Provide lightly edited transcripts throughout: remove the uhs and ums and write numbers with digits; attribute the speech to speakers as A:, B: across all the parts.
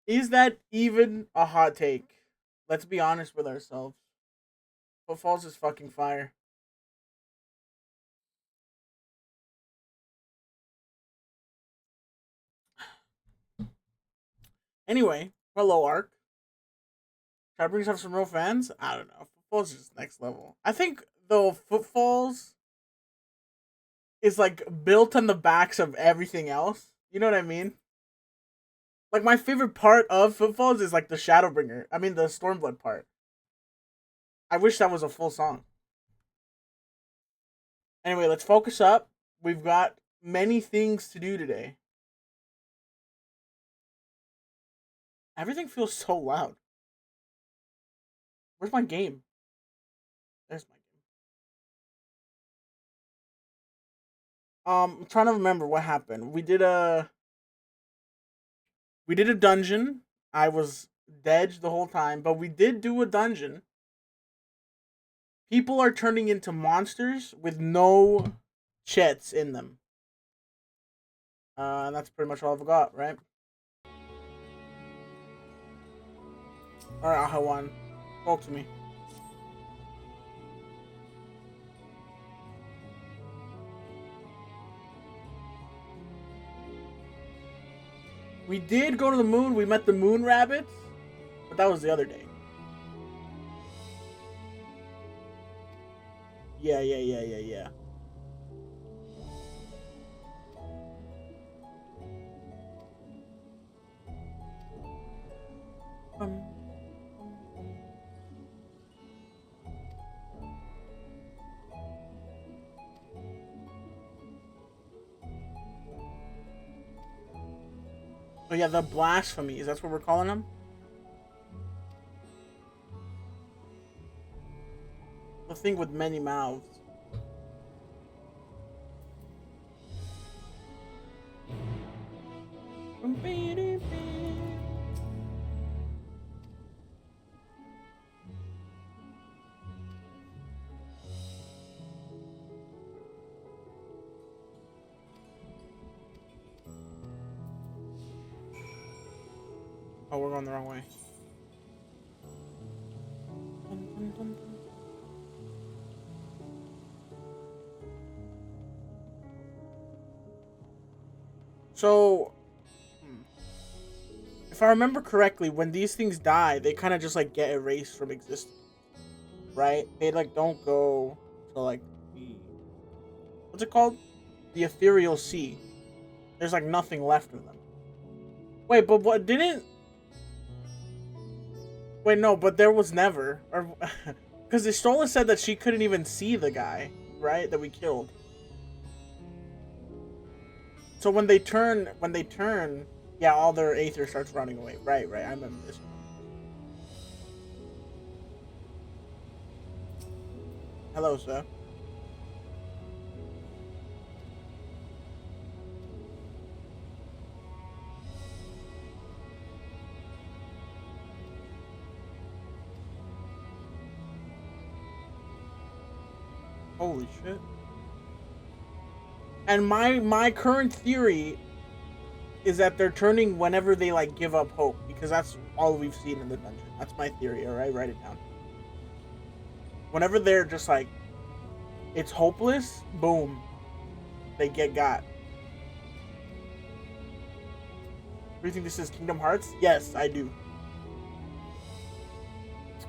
A: Is that even a hot take? Let's be honest with ourselves. Footfalls is fucking fire. Anyway, hello Ark. Try to bring us up some real fans. I don't know. Footfalls is just next level. I think though Footfalls is like built on the backs of everything else. You know what I mean? Like my favorite part of Footfalls is like the Shadowbringer. I mean the Stormblood part. I wish that was a full song. Anyway, let's focus up. We've got many things to do today. Everything feels so loud. Where's my game? There's my game. I'm trying to remember what happened. We did a dungeon. I was dead the whole time, but we did do a dungeon. People are turning into monsters with no chets in them. And that's pretty much all I've got, right? Alright, Ahawan. Talk to me. We did go to the moon. We met the moon rabbits, but that was the other day. Yeah, yeah, yeah, yeah, yeah. Um, oh yeah, the blasphemies. That's what we're calling them. The thing with many mouths. Oh, we're going the wrong way. So, if I remember correctly, when these things die, they kind of just like get erased from existence, right? They like don't go to like the what's it called? The ethereal sea. There's like nothing left of them. Wait, but what didn't? Wait, no, but there was never, or because Istrola said that she couldn't even see the guy, right? That we killed. So when they turn, yeah, all their aether starts running away. Right, right. I remember this. Hello, sir. Holy shit. And my current theory is that they're turning whenever they like give up hope because that's all we've seen in the dungeon. That's my theory. All right, write it down. Whenever they're just like it's hopeless, boom, they get got. Do you think this is Kingdom Hearts? Yes, I do.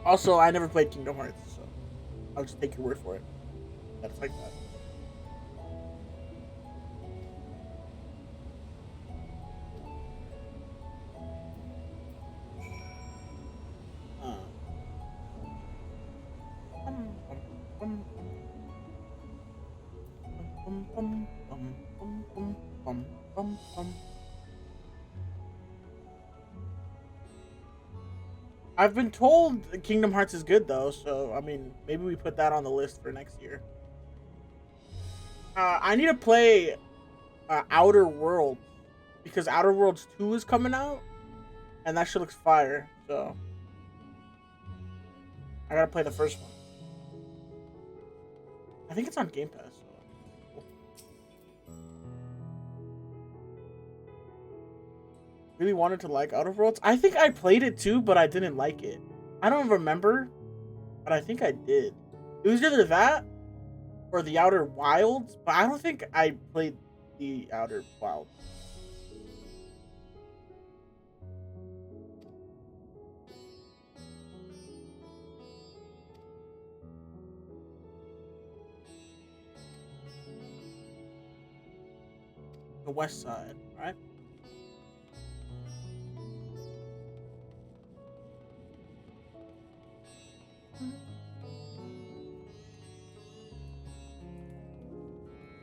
A: Also, I never played Kingdom Hearts, so I'll just take your word for it. That's like that. Uh, um, um, um, um, um, um, um, um, um. I've been told Kingdom Hearts is good though, so I mean, maybe we put that on the list for next year. I need to play Outer Worlds because Outer Worlds 2 is coming out, and that shit looks fire. So I gotta play the first one. I think it's on Game Pass. So. really wanted to like Outer Worlds. I think I played it too, but I didn't like it. I don't remember, but I think I did. It was either that or the Outer Wilds, but I don't think I played the Outer Wilds. The West Side, right?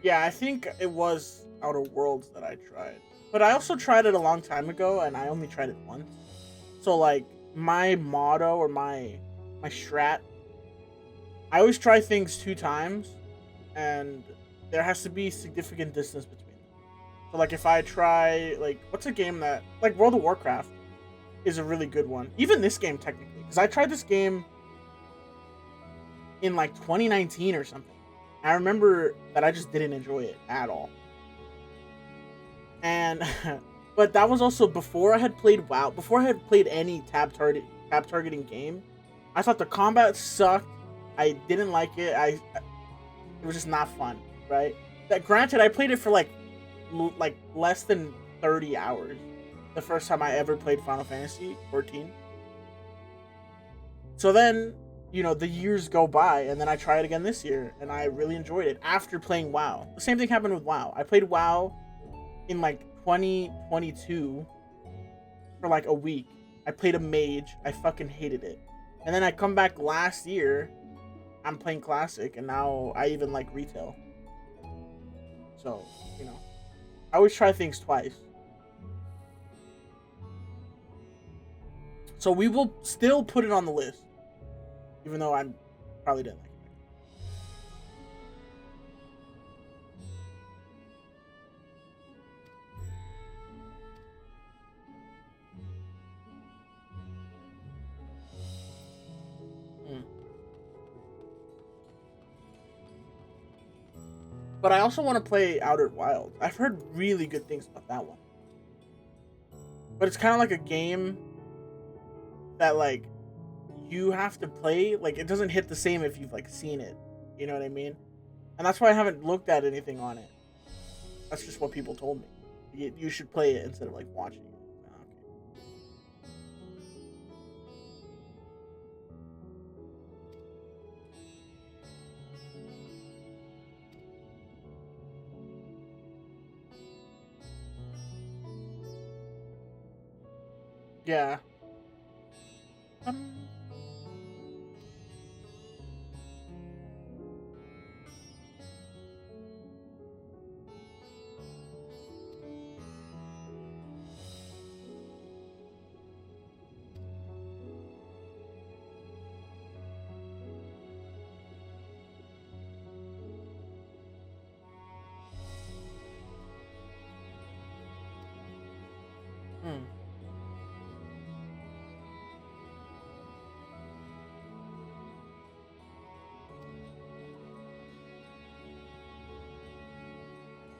A: Yeah, I think it was Outer Worlds that I tried. But I also tried it a long time ago and I only tried it once. So like my motto or my strat, I always try things 2 times and there has to be significant distance between them. So like if I try like what's a game that like World of Warcraft is a really good one. Even this game technically, because I tried this game in like 2019 or something. I remember that I just didn't enjoy it at all. And but that was also before I had played WoW, before I had played any tab targeting game. I thought the combat sucked. I didn't like it. It was just not fun, right? That granted, I played it for like less than 30 hours. The first time I ever played Final Fantasy 14. So then, the years go by, and then I try it again this year, and I really enjoyed it after playing WoW. The same thing happened with WoW. I played WoW in like 2022 for like a week. I played a mage. I fucking hated it. And then I come back last year. I'm playing classic, and now I even like retail. So, I always try things twice. So we will still put it on the list, even though I probably didn't like it. Mm. But I also want to play Outer Wilds. I've heard really good things about that one. But it's kind of like a game that like you have to play. Like it doesn't hit the same if you've like seen it. You know what I mean? And that's why I haven't looked at anything on it. That's just what people told me. You should play it instead of like watching it. Yeah. Um, hmm.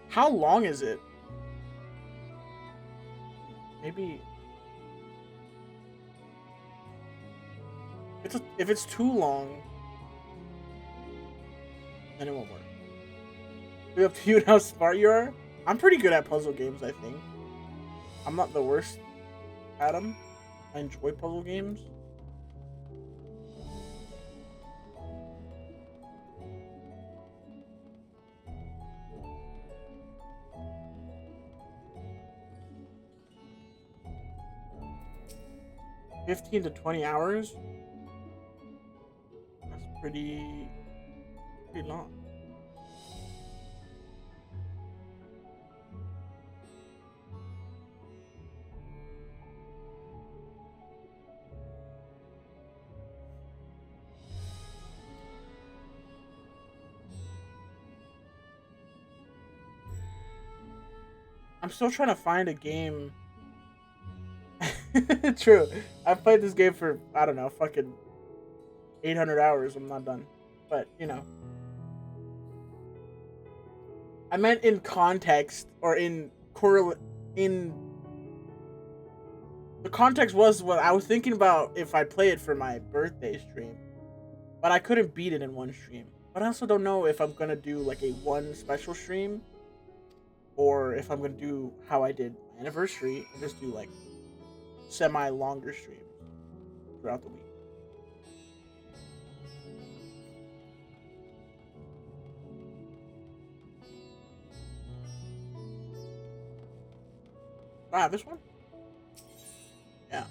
A: How long is it? Maybe if it's too long, then it won't work. It's up to you how smart you are. I'm pretty good at puzzle games, I think. I'm not the worst at them. I enjoy puzzle games. $15 to $20. That's pretty long. I'm still trying to find a game. True. I've played this game for I don't know, fucking 800 hours. I'm not done. But, I meant in context or in correlate in The context was what I was thinking about if I play it for my birthday stream, but I couldn't beat it in one stream. But I also don't know if I'm gonna do like a one special stream or if I'm gonna do how I did my anniversary and just do like semi longer streams throughout the week. Ah, this one? Yeah.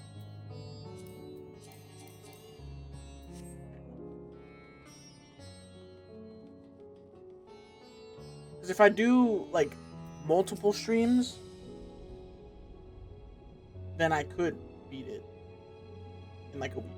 A: Because if I do like multiple streams, then I could beat it in like a week.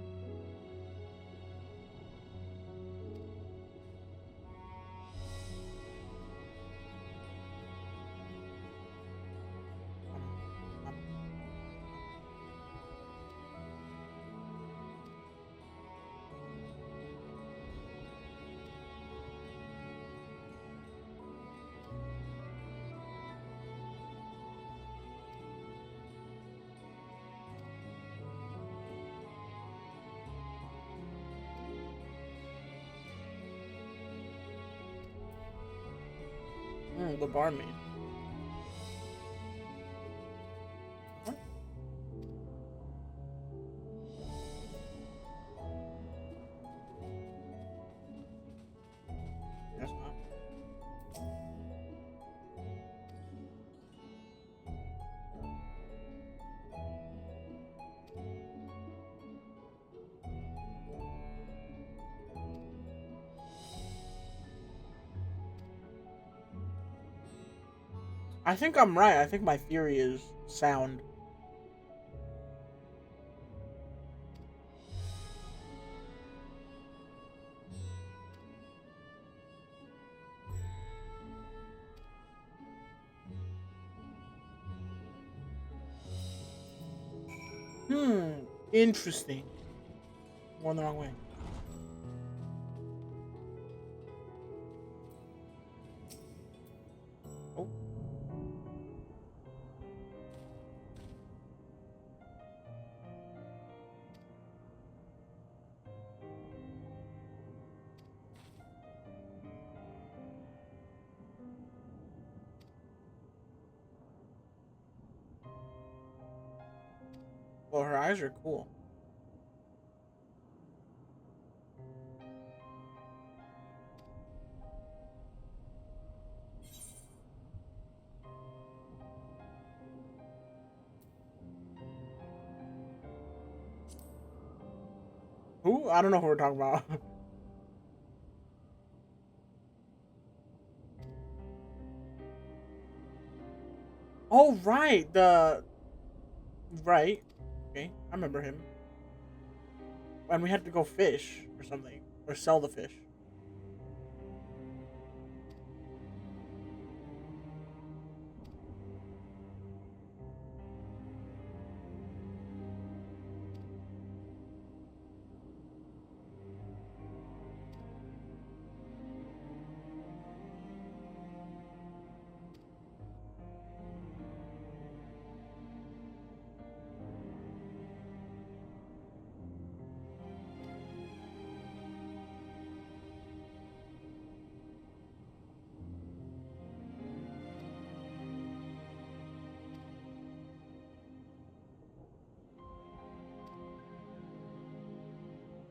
A: The barmaid. Huh? Guess not. I think I'm right. I think my theory is sound. Interesting. Going the wrong way. Oh. Well, her eyes are cool. Who? I don't know who we're talking about. Oh, right. Right. Okay, I remember him. When we had to go fish or something. Or sell the fish.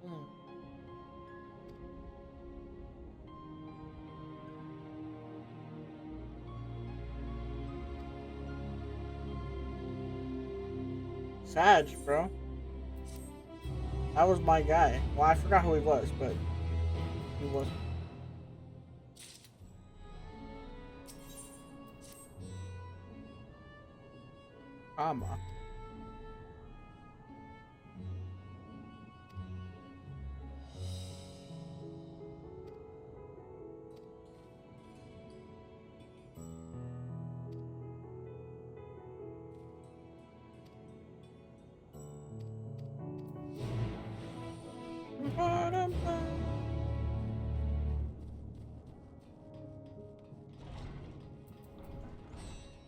A: Hmm. Sag, bro. That was my guy. Well, I forgot who he was, but he was. Kama.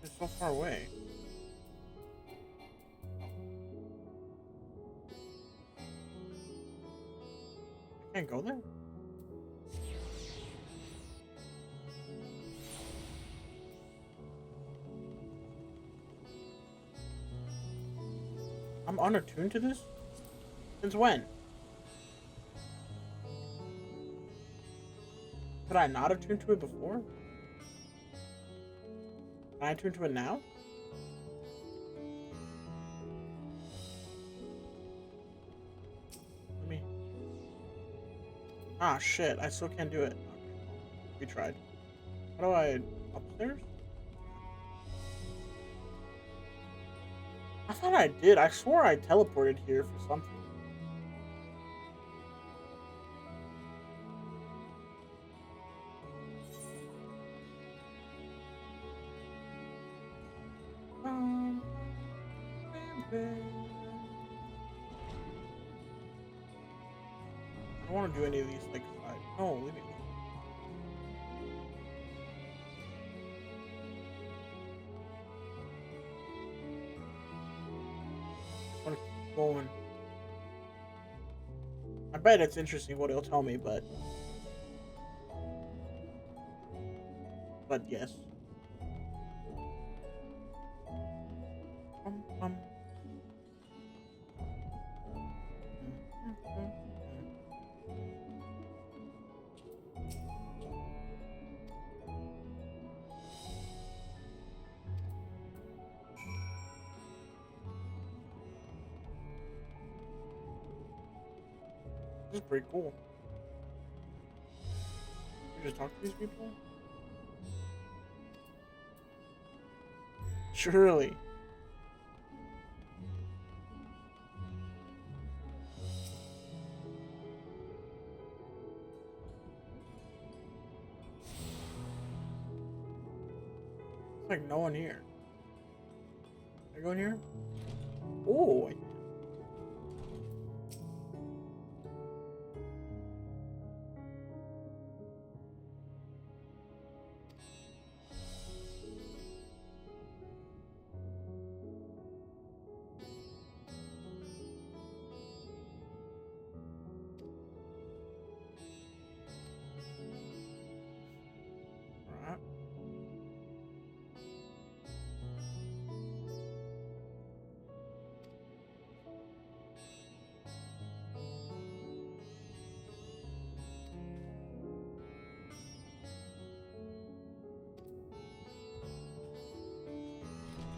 A: It's so far away. Can't go there. I'm unattuned to this? Since when? Could I not attune to it before? Can I attune to it now? Let me... Ah, shit. I still can't do it. Okay. We tried. How do I... Upstairs? I thought I did. I swore I teleported here for something. I don't want to do any of these, like, side. No, leave me alone. I want to keep going. I bet it's interesting what it'll tell me, but yes. Um. This is pretty cool. You just talk to these people? Surely. It's like no one here. Can I go in here? Oh, alright.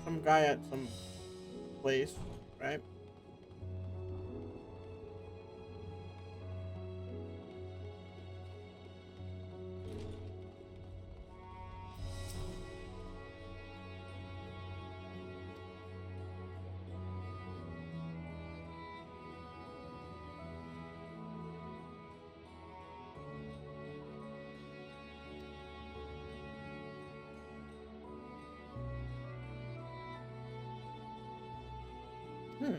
A: Some guy at some place, right? Hmm.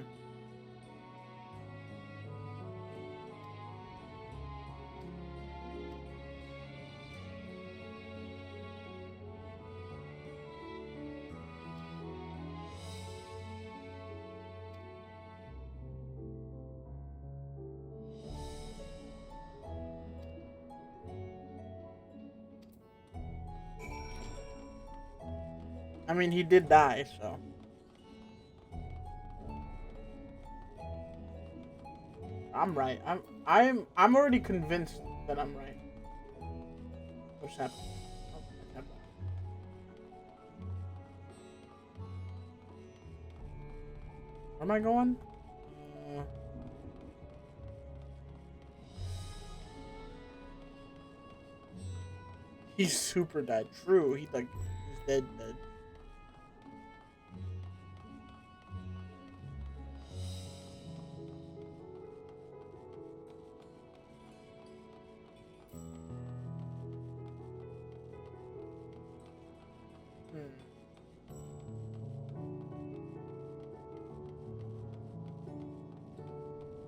A: I mean, he did die, so. I'm right. I'm already convinced that I'm right. What's happening? Oh, what's happening? Where am I going? He's super dead. True. He's dead.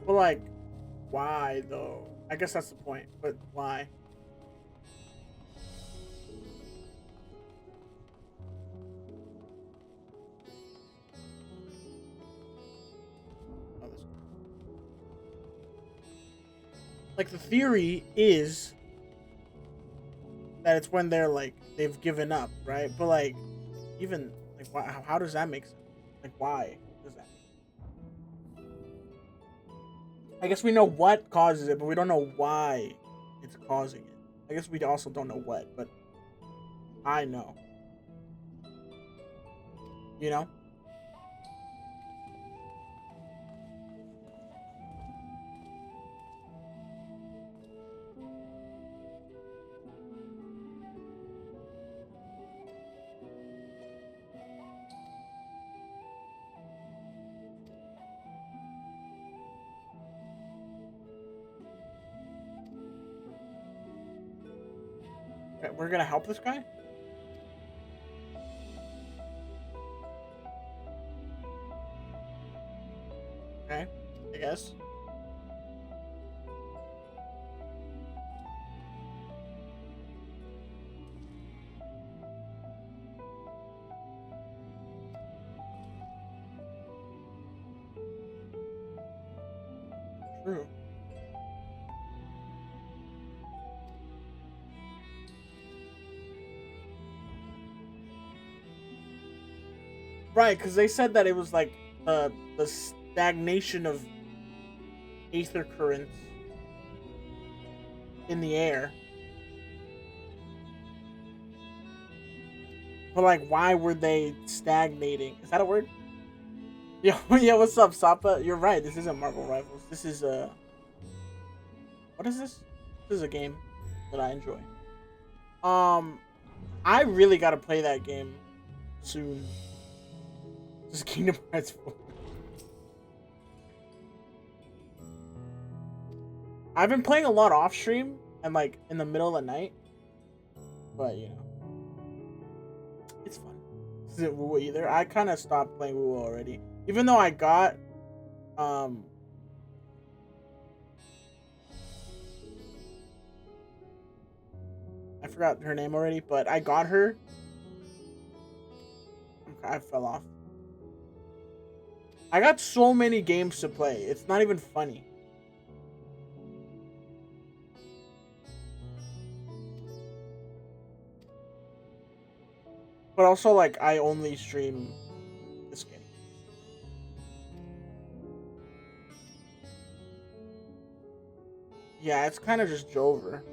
A: But like, why though? I guess that's the point. But why? Oh, this. like the theory is that it's when they're like they've given up, right? But like even like why, how does that make sense? Like why does that? I guess we know what causes it, but we don't know why it's causing it. I guess we also don't know what, but I know. You know? Okay, we're gonna help this guy? Okay, I guess. True. Right, because they said that it was like the stagnation of aether currents in the air. But like, why were they stagnating? Is that a word? Yeah, yeah. What's up, Sapa? You're right. This isn't Marvel Rivals. This is what is this? This is a game that I enjoy. Um, I really gotta play that game soon. This is Kingdom Hearts 4. I've been playing a lot off stream and like in the middle of the night, but you know, it's fun. This isn't Woo either. I kind of stopped playing Woo already, even though I got um. I forgot her name already, but I got her. Okay, I fell off. I got so many games to play. It's not even funny. But also, like, I only stream this game. Yeah, it's kind of just Jover.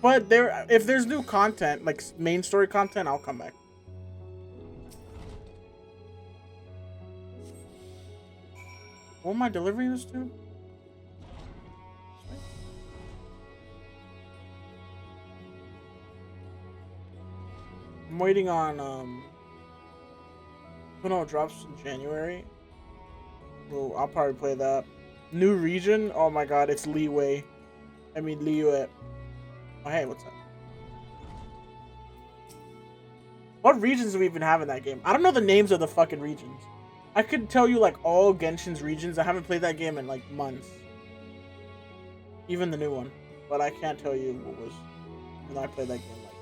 A: But if there's new content, like main story content, I'll come back. What am I delivering this to? I'm waiting on Kuno drops in January. Well, I'll probably play that. New region? Oh my god, it's Leeway. I mean Leeway. Oh hey, what's up? What regions do we even have in that game? I don't know the names of the fucking regions. I could tell you like all Genshin's regions. I haven't played that game in like months. Even the new one. But I can't tell you what was. Even though I played that game like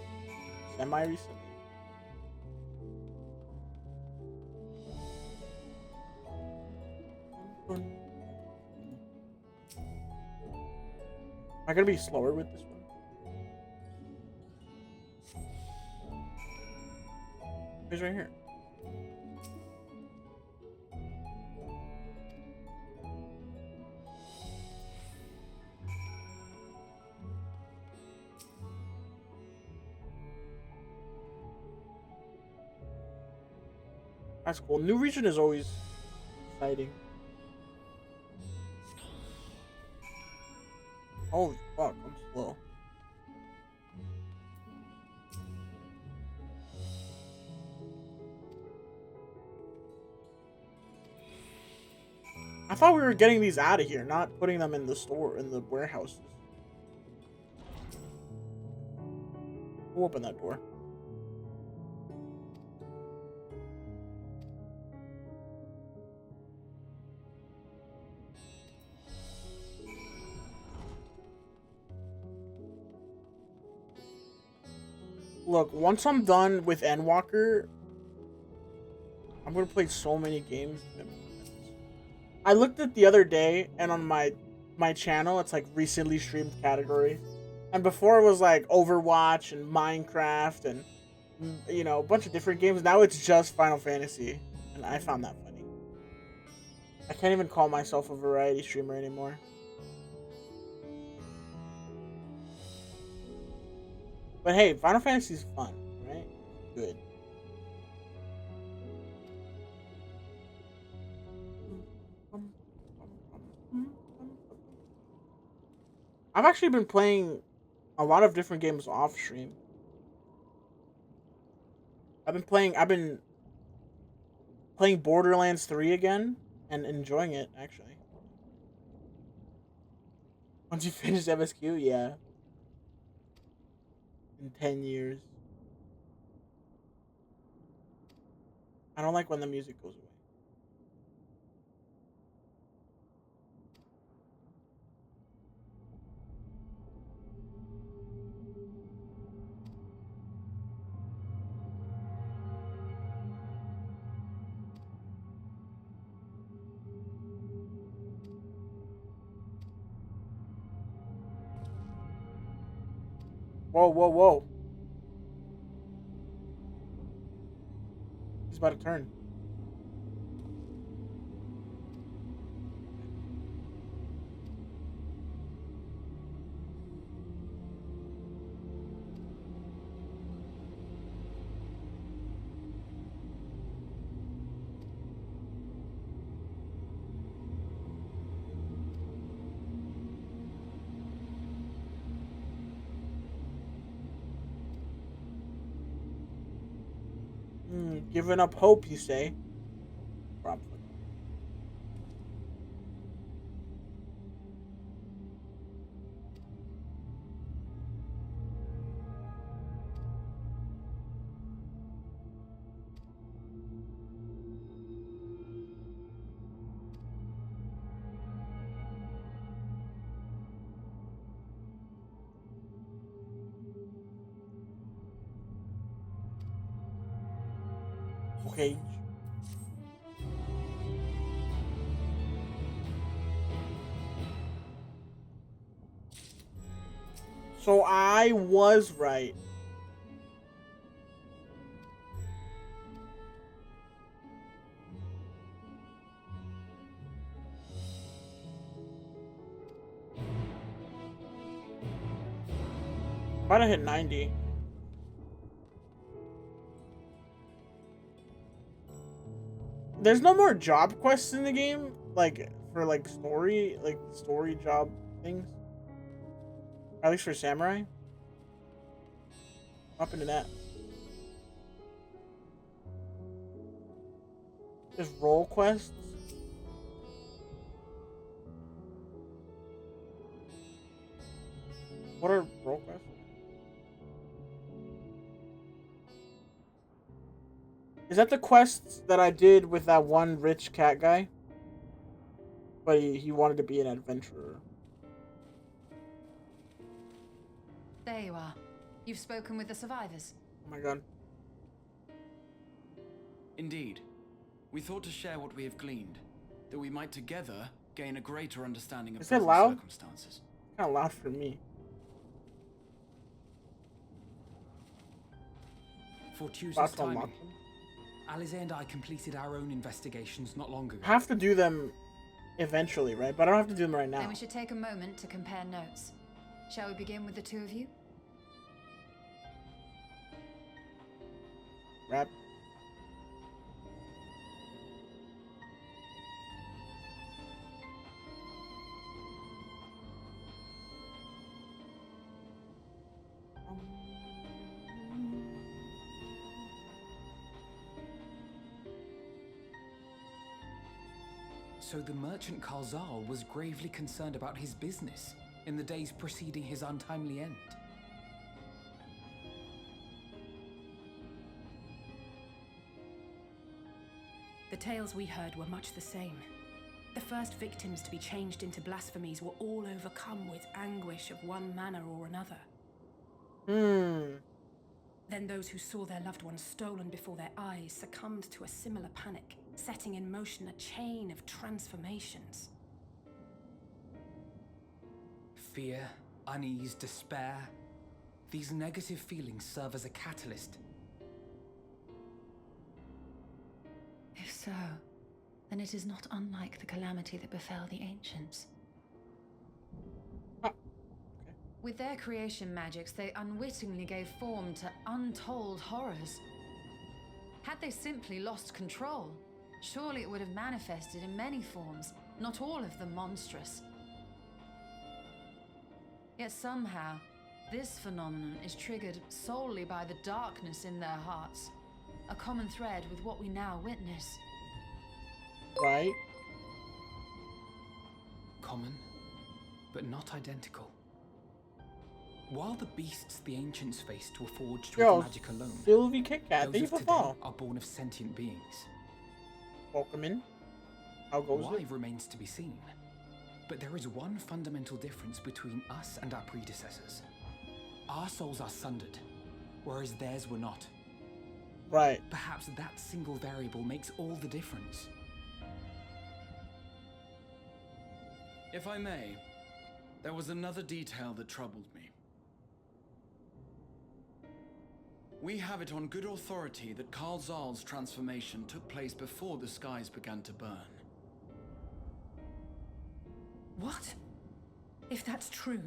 A: semi-recently. Am I gonna be slower with this one? He's right here. That's cool. New region is always exciting. Holy fuck, I'm slow. I thought we were getting these out of here, not putting them in the store, in the warehouses. Who opened that door? Look, once I'm done with ENDWALKER, I'm gonna play so many games. I looked at the other day, and on my my channel, it's like recently streamed category. And before it was like Overwatch and Minecraft and you know, a bunch of different games. Now it's just Final Fantasy. And I found that funny. I can't even call myself a variety streamer anymore. But hey, Final Fantasy's fun, right? Good. I've actually been playing a lot of different games off stream. I've been playing Borderlands 3 again and enjoying it actually. Once you finish MSQ, yeah. In 10 years. I don't like when the music goes away. Whoa, whoa, whoa. He's about to turn. Giving up hope, you say? Probably. Okay. So I was right. About to hit 90. There's no more job quests in the game, like for like story job things. At least for samurai. What happened to that? There's role quests. What are role quests? Is that the quests that I did with that one rich cat guy? But he wanted to be an adventurer.
B: There you are. You've spoken with the survivors.
A: Oh my god.
C: Indeed. We thought to share what we have gleaned, that we might together gain a greater understanding of present circumstances.
A: Kind of loud for me.
D: Fortuitous timing. Alize and I completed our own investigations not long ago.
A: I have to do them eventually, right? But I don't have to do them right now.
B: Then we should take a moment to compare notes. Shall we begin with the two of you?
A: Rap.
D: So the merchant Karzal was gravely concerned about his business in the days preceding his untimely end.
E: The tales we heard were much the same. The first victims to be changed into blasphemies were all overcome with anguish of one manner or another. Then those who saw their loved ones stolen before their eyes succumbed to a similar panic, setting in motion a chain of transformations.
D: Fear, unease, despair. These negative feelings serve as a catalyst.
B: If so, then it is not unlike the calamity that befell the ancients. With their creation magics, they unwittingly gave form to untold horrors. Had they simply lost control, surely it would have manifested in many forms, not all of them monstrous. Yet somehow, this phenomenon is triggered solely by the darkness in their hearts, a common thread with what we now witness.
A: Right.
D: Common, but not identical. While the beasts the ancients faced were forged with magic alone,
A: Sylvie Kit Kat, thank you
D: those
A: for
D: of
A: fall.
D: today are born of sentient beings.
A: Welcome in. How goes
D: Why
A: it?
D: remains to be seen. But there is one fundamental difference between us and our predecessors. Our souls are sundered, whereas theirs were not.
A: Right.
D: Perhaps that single variable makes all the difference.
C: If I may, there was another detail that troubled me. We have it on good authority that Karl Zahl's transformation took place before the skies began to burn.
E: What? If that's true,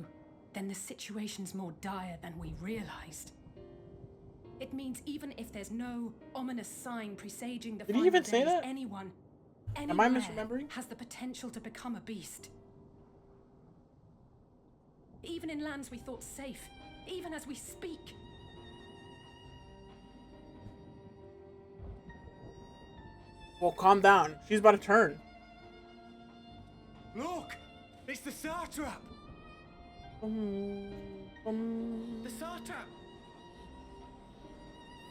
E: then the situation's more dire than we realized. It means even if there's no ominous sign presaging the
A: Did he
E: final
A: even say
E: days,
A: that?
E: anyone,
A: Am I
E: anywhere
A: misremembering?
E: has the potential to become a beast. Even in lands we thought safe, even as we speak.
A: Well, calm down. She's about to turn.
F: Look! It's the Satrap! The Satrap!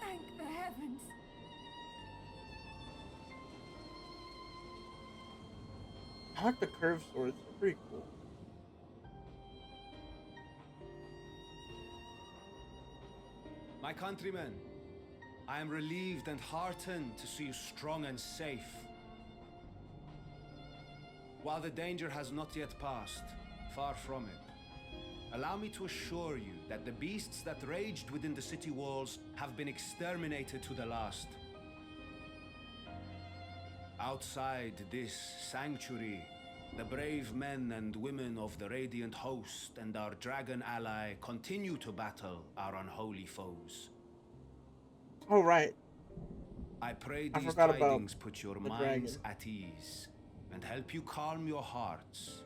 E: Thank the heavens.
A: I like the curved swords. They're pretty cool.
F: My countrymen, I am relieved and heartened to see you strong and safe. While the danger has not yet passed, far from it, allow me to assure you that the beasts that raged within the city walls have been exterminated to the last. Outside this sanctuary, the brave men and women of the Radiant Host and our dragon ally continue to battle our unholy foes.
A: Oh, right.
F: I pray
A: I
F: these
A: forgot about
F: tidings put your
A: the
F: minds
A: dragon.
F: at ease and help you calm your hearts.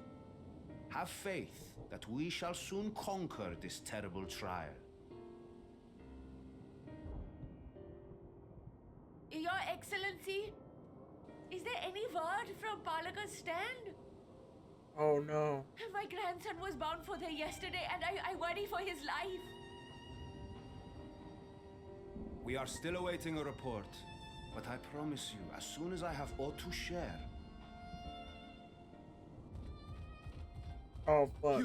F: Have faith that we shall soon conquer this terrible trial.
G: Your Excellency, is there any word from Palaka's stand?
A: Oh, no.
G: My grandson was bound for there yesterday and I worry for his life.
F: We are still awaiting a report, but I promise you, as soon as I have aught to share.
A: Oh, fuck.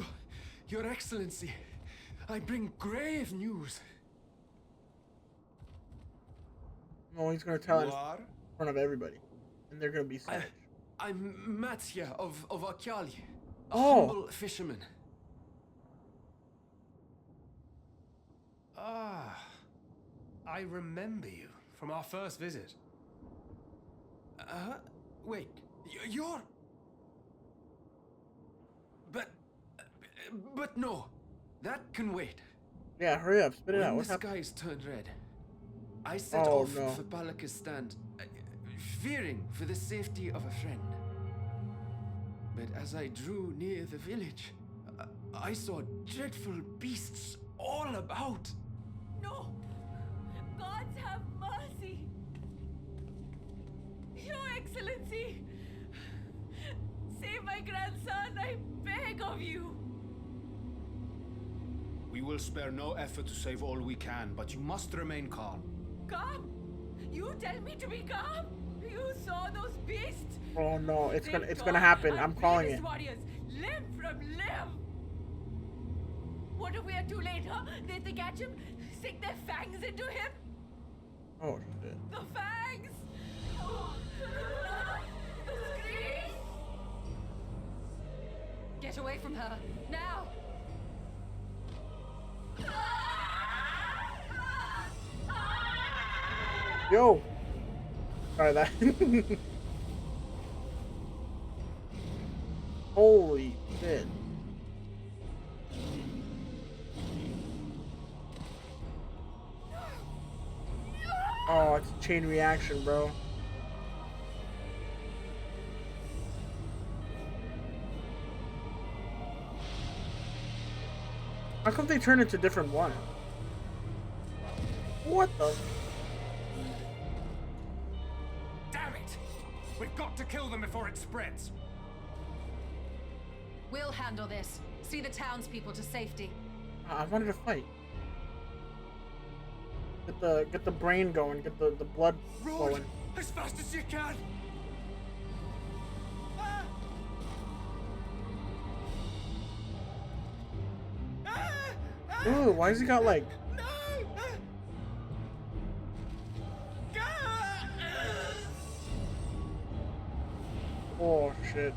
F: Your Excellency, I bring grave news.
A: No, he's gonna tell
F: You
A: in
F: are?
A: front of everybody. And they're gonna be savage.
F: I'm Matya of Akyali, a
A: Oh.
F: humble fisherman.
H: Ah, I remember you from our first visit.
F: Wait, you're... But no, that can wait.
A: Yeah, hurry up. Spit it out.
F: When
A: What
F: the
A: happened?
F: skies turned red, I set
A: Oh,
F: off
A: no.
F: for Palaka's stand, fearing for the safety of a friend. But as I drew near the village, I saw dreadful beasts all about.
G: No! Gods have mercy! Your Excellency! Save my grandson, I beg of you!
F: We will spare no effort to save all we can, but you must remain calm.
G: Calm? You tell me to be calm? You saw those beasts?
A: Oh, no. It's
G: They
A: gonna
G: tore
A: happen.
G: our
A: I'm calling
G: bravest
A: it.
G: warriors, limb from limb! What if we are too late, huh? They catch him, sink their fangs into him?
A: Oh, shit.
G: The fangs! The screams!
B: Get away from her, now!
A: Yo. Alright, that. Holy shit. Oh, it's a chain reaction, bro. How come they turn into different ones? What the?
H: Damn it! We've got to kill them before it spreads.
B: We'll handle this. See the townspeople to safety.
A: I wanted to fight. Get the brain going. Get the blood flowing.
F: As fast as you can.
A: Ooh, why has he got like? Oh shit.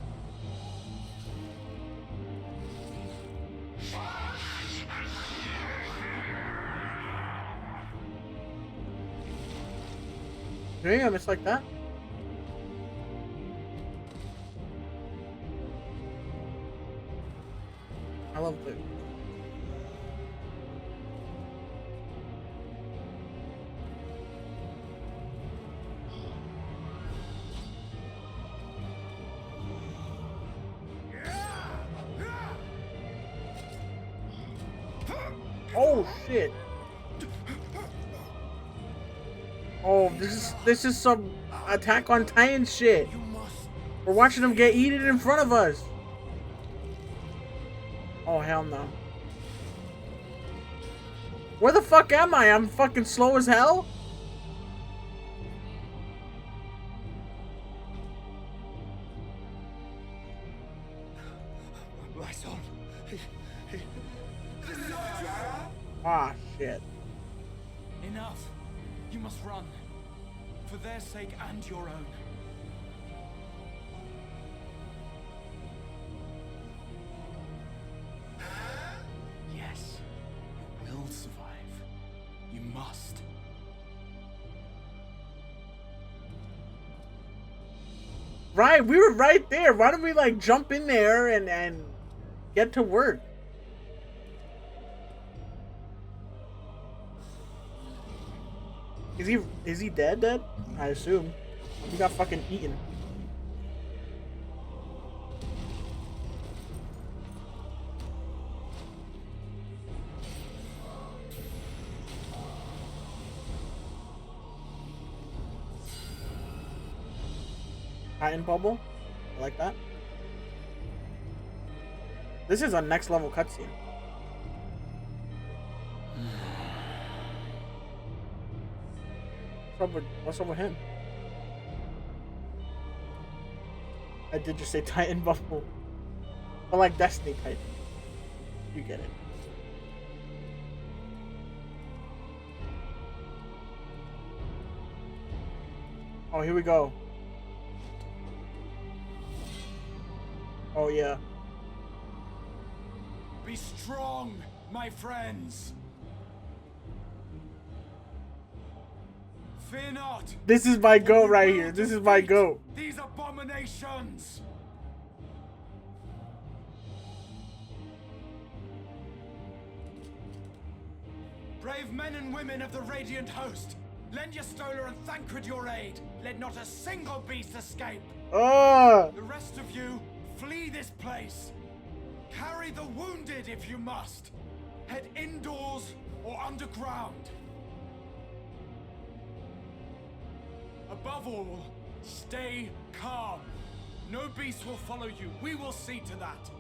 A: Damn, it's like that. I love it. Oh shit. Oh, this is some Attack on Titan shit. We're watching them get eaten in front of us. Oh hell no. Where the fuck am I? I'm fucking slow as hell?
F: My son.
A: Ah shit.
C: Enough. You must run. For their sake and your own. Yes, you will survive. You must.
A: Right, we were right there. Why don't we like jump in there and get to work? Is he dead? I assume. He got fucking eaten. Titan bubble? I like that. This is a next level cutscene. What's up with him? I did just say Titan bubble. But like Destiny Titan. You get it. Oh, here we go. Oh yeah.
C: Be strong, my friends. Fear not.
A: This is my goat right here. This is my goat.
C: These abominations. Brave men and women of the Radiant Host, lend your Stola and Thancred your aid. Let not a single beast escape. The rest of you, flee this place. Carry the wounded if you must. Head indoors or underground. Above all, stay calm. No beast will follow you. We will see to that.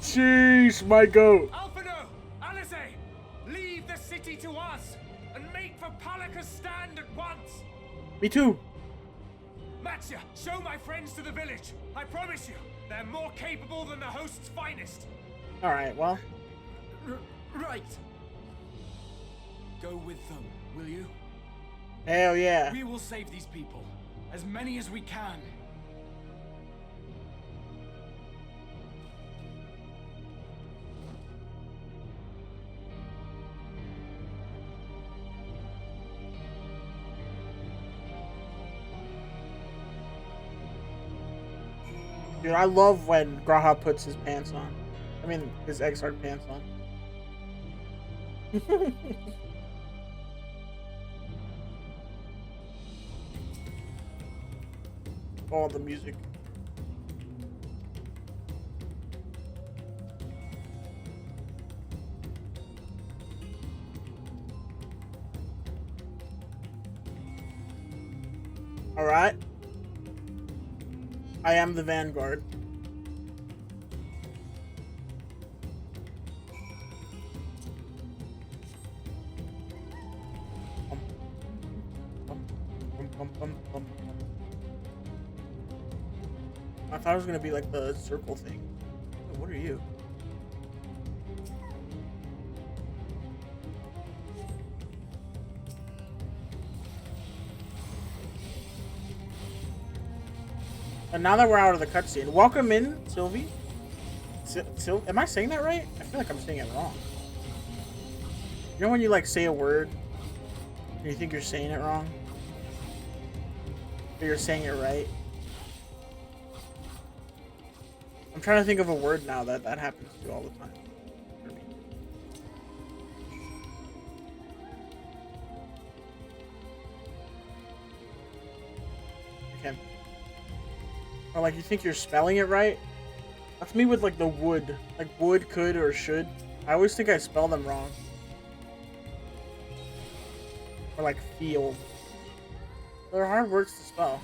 A: Jeez, my goat.
H: Alphino! Alice! Leave the city to us and make for Palaka's stand at once!
A: Me too.
H: Matya, show my friends to the village. I promise you, they're more capable than the host's finest.
A: Alright, well.
C: Right. Go with them, will you?
A: Hell yeah.
C: We will save these people. As many as we can.
A: Dude, I love when Graha puts his pants on. I mean, his Exarch pants on. All the music. All right. I am the Vanguard. I thought it was gonna be like the circle thing. What are you? And now that we're out of the cutscene, welcome in, Sylvie. Am I saying that right? I feel like I'm saying it wrong. You know when you like say a word and you think you're saying it wrong, but you're saying it right? I'm trying to think of a word now that happens to all the time. For me. Okay. Or like you think you're spelling it right? That's me with like the would. Like would, could, or should. I always think I spell them wrong. Or like feel. They're hard words to spell.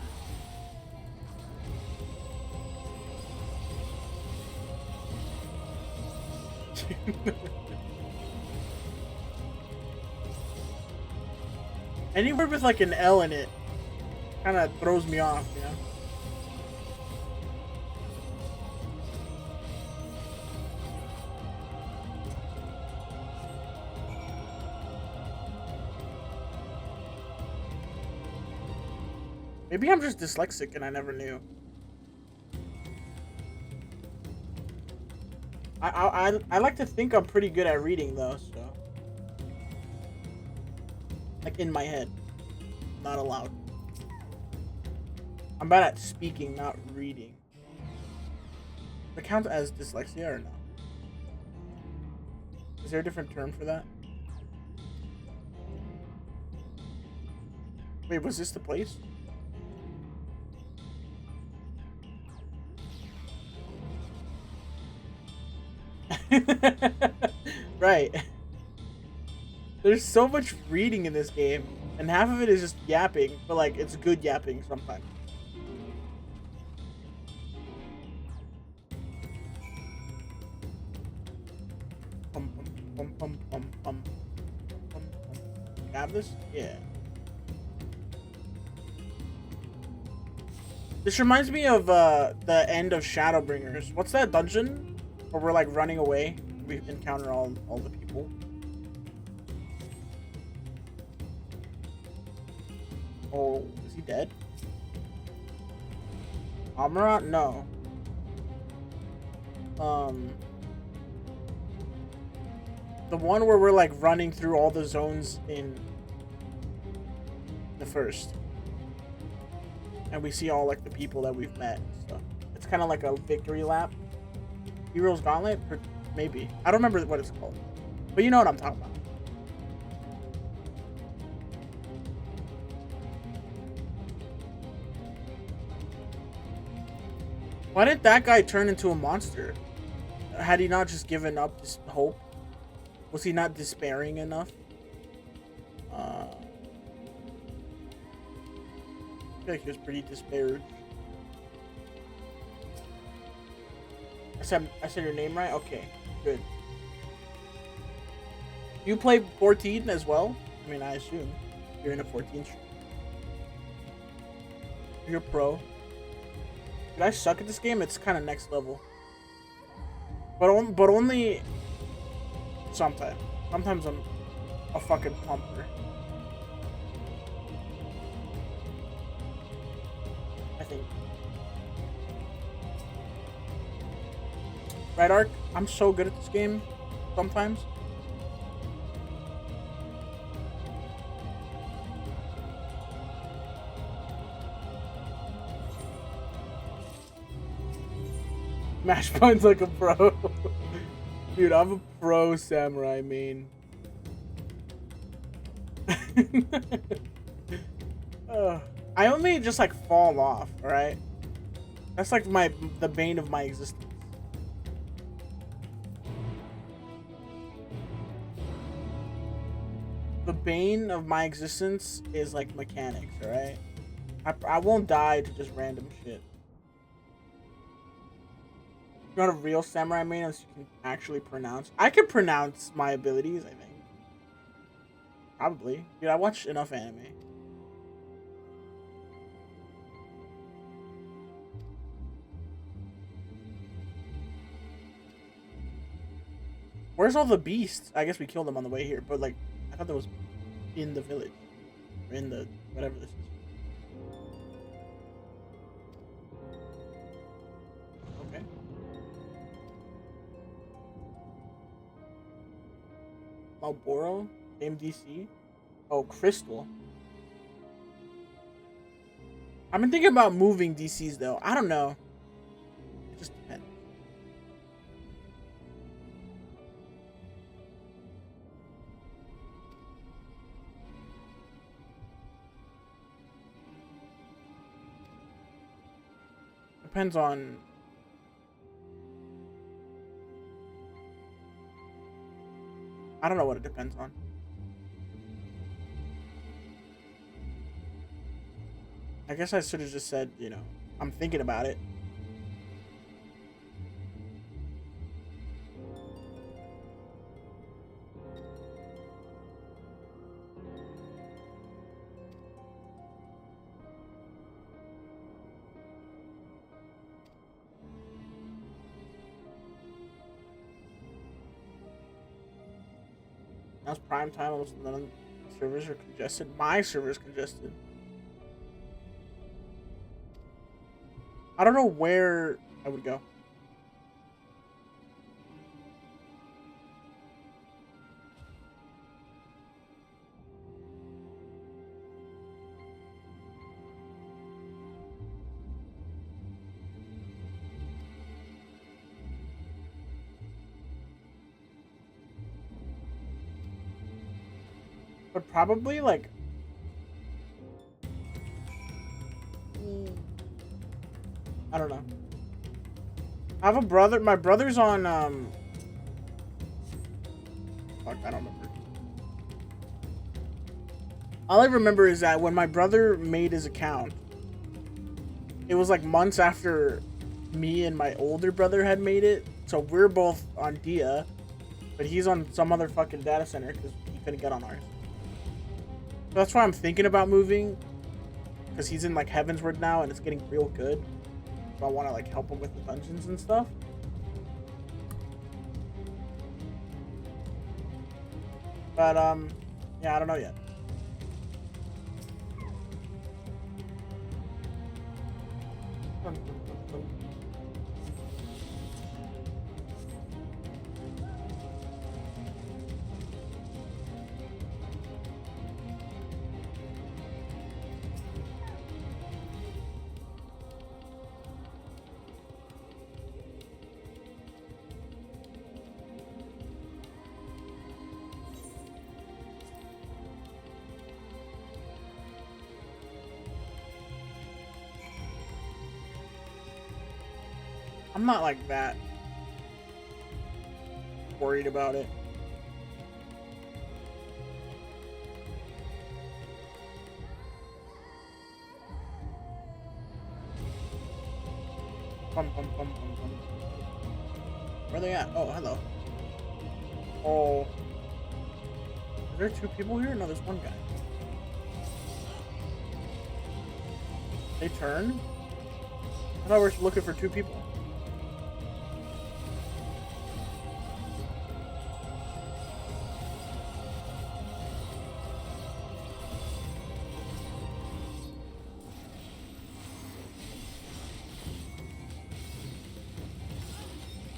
A: Any word with like an L in it kind of throws me off, you know? Maybe I'm just dyslexic and I never knew. I like to think I'm pretty good at reading though, so like in my head, not aloud. I'm bad at speaking, not reading. Does it count as dyslexia or no? Is there a different term for that? Wait, was this the place? Right. There's so much reading in this game, and half of it is just yapping, but like it's good yapping sometimes. Have this? Yeah. This reminds me of the end of Shadowbringers. What's that dungeon? Where we're like running away, we encounter all the people. Oh, is he dead? Amarat? No. The one where we're like running through all the zones in the first, and we see all like the people that we've met. So it's kind of like a victory lap. Hero's Gauntlet? Maybe. I don't remember what it's called. But you know what I'm talking about. Why did that guy turn into a monster? Had he not just given up his hope? Was he not despairing enough? I feel like he was pretty despaired. I said your name right? Okay, good. You play 14 as well? I mean, I assume you're in a 14 stream. You're pro. Did I suck at this game? It's kind of next level. But only sometimes. Sometimes I'm a fucking pumper. I think. Right, Ark? I'm so good at this game. Sometimes. Mash buns like a pro. Dude, I'm a pro samurai main. I only just like fall off, alright? That's like the bane of my existence. The bane of my existence is like mechanics, alright? I won't die to just random shit. You're not a real samurai main unless you can actually pronounce. I can pronounce my abilities, I think. Probably. Dude, I watch enough anime. Where's all the beasts? I guess we killed them on the way here, but like, I thought that was in the village. Or in the, whatever this is. Okay. Malboro? MDC? Oh, Crystal. I've been thinking about moving DCs though. I don't know. It just depends. Depends on... I don't know what it depends on. I guess I should have just said, you know, I'm thinking about it. Now it's prime time, almost none of the servers are congested. My server's congested. I don't know where I would go. But probably like I don't know. I have a brother. My brother's on fuck, I don't remember. All I remember is that when my brother made his account, it was like months after me and my older brother had made it. So we're both on Dia, but he's on some other fucking data center because he couldn't get on ours. So that's why I'm thinking about moving, because he's in like Heavensward now and it's getting real good. So I want to like help him with the dungeons and stuff. But yeah, I don't know yet. I'm not like that worried about it. Bum, bum, bum, bum, bum. Where are they at? Oh, hello. Oh. Are there two people here? No, there's one guy. They turn? I thought we were looking for two people.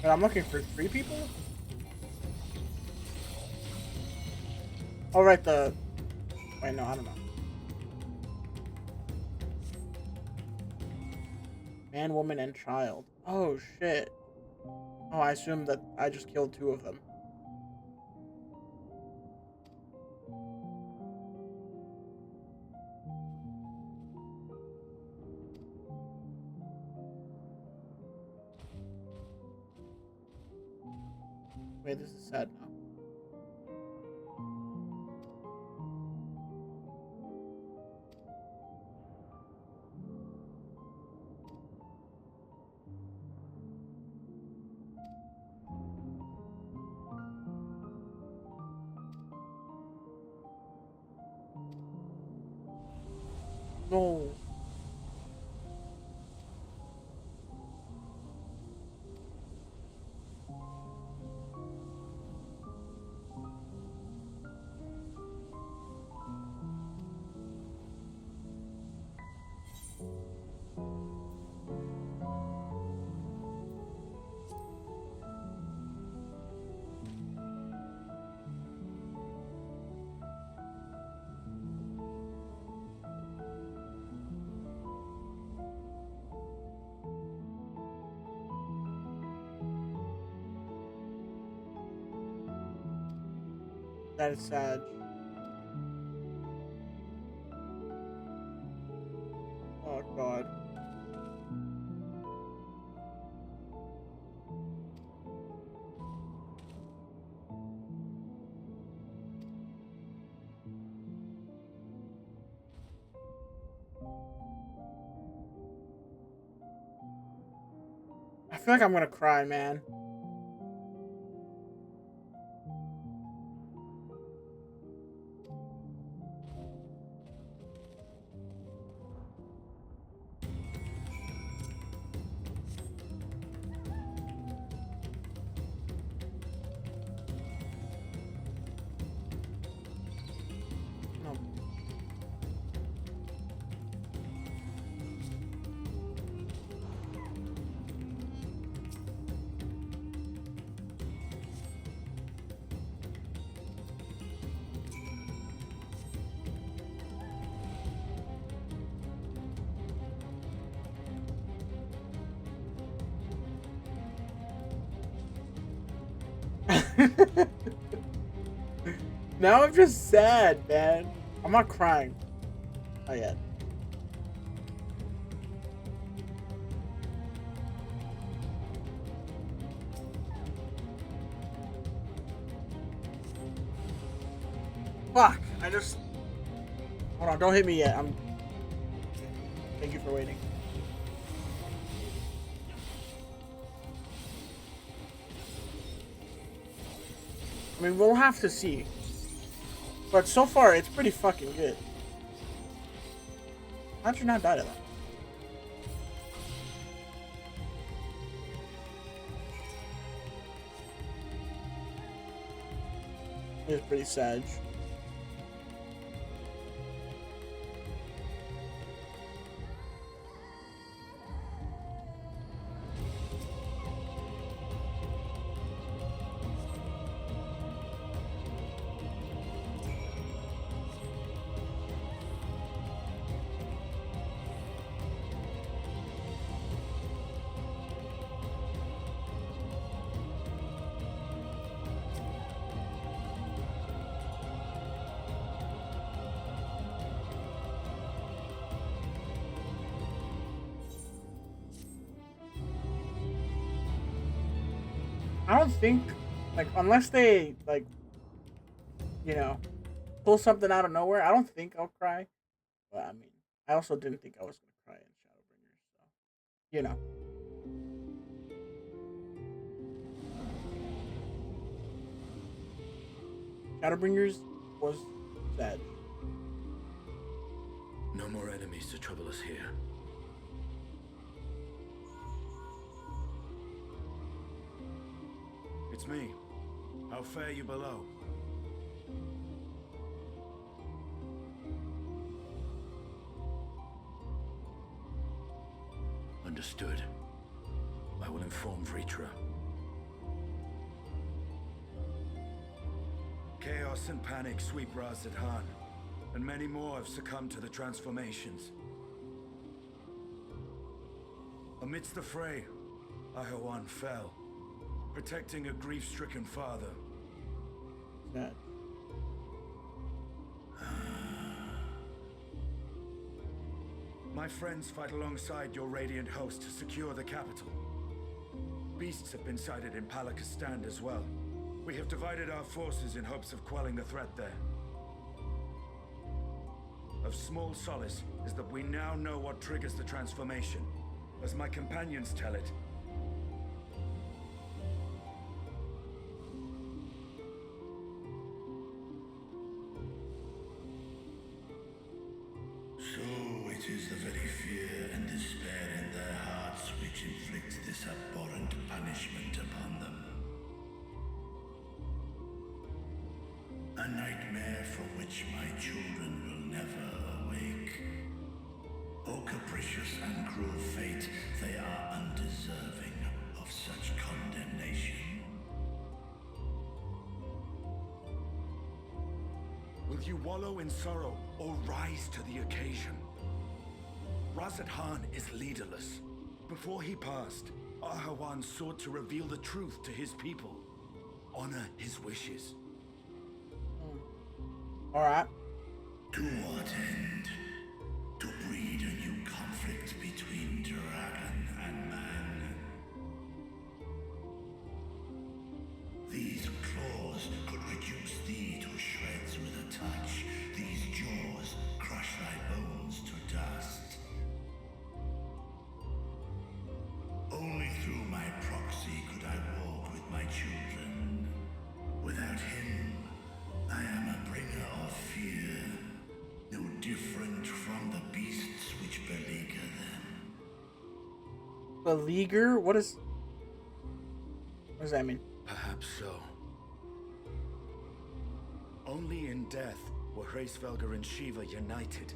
A: And I'm looking for three people? Oh, right, the... Wait, no, I don't know. Man, woman, and child. Oh, shit. Oh, I assume that I just killed 2 of them. Wait, this is sad now. No. That is sad. Oh god. I feel like I'm gonna cry, man. No. Now I'm just sad, man. I'm not crying. Not yet. Fuck! I just... Hold on, don't hit me yet. I'm... Thank you for waiting. I mean, we'll have to see. But so far, it's pretty fucking good. How'd you not die to that? It's pretty sad. I don't think, like, unless they, like, you know, pull something out of nowhere, I don't think I'll cry. But, I mean, I also didn't think I was going to cry in Shadowbringers, so, you know. Shadowbringers was sad.
I: No more enemies to trouble us here. It's me. How fare you below? Understood. I will inform Vritra. Chaos and panic sweep Raz-Zadhan, and many more have succumbed to the transformations. Amidst the fray, Ahawan fell, protecting a grief-stricken father.
A: Yeah.
I: My friends fight alongside your Radiant host to secure the capital. Beasts have been sighted in Palakistan as well. We have divided our forces in hopes of quelling the threat there. Of small solace is that we now know what triggers the transformation. As my companions tell it,
J: so it is the very fear and despair in their hearts which inflicts this abhorrent punishment upon them. A nightmare from which my children will never awake. O capricious and cruel fate, they are undeserving of such condemnation.
I: will you wallow in sorrow or rise to the occasion? Razat Khan is leaderless. Before he passed, Ahawan sought to reveal the truth to his people. Honor his wishes.
A: Alright.
J: To what end? To breed a new conflict between dragon and man. These claws could reduce thee to shreds with a touch. These jaws crush thy bones to dust. Only through my proxy could I walk with my children. Without him, I am a bringer of fear, no different from the beasts which beleaguer them.
A: Beleaguer? What does that mean?
I: Perhaps so. Only in death were Hraesvelgr and Shiva united.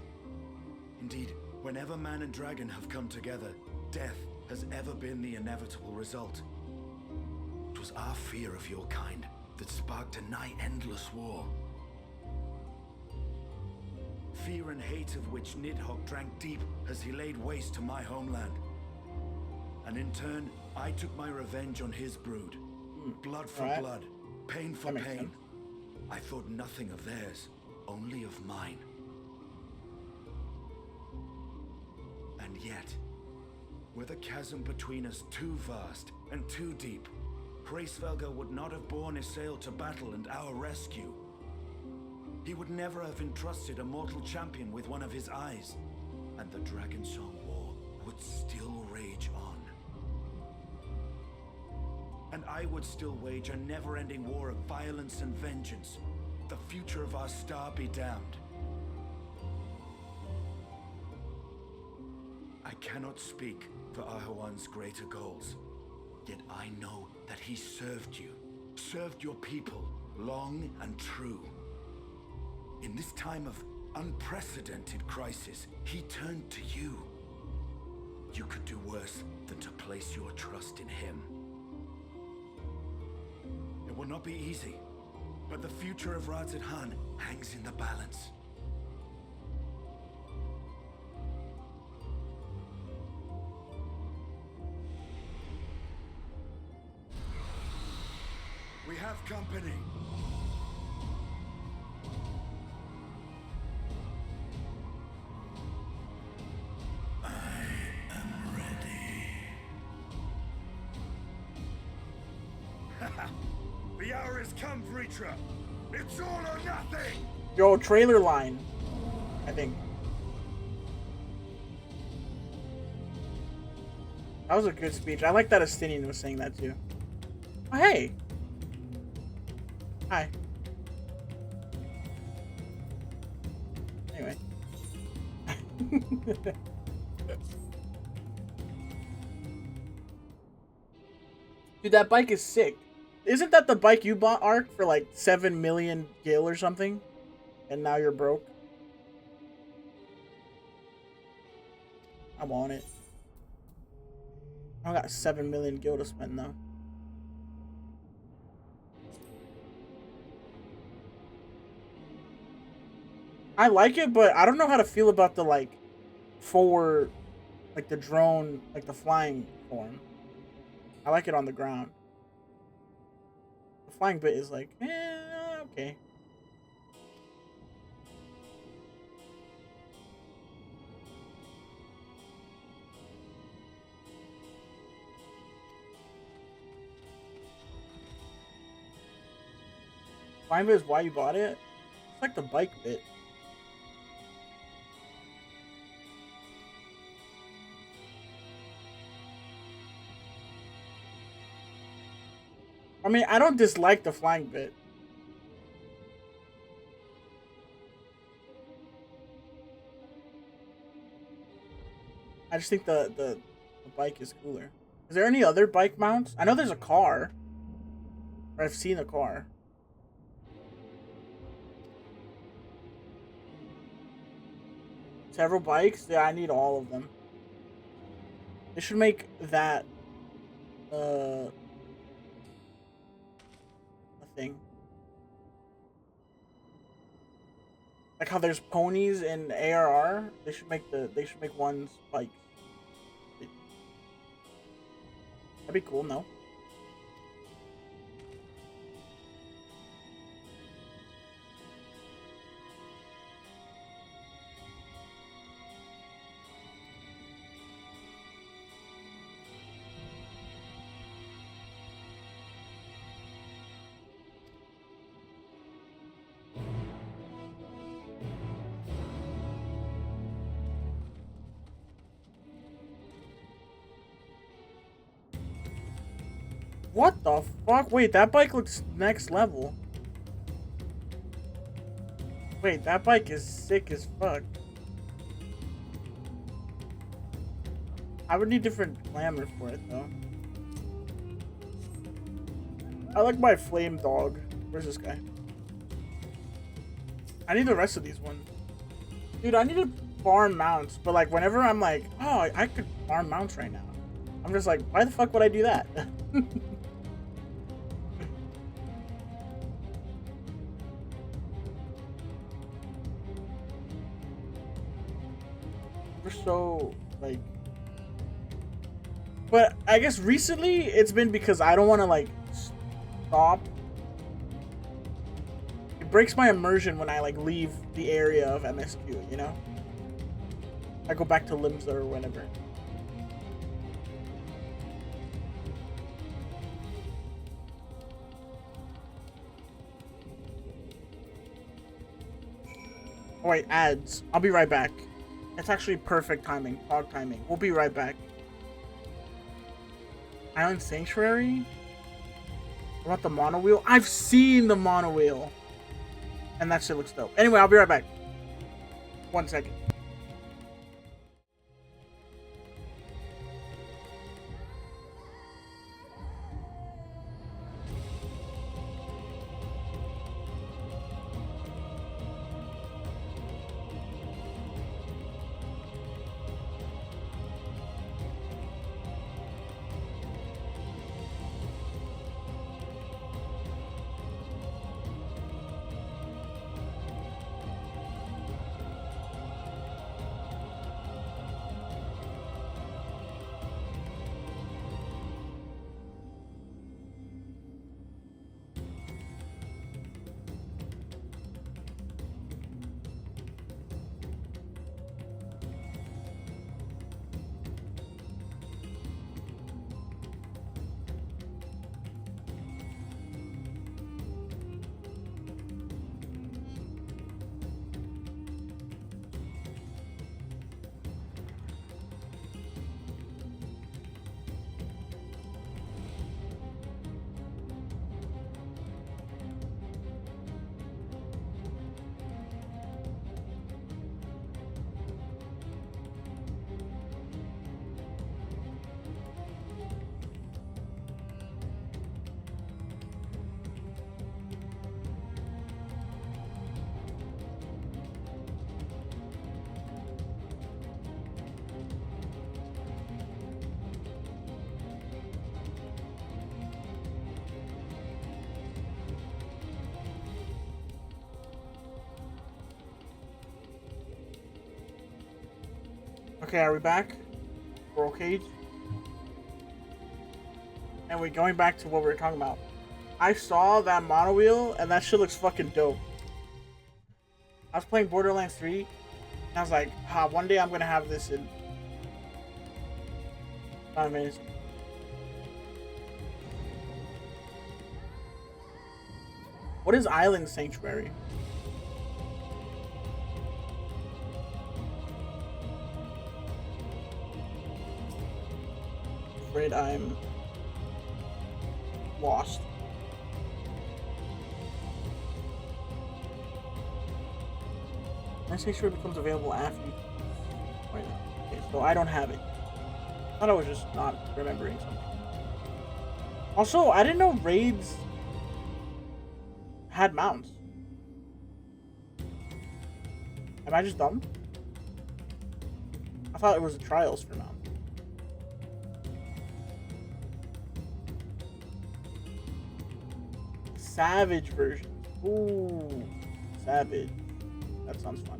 I: Indeed, whenever man and dragon have come together, death has ever been the inevitable result. It was our fear of your kind that sparked a nigh-endless war. Fear and hate of which Nidhogg drank deep as he laid waste to my homeland. And in turn, I took my revenge on his brood. Blood for blood, pain for pain.
A: Sense.
I: I thought nothing of theirs, only of mine. And yet, were the chasm between us too vast and too deep, Hraesvelgr would not have borne Isael to battle and our rescue. He would never have entrusted a mortal champion with one of his eyes, and the Dragonsong War would still rage on. And I would still wage a never-ending war of violence and vengeance. The future of our star be damned. I cannot speak for Ahawan's greater goals, yet I know that he served you, served your people, long and true. In this time of unprecedented crisis, he turned to you. You could do worse than to place your trust in him. It will not be easy, but the future of Razat Khan hangs in the balance. We have company. The hour has come, Vritra. It's all or nothing.
A: Yo, trailer line, I think. That was a good speech. I like that Estinian was saying that too. Oh, hey. Hi. Anyway. Dude, that bike is sick. Isn't that the bike you bought, Ark, for like 7 million gil or something? And now you're broke? I want it. I got 7 million gil to spend though. I like it, but I don't know how to feel about the like forward, like the drone, like the flying form. I like it on the ground. flying bit is like, okay. Flying bit is why you bought it? It's like the bike bit. I mean, I don't dislike the flying bit. I just think the bike is cooler. Is there any other bike mounts? I know there's a car. Or I've seen a car. Several bikes? Yeah, I need all of them. They should make that a thing. Like how there's ponies in ARR, they should make ones bikes. That'd be cool, no? What the fuck? Wait, that bike looks next level. Wait, that bike is sick as fuck. I would need different glamour for it, though. I like my flame dog. Where's this guy? I need the rest of these ones. Dude, I need to farm mounts, but like whenever I'm like, oh, I could farm mounts right now. I'm just like, why the fuck would I do that? We're so like, but I guess recently it's been because I don't want to like stop. It breaks my immersion when I like leave the area of MSQ, you know? I go back to Limsa or whatever. Oh wait, ads. I'll be right back. It's actually perfect timing. Fog timing. We'll be right back. Island Sanctuary? What about the monowheel? I've seen the monowheel. And that shit looks dope. Anyway, I'll be right back. 1 second. Okay, are we back? Roll cage. And we're going back to what we were talking about. I saw that mono wheel, and that shit looks fucking dope. I was playing Borderlands 3, and I was like, one day I'm gonna have this in Final Fantasy. What is Island Sanctuary? Afraid I'm lost. Island Sanctuary becomes available after you. Wait, okay, so I don't have it. I thought I was just not remembering something. Also, I didn't know raids had mounts. Am I just dumb? I thought it was trials for mounts. Savage version. Ooh, Savage. That sounds fun.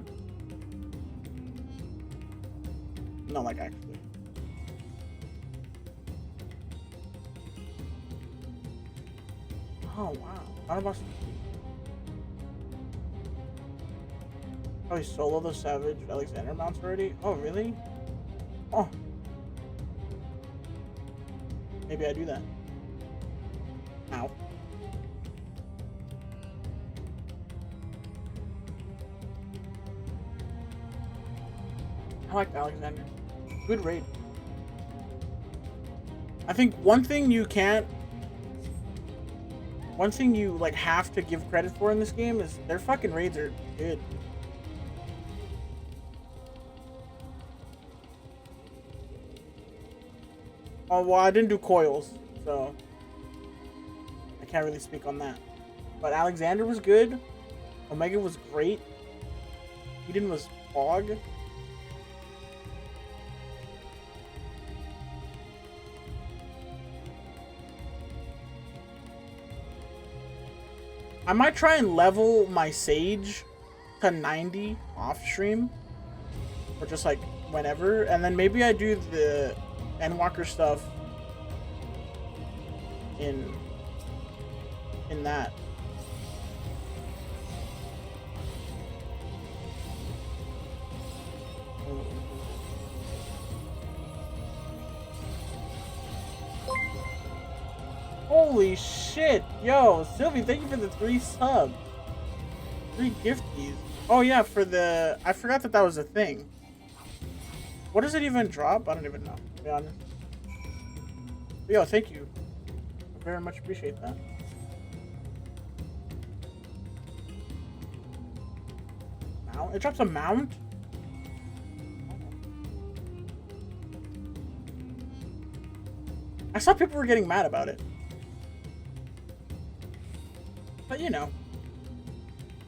A: No, like actually. Oh wow. Thought about probably solo the Savage Alexander mounts already? Oh really? Oh. Maybe I do that. Ow. I like Alexander. Good raid. I think one thing you like have to give credit for in this game is their fucking raids are good. Oh well, I didn't do coils, so I can't really speak on that. But Alexander was good. Omega was great. Eden was fog. I might try and level my Sage to 90 off stream, or just like whenever, and then maybe I do the ENDWALKER stuff in that. Holy shit! Yo, Sylvie, thank you for the 3 subs. 3 gifties. Oh yeah, for the... I forgot that was a thing. What does it even drop? I don't even know, to be honest. But yo, thank you. I very much appreciate that. Mount? It drops a mount? I saw people were getting mad about it. But you know,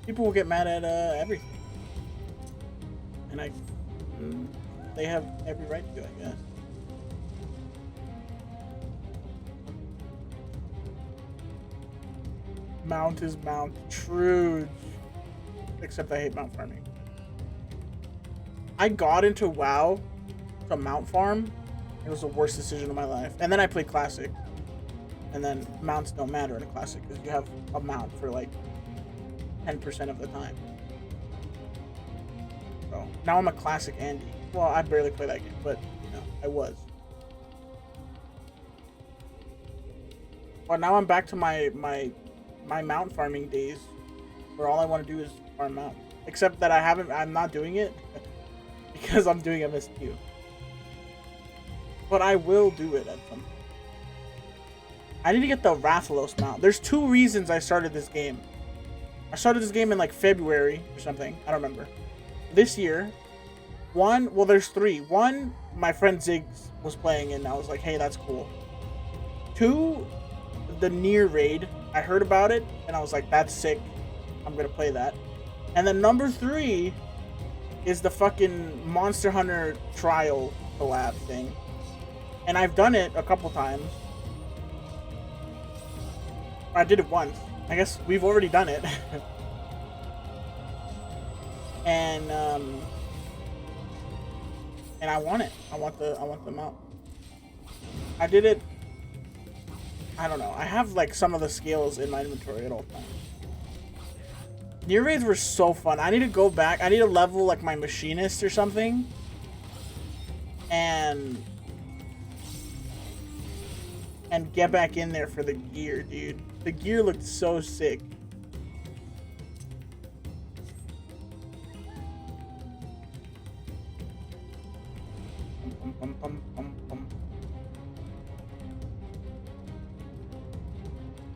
A: people will get mad at everything, and they have every right to, I guess. Mount is mount, true. Except I hate mount farming. I got into WoW to mount farm. It was the worst decision of my life. And then I played Classic. And then mounts don't matter in a Classic because you have a mount for like 10% of the time. So now I'm a Classic Andy. Well, I barely play that game, but you know, I was. Well, now I'm back to my mount farming days, where all I want to do is farm mount. Except that I'm not doing it because I'm doing MSQ. But I will do it at some point. I need to get the Rathalos mount. There's 2 reasons I started this game. I started this game in like February or something. I don't remember. This year. Well, there's 3. 1, my friend Ziggs was playing and I was like, hey, that's cool. 2, the Nier raid. I heard about it and I was like, that's sick. I'm gonna play that. And then number 3 is the fucking Monster Hunter trial collab thing. And I've done it a couple times. I did it once. I guess we've already done it. And I want it. I want the mount. I did it I don't know. I have like some of the skills in my inventory at all times. Near raids were so fun. I need to go back. I need to level like my machinist or something. And get back in there for the gear, dude. The gear looked so sick.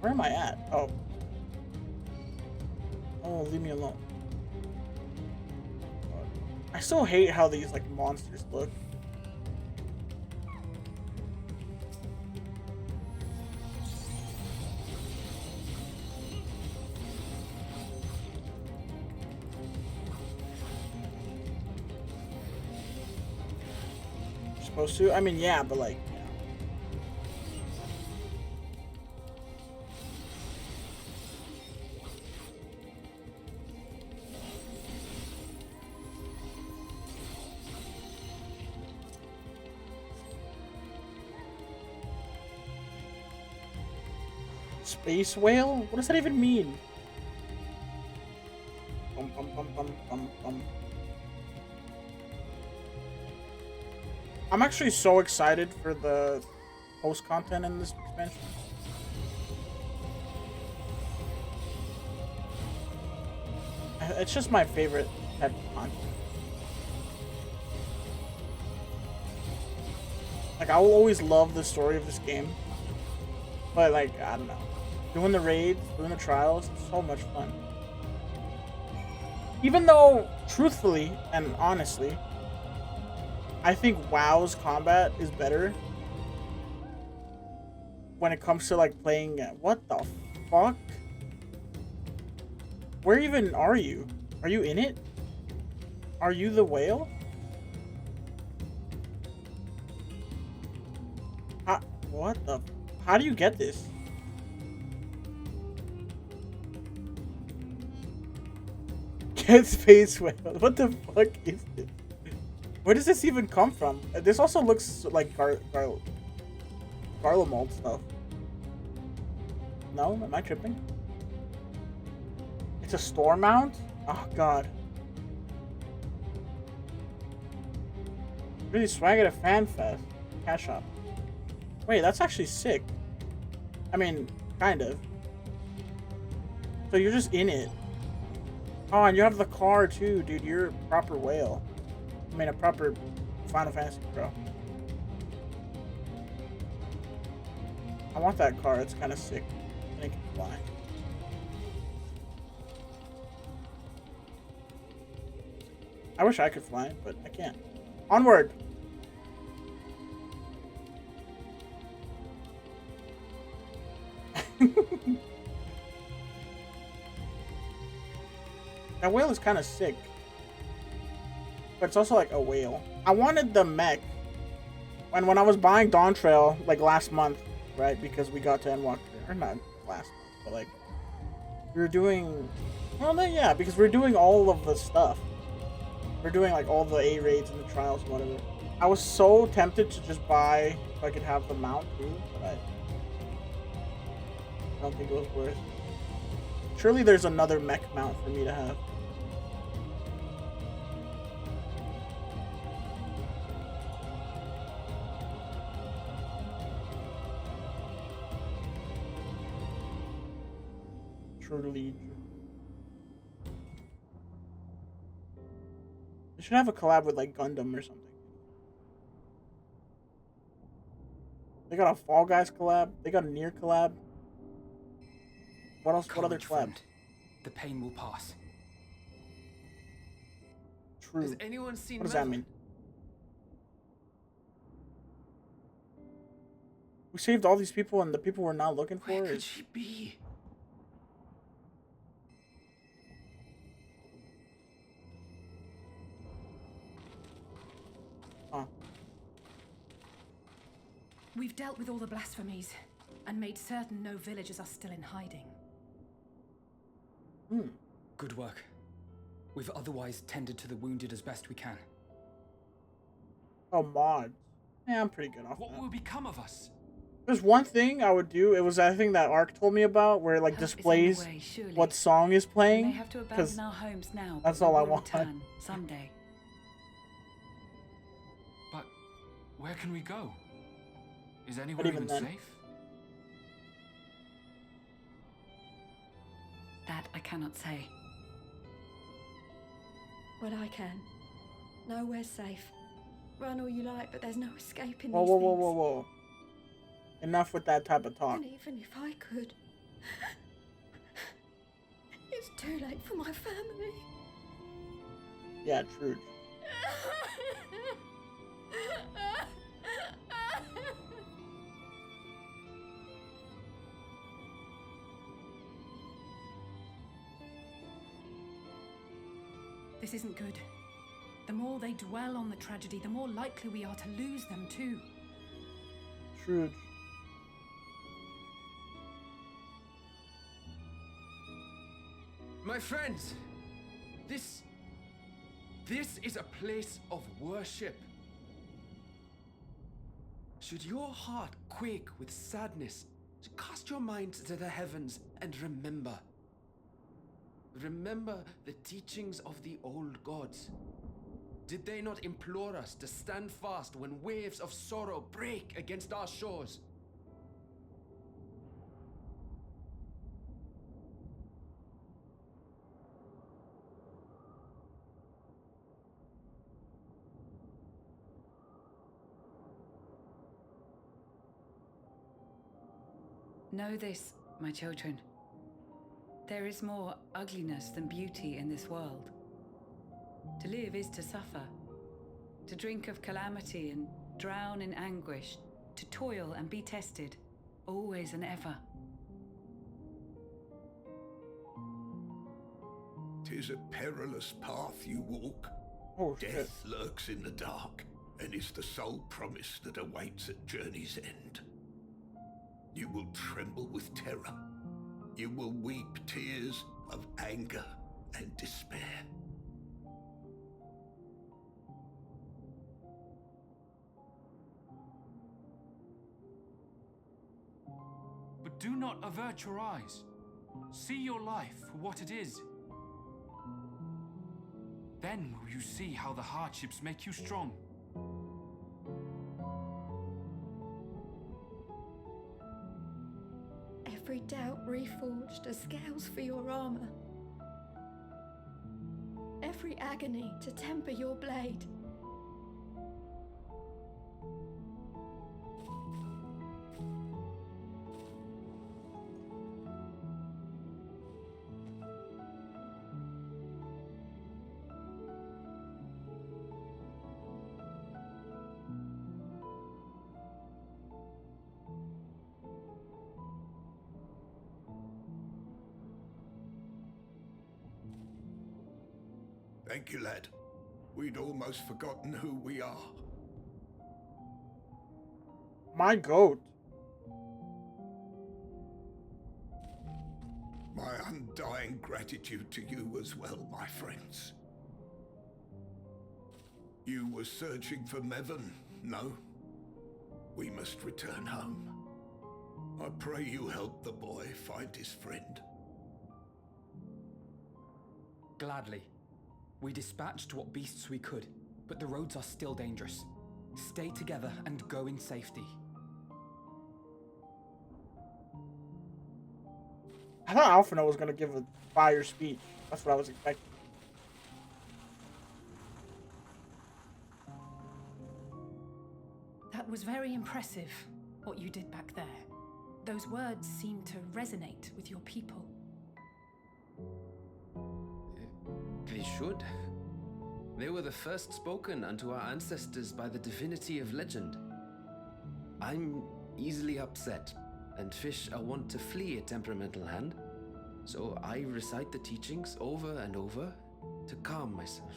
A: Where am I at? Oh. Oh, leave me alone. I still hate how these like monsters look. Supposed to? I mean, yeah, but like, you know. Space whale? What does that even mean? Bum, bum, bum, bum, bum, bum. I'm actually so excited for the post content in this expansion. It's just my favorite type of content. Like, I will always love the story of this game. But, like, I don't know. Doing the raids, doing the trials, it's so much fun. Even though, truthfully and honestly, I think WoW's combat is better when it comes to like playing. What the fuck? Where even are you? Are you in it? Are you the whale? What the? How do you get this? Get space whale. What the fuck is this? Where does this even come from? This also looks like Garlemald stuff. No? Am I tripping? It's a store mount? Oh god. Really swag at a fan fest. Cash shop. Wait, that's actually sick. I mean, kind of. So you're just in it. Oh, and you have the car too, dude. You're a proper whale. I mean, a proper Final Fantasy pro. I want that car. It's kind of sick. And it can fly. I wish I could fly, but I can't. Onward! That whale is kind of sick. But it's also like a whale. I wanted the mech. And when I was buying Dawn Trail, like last month, right? Because we got to ENDWALKER. Or not last month, but like... We were doing... Well, then, yeah, because we're doing all of the stuff. We're doing like all the A raids and the trials and whatever. I was so tempted to just buy if I could have the mount too, but I don't think it was worth. Surely there's another mech mount for me to have. Truly. They should have a collab with like Gundam or something. They got a Fall Guys collab. They got a Nier collab. What else? What other collab?
D: The pain will pass.
A: True.
F: Has anyone seen
A: What does that mean? We saved all these people and the people we're not looking for?
F: Where could she be?
A: Huh.
E: We've dealt with all the blasphemies and made certain no villagers are still in hiding.
D: Good work. We've otherwise tended to the wounded as best we can.
A: Oh, mods. Yeah, I'm pretty good off
H: What
A: that.
H: will become of us?
A: There's one thing I would do. It was that thing that Ark told me about, where it like
B: Help is on the
A: displays
B: way, surely.
A: what song is
B: We may
A: playing.
B: have to
A: Because
B: abandon our homes now,
A: that's
B: but
A: all
B: we
A: I
B: will
A: want.
B: return someday.
H: But where can we go? Is
A: But
H: anywhere
A: even
H: even
A: then.
H: safe?
B: That I cannot say.
E: Well, I can. Nowhere's safe. Run all you like, but there's no escaping
A: Whoa,
E: these
A: whoa,
E: things.
A: whoa, whoa, whoa! Enough with that type of talk.
E: And even if I could, it's too late for my family.
A: Yeah, true.
E: This isn't good. The more they dwell on the tragedy, the more likely we are to lose them too.
A: True.
F: My friends, this is a place of worship. Should your heart quake with sadness, cast your mind to the heavens and remember. Remember the teachings of the old gods. Did they not implore us to stand fast when waves of sorrow break against our shores?
B: Know this, my children. There is more ugliness than beauty in this world. To live is to suffer. To drink of calamity and drown in anguish. To toil and be tested, always and ever.
J: 'Tis a perilous path you walk.
A: Oh, shit.
J: Death lurks in the dark, and is the sole promise that awaits at journey's end. You will tremble with terror. You will weep tears of anger and despair.
H: But do not avert your eyes. See your life for what it is. Then will you see how the hardships make you strong.
E: Every doubt reforged as scales for your armor. Every agony to temper your blade.
J: Thank you, lad. We'd almost forgotten who we are.
A: My goat.
J: My undying gratitude to you as well, my friends. You were searching for Mevon, no? We must return home. I pray you help the boy find his friend.
D: Gladly. We dispatched what beasts we could, but the roads are still dangerous. Stay together and go in safety.
A: I thought Alphino was gonna give a fire speech. That's what I was expecting.
E: That was very impressive, what you did back there. Those words seem to resonate with your people.
F: They should. They were the first spoken unto our ancestors by the divinity of legend. I'm easily upset, and fish are wont to flee a temperamental hand, so I recite the teachings over and over to calm myself.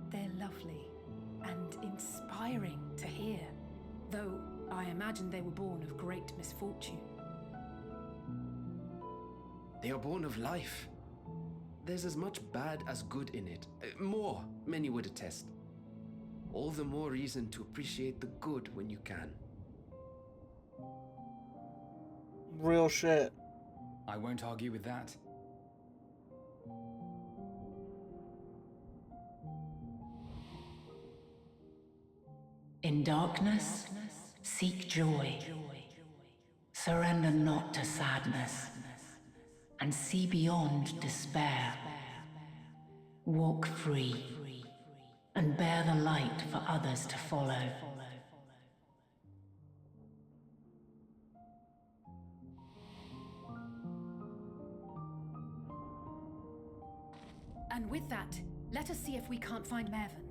E: They're lovely and inspiring to hear, though I imagine they were born of great misfortune.
F: They are born of life. There's as much bad as good in it. More, many would attest. all the more reason to appreciate the good when you can.
A: Real shit.
D: I won't argue with that.
K: In darkness, seek joy. Surrender not to sadness, and see beyond despair. Walk free, and bear the light for others to follow.
E: And with that, let us see if we can't find Mervyn.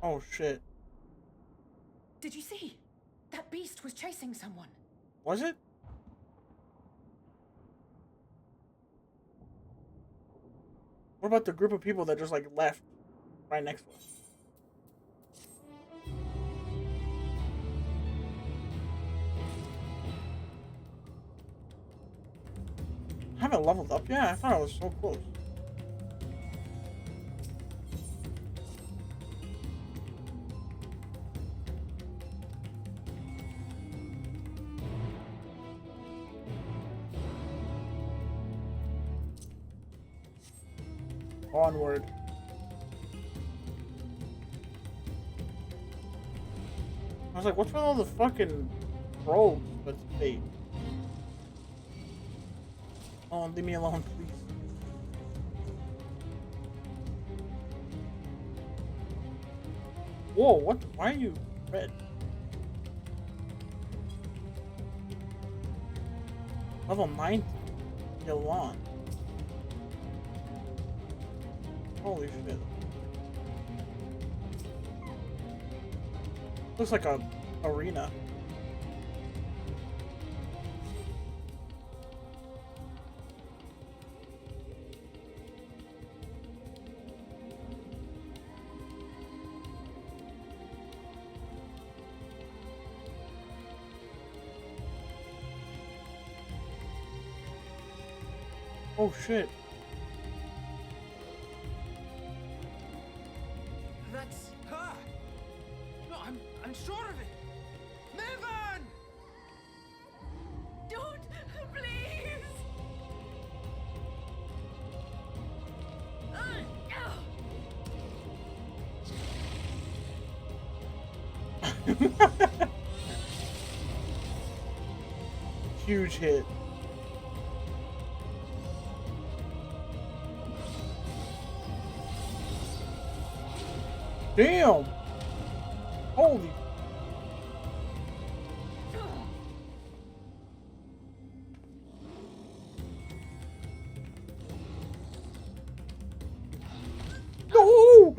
A: Oh shit.
E: Did you see? That beast was chasing someone.
A: Was it? What about the group of people that just like left right next to us? I haven't leveled up yet? I thought I was so close. Onward. I was like, what's with all the fucking probes? But it's fate. Oh, leave me alone, please. Whoa, what? Why are you red? Level 90. Yalan. Holy shit. Looks like a arena. Oh shit.
F: That's her! No, I'm sure of it! Mervyn!
G: Don't, please!
A: Huge hit. Damn! Holy. No!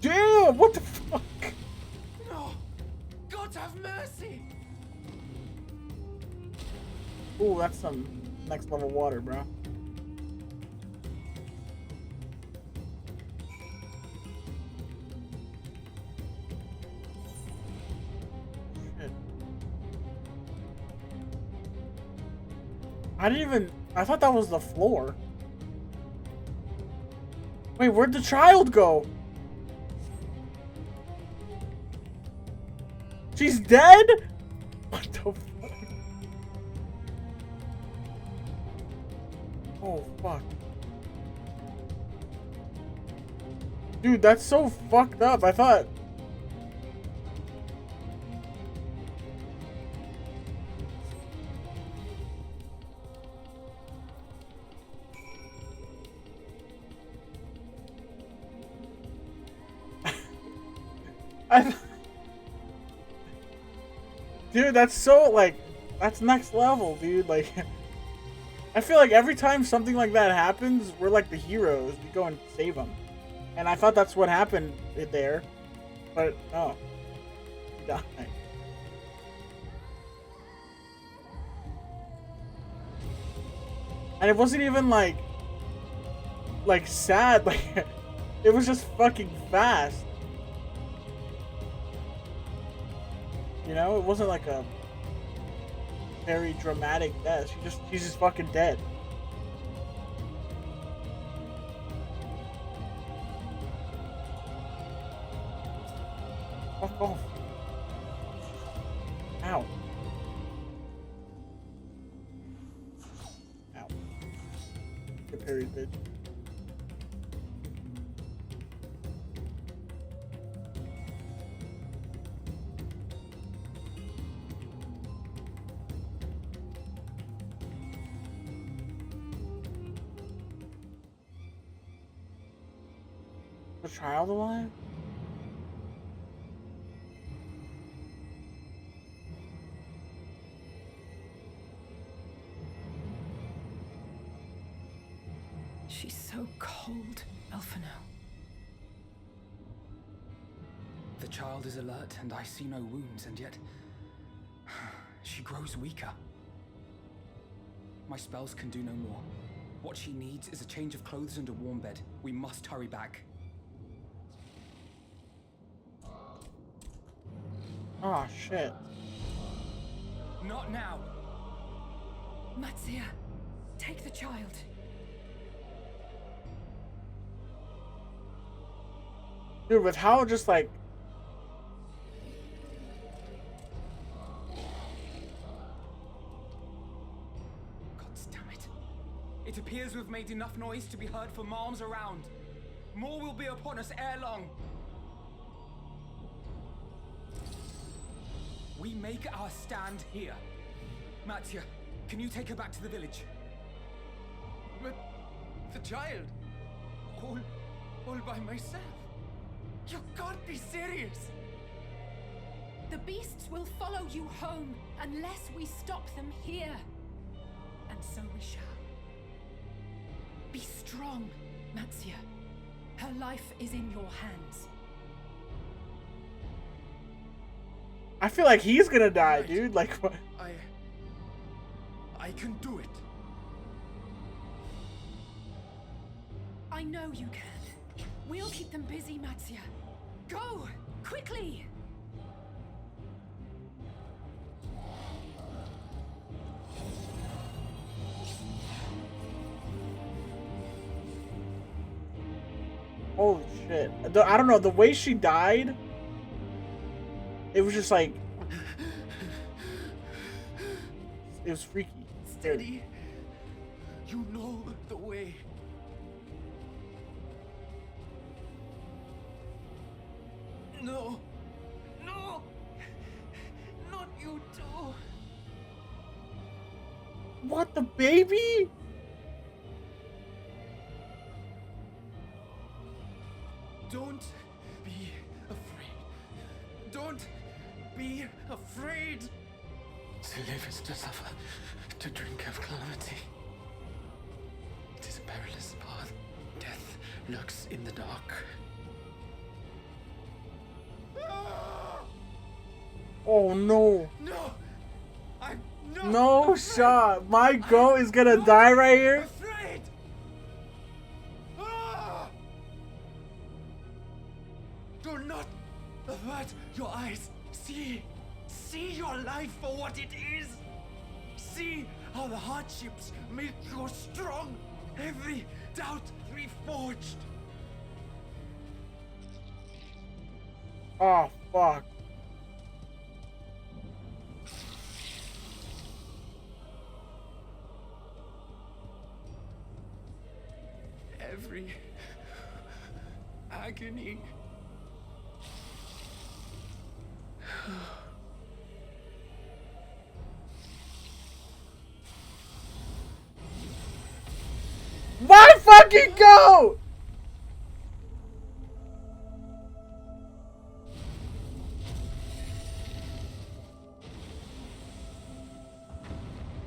A: Damn! What the fuck?
F: No! God have mercy!
A: Ooh, that's some next level water, bro. I thought that was the floor. Wait, where'd the child go? She's dead? What the fuck? Oh, fuck. Dude, that's so fucked up. I thought... Dude, that's so, like, that's next level, dude. Like, I feel like every time something like that happens, we're like the heroes. We go and save them. And I thought that's what happened there. But, no. He died. And it wasn't even, like sad. Like, it was just fucking fast. You know, it wasn't like a... very dramatic death. She's just fucking dead. Fuck off. Ow. Ow. Get parried, bitch. The child alive?
E: She's so cold, Elfino.
D: The child is alert and I see no wounds, and yet she grows weaker. My spells can do no more. What she needs is a change of clothes and a warm bed. We must hurry back.
A: Oh shit.
D: Not now!
E: Matsuya, take the child.
A: Dude, with how just like...
D: God damn it. It appears we've made enough noise to be heard for miles around. More will be upon us ere long. We make our stand here. Matsuya, can you take her back to the village?
F: But the child, all by myself. You can't be serious.
E: The beasts will follow you home unless we stop them here. And so we shall. Be strong, Matsuya. Her life is in your hands.
A: I feel like he's gonna die, dude. Like, what?
F: I can do it.
E: I know you can. We'll keep them busy, Matsuya. Go! Quickly!
A: Holy shit. I don't know, the way she died, it was just like... It was freaky.
F: Steady. You know the way. No. No. Not you too.
A: What, the baby?
F: Don't be afraid. Don't be afraid.
L: To live is to suffer, to drink of calamity. It is a perilous path. Death lurks in the dark.
A: Oh no.
F: No! I'm not
A: No shot. My goat is gonna die right here.
F: afraid! Ah! Do not avert your eyes. See your life for what it is. See how the hardships make you strong. Every doubt reforged.
A: Oh, fuck.
F: Every agony.
A: My fucking goat!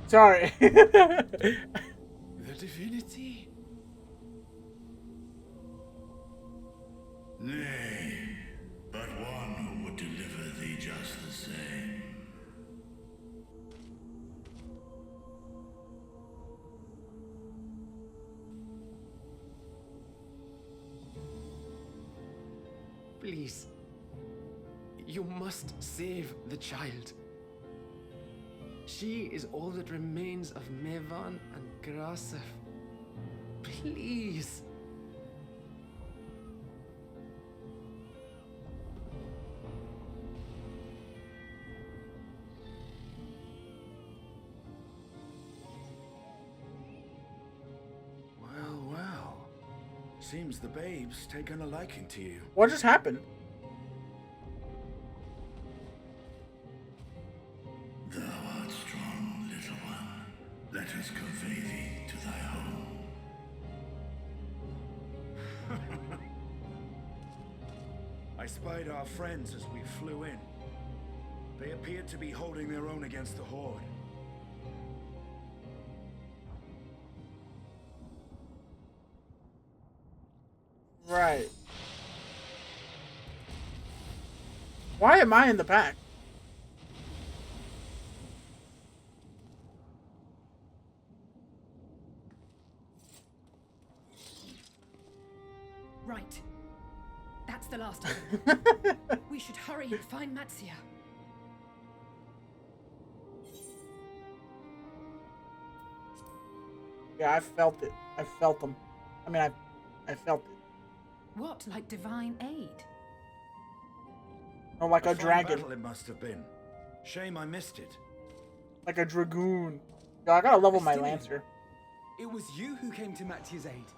A: Sorry.
F: The divinity.
J: Nay, but one who would deliver thee just the same.
F: Please. You must save the child. She is all that remains of Mevan and Grasef. Please.
I: Well, well. Seems the babe's taken a liking to you.
A: What just happened?
J: Thou art strong, little one. Let us convey thee to thy home.
I: I spied our friends as we flew in. They appeared to be holding their own against the Horde.
A: Right. Why am I in the pack?
E: Right. That's the last of them. We should hurry and find Matsia.
A: Yeah, I felt it. I felt them. I mean, I felt it.
E: What, like divine aid?
A: Or like a
I: fine
A: dragon.
I: battle it must have been. Shame I missed it.
A: Like a dragoon. Yo, I gotta level my
D: Justinian,
A: lancer.
D: It was you who came to Matia's aid.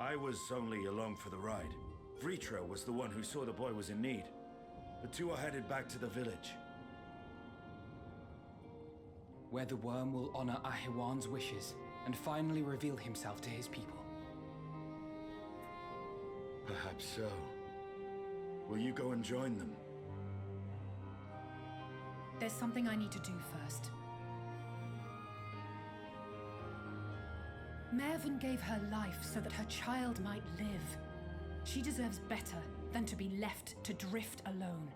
I: I was only along for the ride. Vritra was the one who saw the boy was in need. The two are headed back to the village.
D: Where the worm will honor Ahiwan's wishes and finally reveal himself to his people.
I: Perhaps so. Will you go and join them?
E: There's something I need to do first. Mervyn gave her life so that her child might live. She deserves better than to be left to drift alone.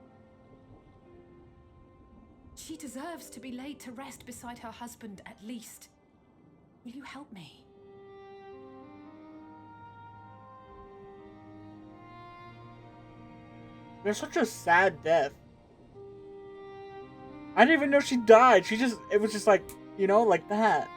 E: She deserves to be laid to rest beside her husband, at least. Will you help me?
A: It's such a sad death. I didn't even know she died. It was just like, you know, like that.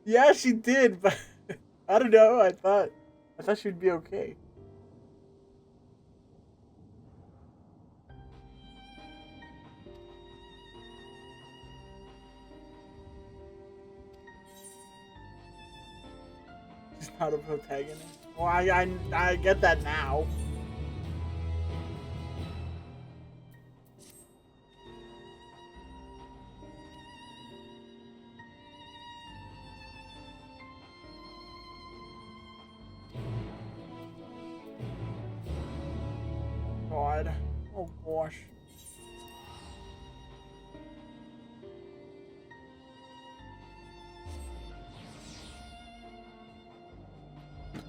A: Yeah, she did, but I don't know. I thought she'd be okay. She's not a protagonist. Well, I get that now. God. Oh gosh.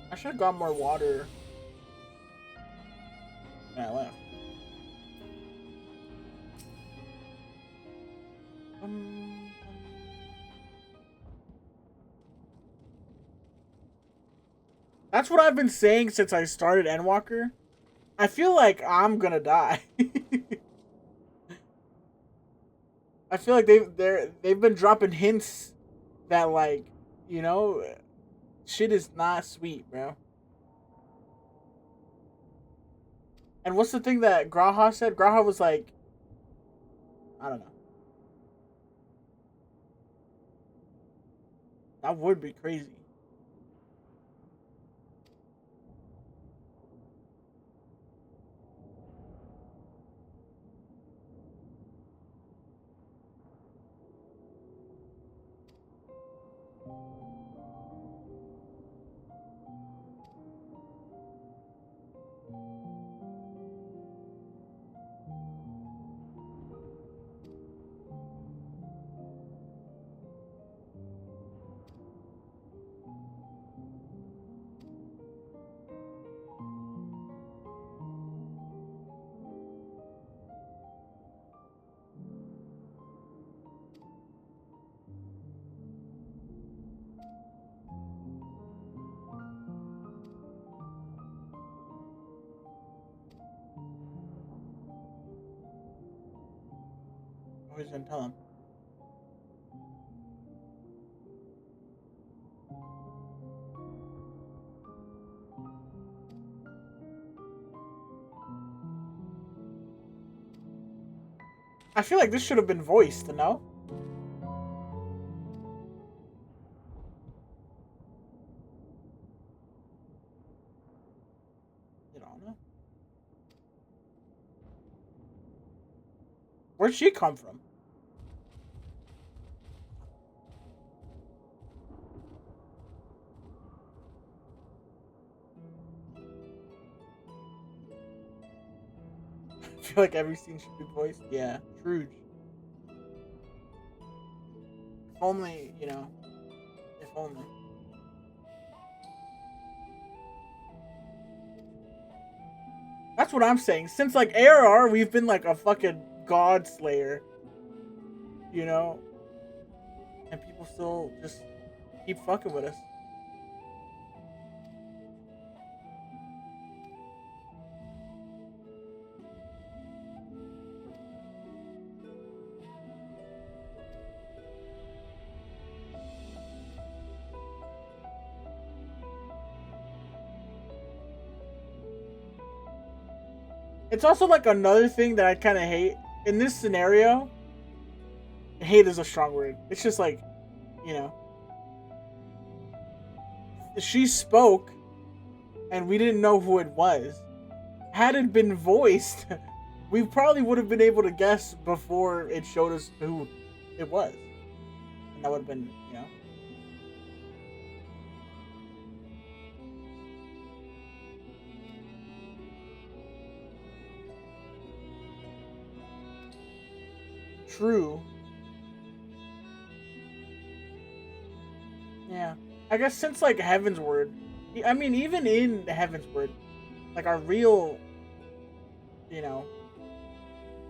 A: I should have got more water when I left. That's what I've been saying since I started ENDWALKER. I feel like I'm gonna die. I feel like they've been dropping hints that, like, you know, shit is not sweet, bro. And what's the thing that Graha said? Graha was like, I don't know. That would be crazy. Oh, he's gonna tell him. I feel like this should have been voiced, no? You don't know. Where'd she come from? I feel like every scene should be voiced. Yeah, Truge. If only, you know, if only. That's what I'm saying. Since like ARR, we've been like a fucking god slayer. You know? And people still just keep fucking with us. It's also like another thing that I kind of hate in this scenario. Hate is a strong word. It's just like, you know, she spoke and we didn't know who it was. Had it been voiced, we probably would have been able to guess before it showed us who it was. And that would have been, you know. True. Yeah. I guess since like Heaven's Word, I mean, even in Heaven's Word, like our real, you know,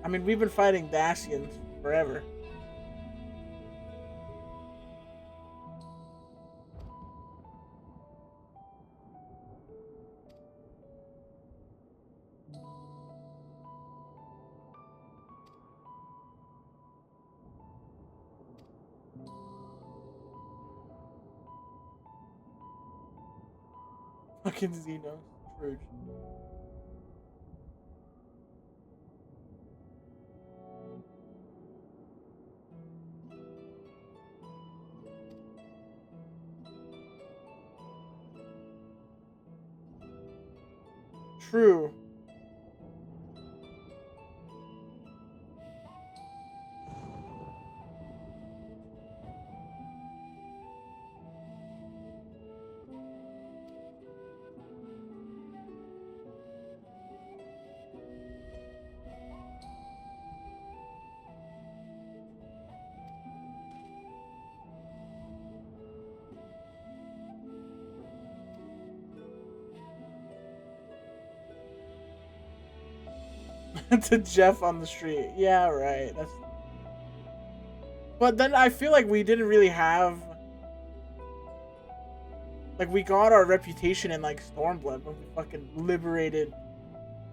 A: I mean, we've been fighting Dacians forever. Fucking Xeno. Scrooge. True. To Jeff on the street. Yeah, right. That's. But then I feel like we didn't really have. Like we got our reputation in like Stormblood when we fucking liberated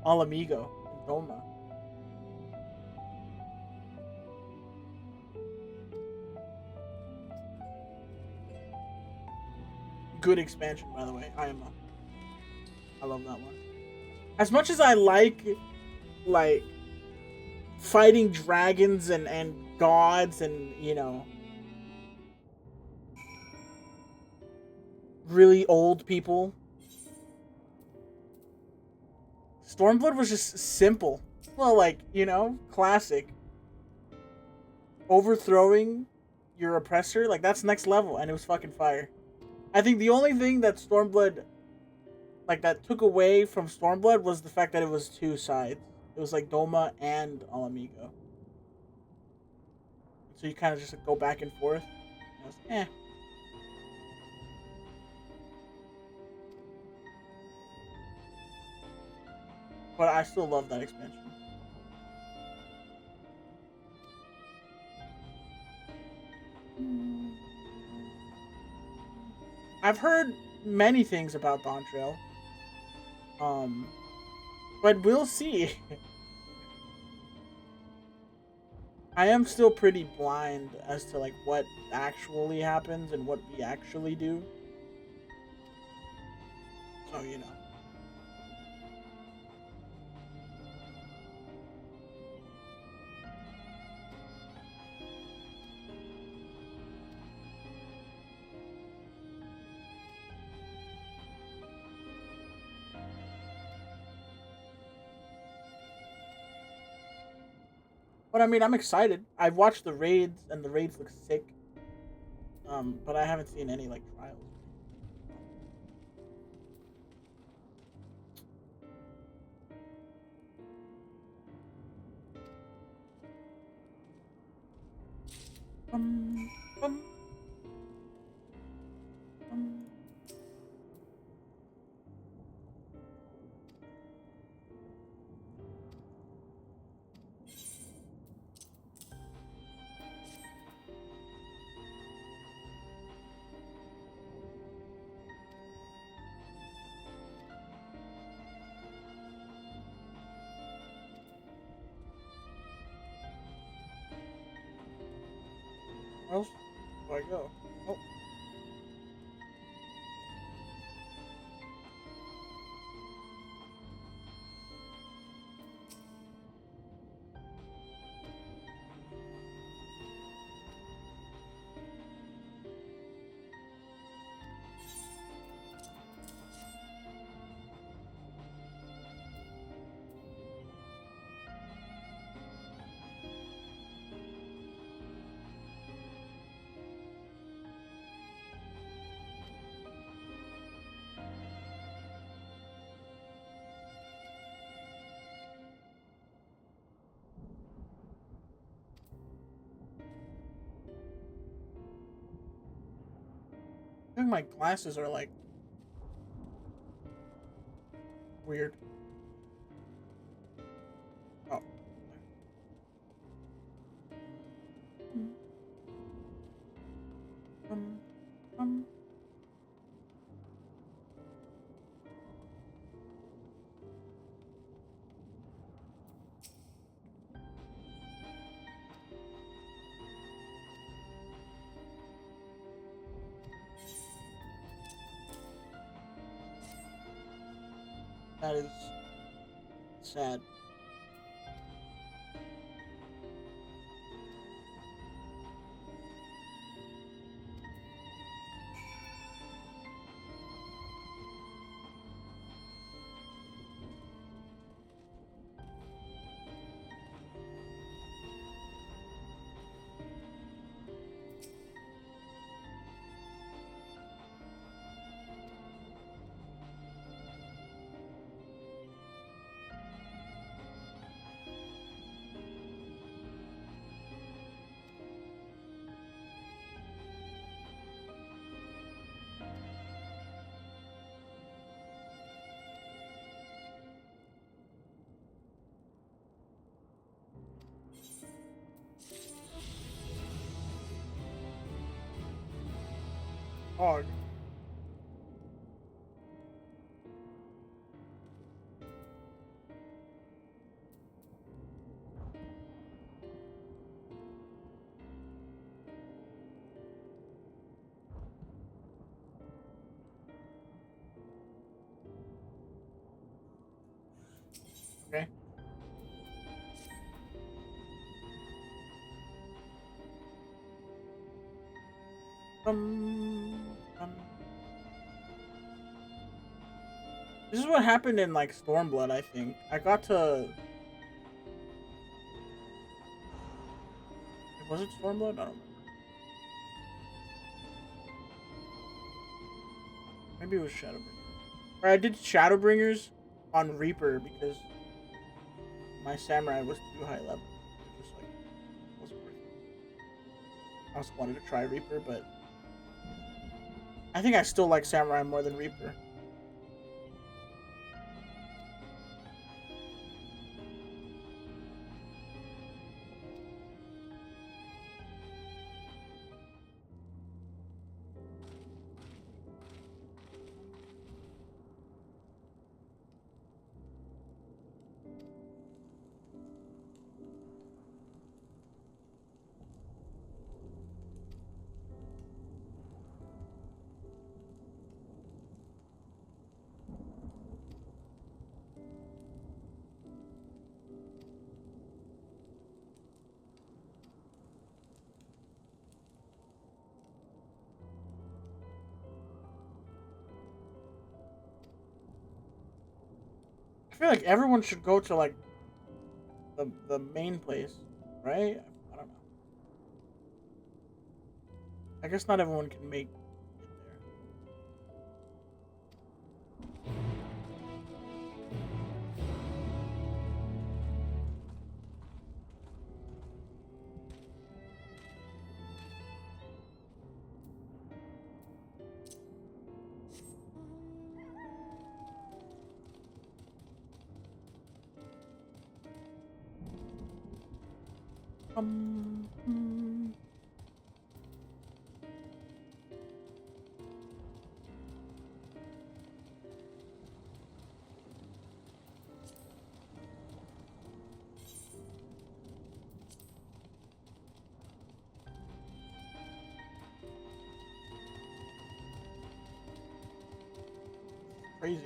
A: Alamigo and Doma. Good expansion, by the way. I love that one. As much as I like fighting dragons and gods and, you know, really old people, Stormblood was just simple. Well, like, you know, classic. Overthrowing your oppressor, like, that's next level, and it was fucking fire. I think the only thing that Stormblood, like, that took away from Stormblood was the fact that it was two sides. It was, like, Doma and Alamigo. So you kind of just like, go back and forth. And I was, eh. But I still love that expansion. I've heard many things about Dawntrail. But we'll see. I am still pretty blind as to like what actually happens and what we actually do. So, you know. But I mean, I'm excited. I've watched the raids, and the raids look sick. But I haven't seen any like trials. Um, um, um. Where else do I go? Oh. I think my glasses are like weird. Oh. Um, um. That is sad. Hard. Okay. Um. This is what happened in like Stormblood, I think. I got to. Was it Stormblood? I don't remember. Maybe it was Shadowbringers. Or I did Shadowbringers on Reaper because my samurai was too high level. It just like wasn't worth it. I also wanted to try Reaper, but I think I still like samurai more than Reaper. feel like everyone should go to like the main place, right? I don't know. I guess not everyone can make it there. Hmm. Crazy.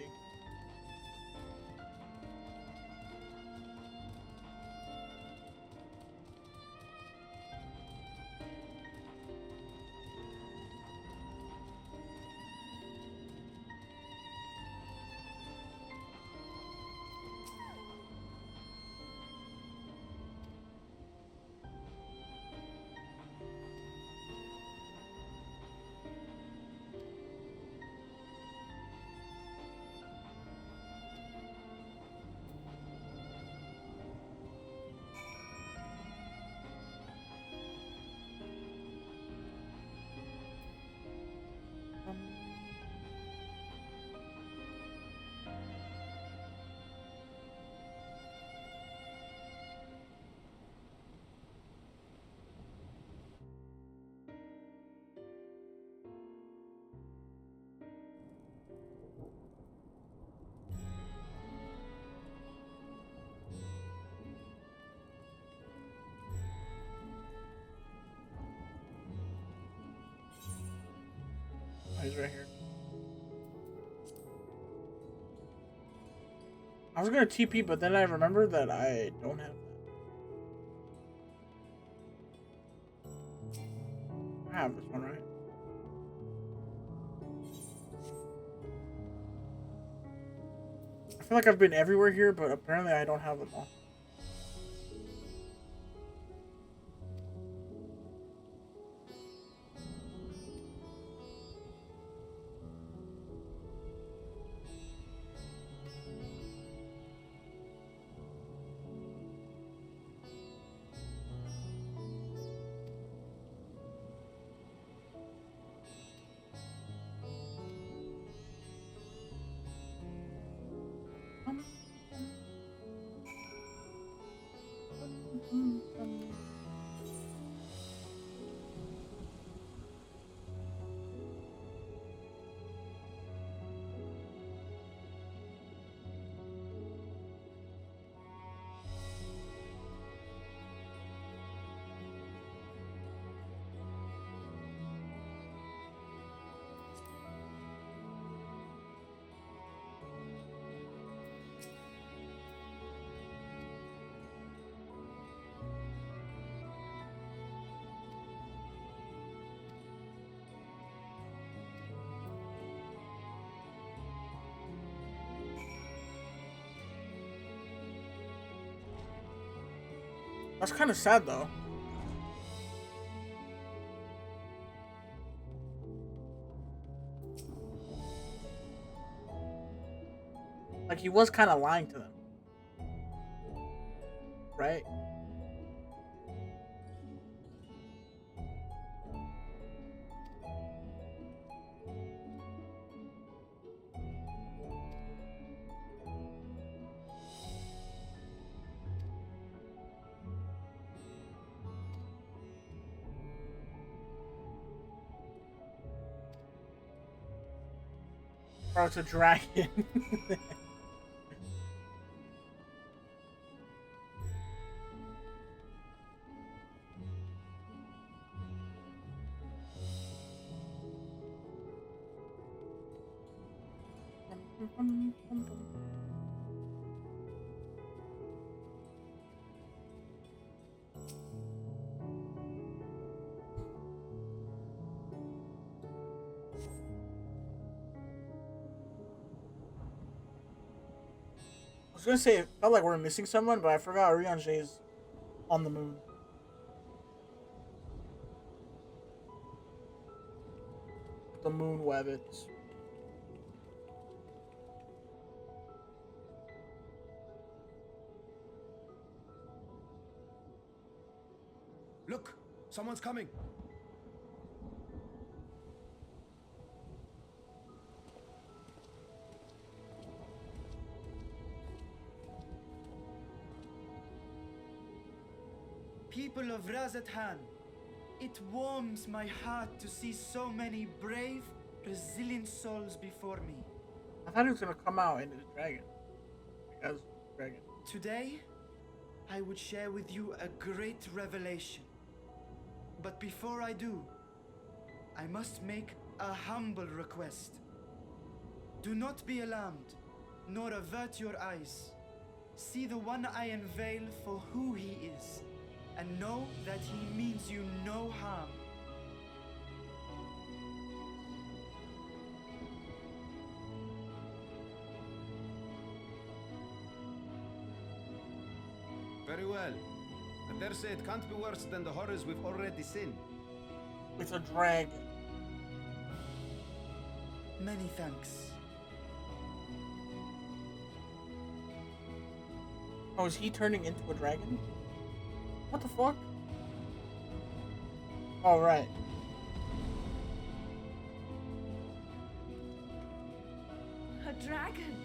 A: He's right here. I was gonna TP, but then I remembered that I don't have that. I have this one, right? I feel like I've been everywhere here, but apparently I don't have them all. That's kind of sad, though. Like, he was kind of lying to them. Right? Bro, it's a dragon. was gonna say it felt like we're missing someone, but I forgot Rianjay is on the moon. The moon wabbits.
F: Look, someone's coming.
C: People of Razathan, it warms my heart to see so many brave, resilient souls before me.
A: I thought he was gonna come out into the dragon. As dragon.
C: Today, I would share with you a great revelation. But before I do, I must make a humble request. Do not be alarmed, nor avert your eyes. See the one I unveil for who he is, and know that he means you no harm.
F: Very well. I dare say it can't be worse than the horrors we've already seen.
A: It's a dragon.
C: Many thanks.
A: Oh, is he turning into a dragon? What the fuck? All right.
G: A dragon.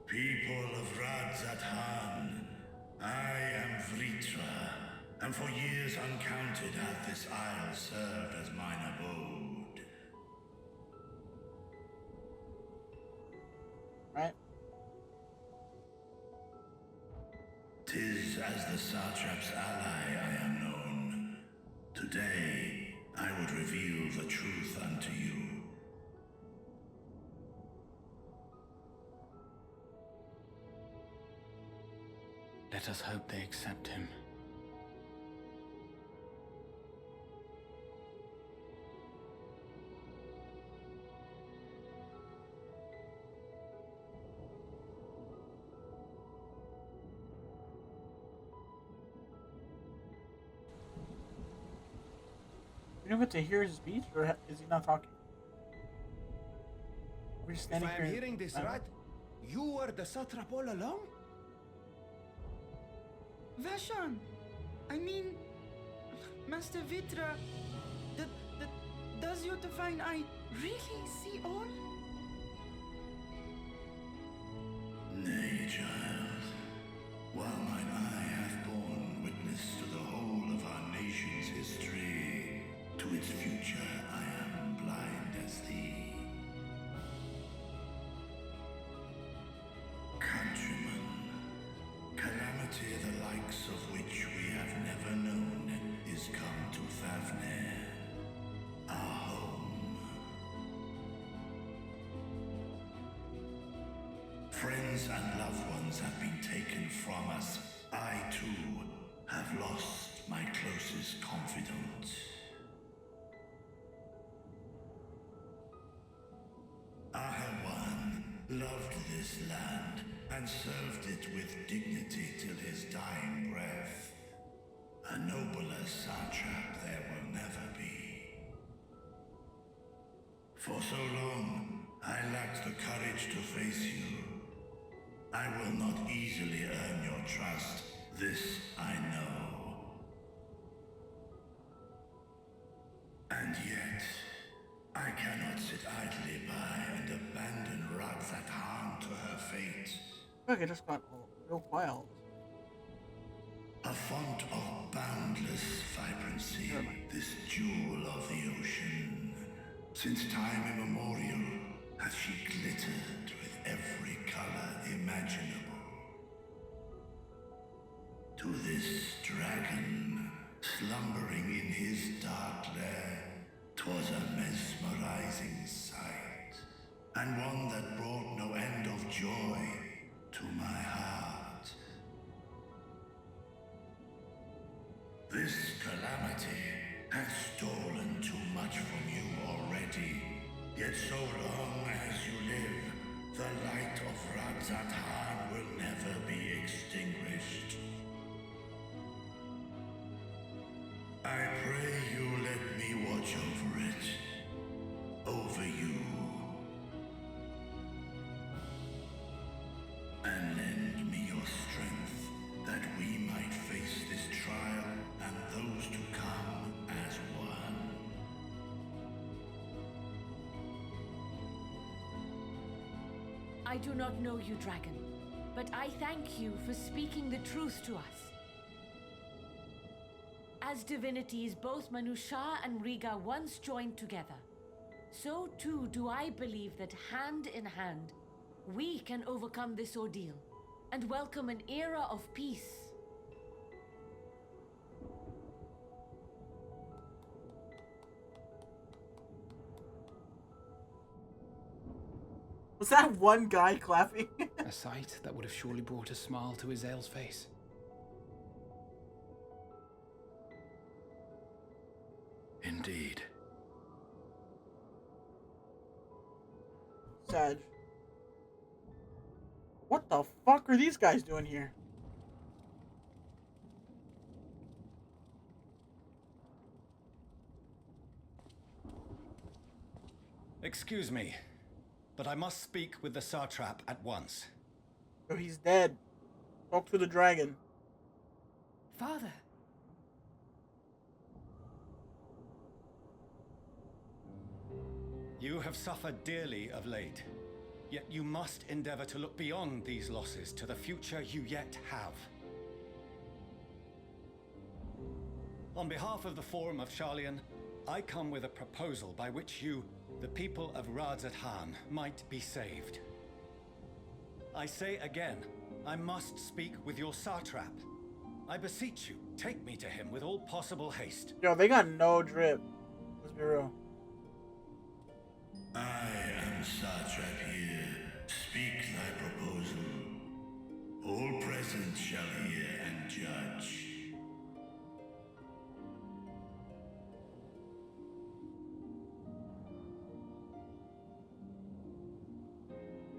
J: People of Razathan, I am Vritra, and for years uncounted hath this isle served as mine abode.
A: Right.
J: 'Tis as the Satrap's ally I am known. Today, I would reveal the truth unto you.
L: Let us hope they accept him.
A: We don't get to hear his speech, or is he not talking? We're just
F: If
A: standing
F: I
A: here.
F: am hearing this right, you were the satrap all along?
C: Vashan! I mean, Master Vitra, does your divine eye really see all?
J: Nay, child. While mine eye hath borne witness to the whole of our nation's history, to its future I am blind as thee. Countrymen, calamity the likes of which we have never known is come to Favnir, our home. Friends and loved ones have been taken from us. I, too, have lost my closest confidant. Ahawan loved this land and served it with dignity till his dying breath. A nobler satrap there will never be. For so long, I lacked the courage to face you. I will not easily earn your trust, this I know. And yet, I cannot sit idly by and abandon Razathan to her fate.
A: Look, it just got real quiet.
J: A font of boundless vibrancy, this jewel of the ocean. Since time immemorial, hath she glittered with every color imaginable. To this dragon, slumbering in his dark lair, 'twas a mesmerizing sight, and one that brought no end of joy to my heart. This calamity has stolen too much from you already. Yet so long as you live, the light of Radzatan will never be extinguished. I pray you let me watch over it. Over you. And lend me your strength, that we might face this trial and those to come as one.
G: I do not know you, dragon, but I thank you for speaking the truth to us. As divinities, both Manusha and Riga once joined together, so too do I believe that hand in hand, we can overcome this ordeal and welcome an era of peace.
A: Was that one guy clapping?
D: A sight that would have surely brought a smile to Azael's face.
I: Indeed.
A: Sad. What the fuck are these guys doing here?
M: Excuse me, but I must speak with the Satrap at once.
A: Oh, he's dead. Talk to the dragon.
E: Father.
M: You have suffered dearly of late, yet you must endeavor to look beyond these losses to the future you yet have. On behalf of the Forum of Sharlayan, I come with a proposal by which you, the people of Radzatan, might be saved. I say again, I must speak with your Satrap. I beseech you, take me to him with all possible haste.
A: Yo, they got no drip. Let's be real.
J: I am Satrap here. Speak thy proposal. All present shall hear and judge.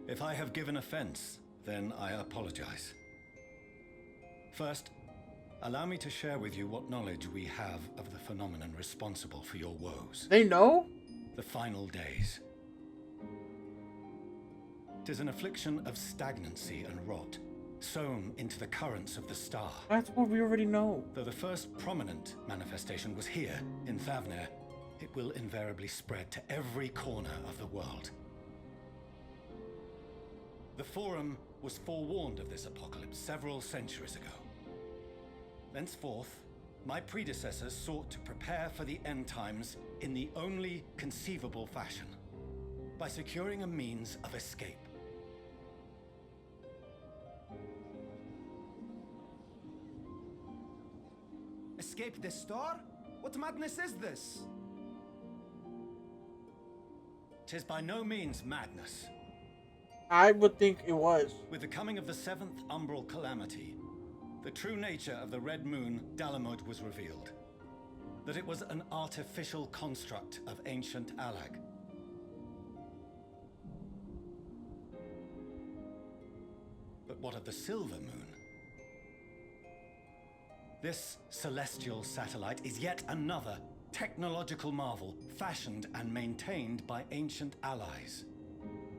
M: If I have given offense, then I apologize. First, allow me to share with you what knowledge we have of the phenomenon responsible for your woes.
A: They know?
M: The final days. 'Tis an affliction of stagnancy and rot, sown into the currents of the star.
A: That's what we already know.
M: Though the first prominent manifestation was here, in Thavner, it will invariably spread to every corner of the world. The Forum was forewarned of this apocalypse several centuries ago. Thenceforth, my predecessors sought to prepare for the end times in the only conceivable fashion, by securing a means of escape.
C: Escape the star? What madness is this?
M: 'Tis by no means madness.
A: I would think it was.
M: With the coming of the seventh umbral calamity, the true nature of the Red Moon, Dalamud, was revealed. That it was an artificial construct of ancient Alag. But what of the Silver Moon? This celestial satellite is yet another technological marvel fashioned and maintained by ancient allies.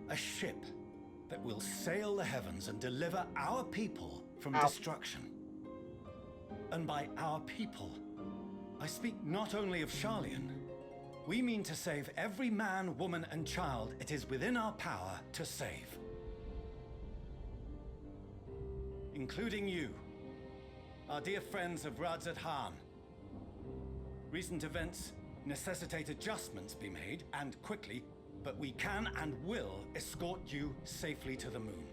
M: A ship that will sail the heavens and deliver our people from destruction. And by our people, I speak not only of Sharlayan. We mean to save every man, woman, and child it is within our power to save. Including you, our dear friends of Radzatan. Recent events necessitate adjustments be made, and quickly, but we can and will escort you safely to the moon.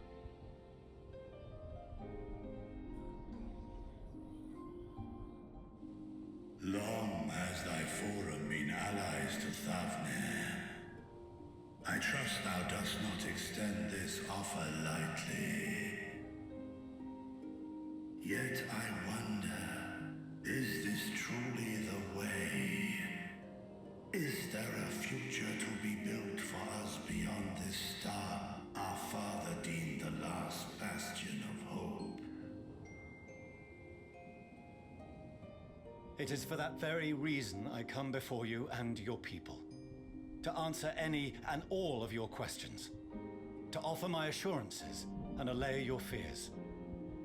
J: Long has thy Forum been allies to Thavner. I trust thou dost not extend this offer lightly. Yet I wonder, is this truly the way? Is there a future to be built for us beyond this star our father deemed the last bastion of hope?
M: It is for that very reason I come before you and your people. To answer any and all of your questions. To offer my assurances and allay your fears.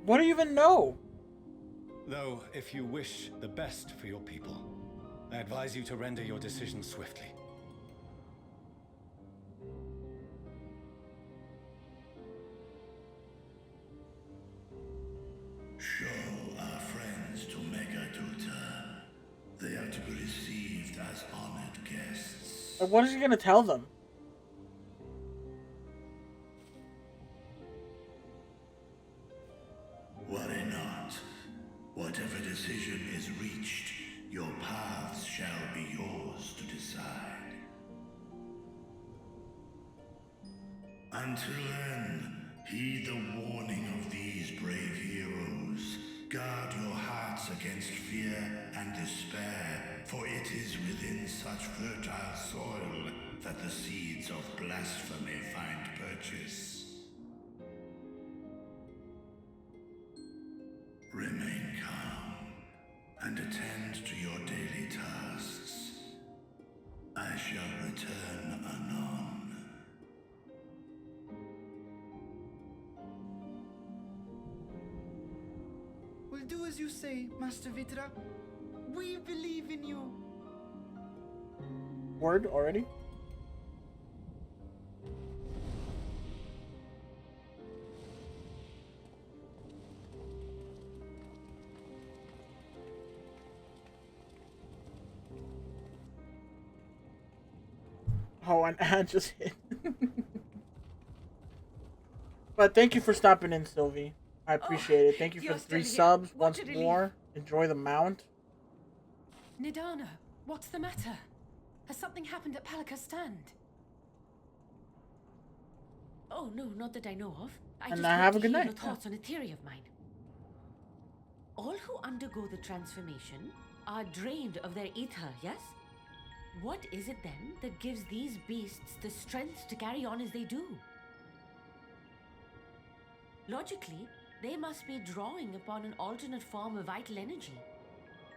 A: What do you even know?
M: Though, if you wish the best for your people, I advise you to render your decision swiftly.
J: Show our friends to Megaduta. They are to be received as honored guests.
A: What is he gonna tell them?
J: Worry not. Whatever decision is reached, your paths shall be yours to decide. Until then, heed the warning of these brave heroes. Guard your hearts against fear and despair, for it is within such fertile soil that the seeds of blasphemy find purchase. Remain calm and attend to your daily tasks. I shall return anon.
N: We'll do as you say, Master Vitra. We believe in you.
A: Word already? Oh, an ad just hit. But thank you for stopping in, Sylvie. I appreciate it. Thank you for the 3 subs once more. Enjoy the mount.
E: Nidana, what's the matter? Has something happened at Palika's stand?
G: Oh, no, not that I know of.
A: And have a good night.
G: Your thoughts on a theory of mine. All who undergo the transformation are drained of their ether, yes? What is it then that gives these beasts the strength to carry on as they do? Logically, they must be drawing upon an alternate form of vital energy.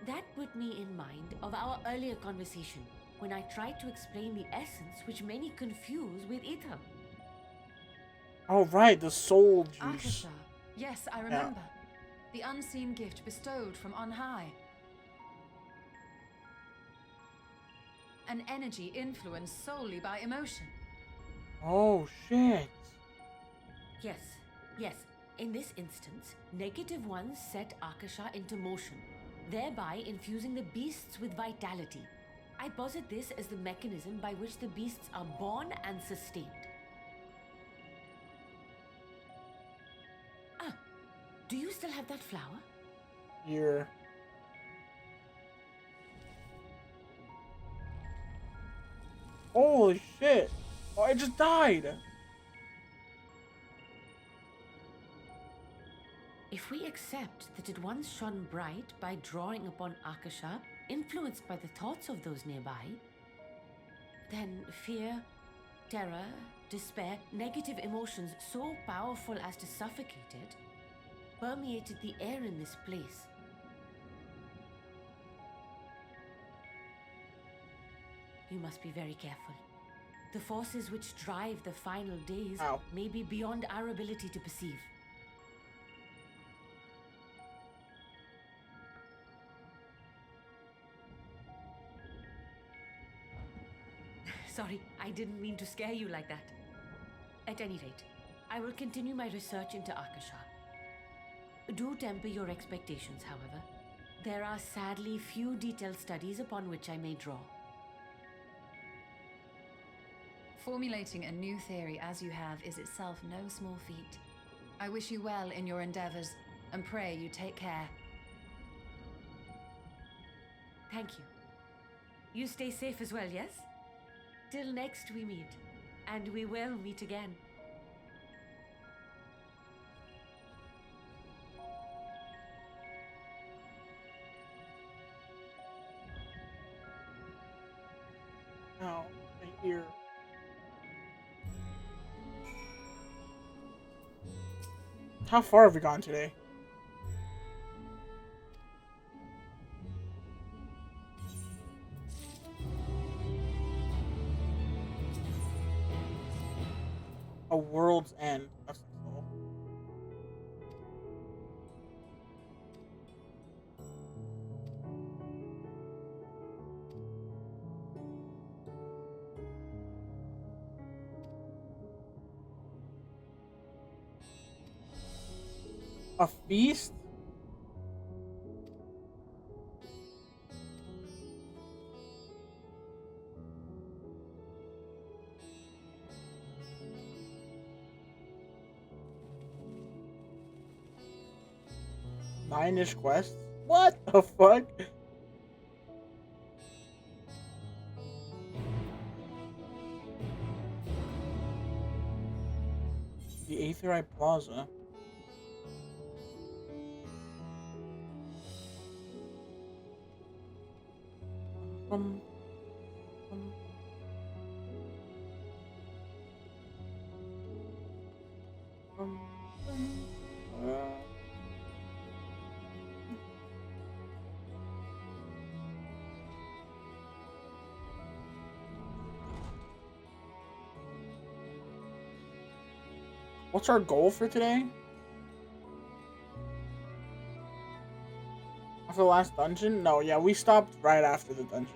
G: That put me in mind of our earlier conversation, when I tried to explain the essence which many confuse with ether.
A: Oh, right, the soul juice.
B: Akasha. Yes, I remember. The unseen gift bestowed from on high. An energy influenced solely by emotion.
A: Oh, shit.
G: Yes, yes. In this instance, negative ones set Akasha into motion, thereby infusing the beasts with vitality. I posit this as the mechanism by which the beasts are born and sustained. Ah, do you still have that flower?
A: Here. Holy shit! Oh, I just died!
G: If we accept that it once shone bright by drawing upon Akasha, influenced by the thoughts of those nearby, then fear, terror, despair, negative emotions so powerful as to suffocate it, permeated the air in this place. You must be very careful. The forces which drive the final days may be beyond our ability to perceive. Sorry, I didn't mean to scare you like that. At any rate, I will continue my research into Akasha. Do temper your expectations, however. There are sadly few detailed studies upon which I may draw.
B: Formulating a new theory as you have is itself no small feat. I wish you well in your endeavors, and pray you take care.
G: Thank you. You stay safe as well, yes? Till next we meet, and we will meet again.
A: How far have we gone today? A world's end. That's cool. A feast? Nine-ish quests? What the fuck? The Aetheryte Plaza. Um, um, um, uh, What's our goal for today? After the last dungeon? No, yeah, we stopped right after the dungeon.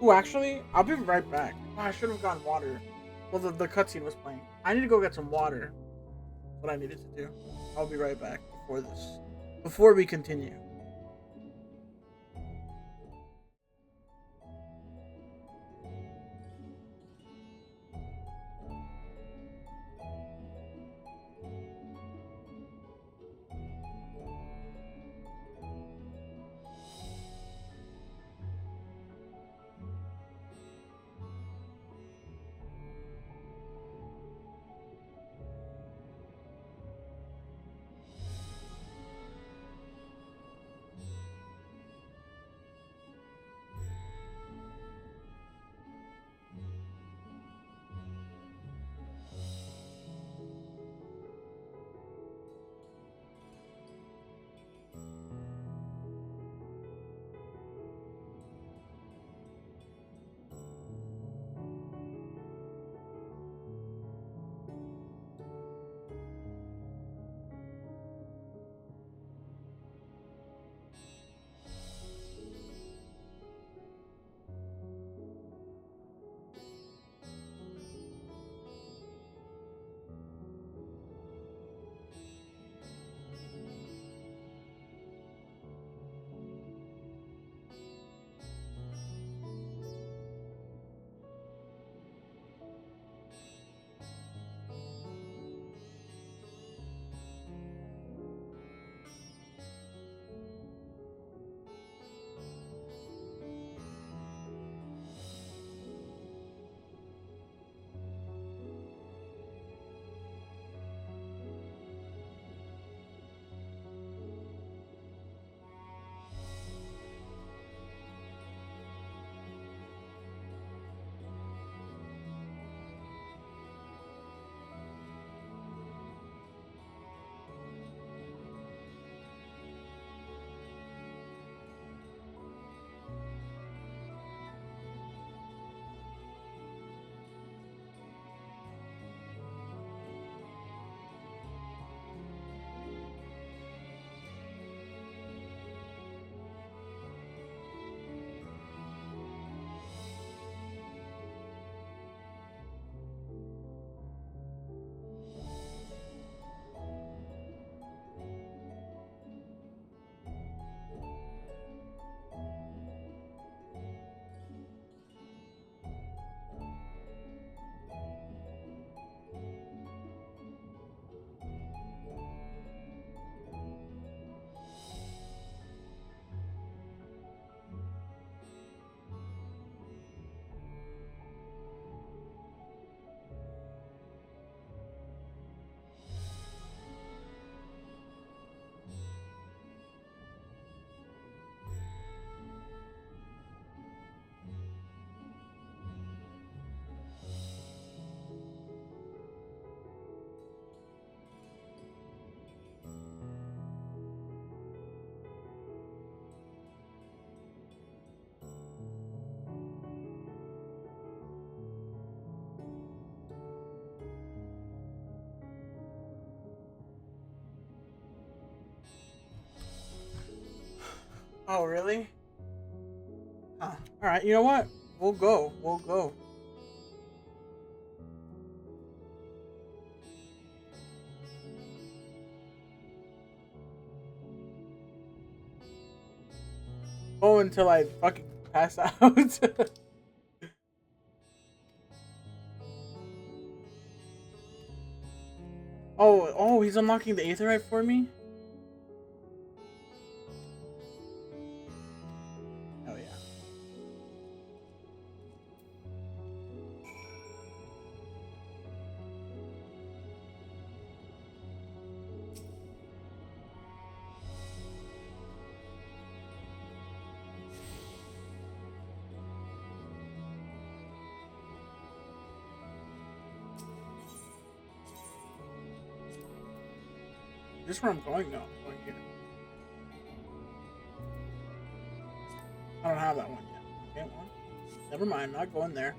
A: Ooh, actually, I'll be right back. Oh, I should have gotten water. Well, the cutscene was playing. I need to go get some water. That's what I needed to do. I'll be right back before this. Before we continue. Oh, really? Huh. Alright, you know what? We'll go. We'll go. Oh, until I fucking pass out. Oh, he's unlocking the Aetherite for me? Oh, yeah. Is this where I'm going? No, I'm going here. I don't have that one yet. Okay, well, never mind. Not going there.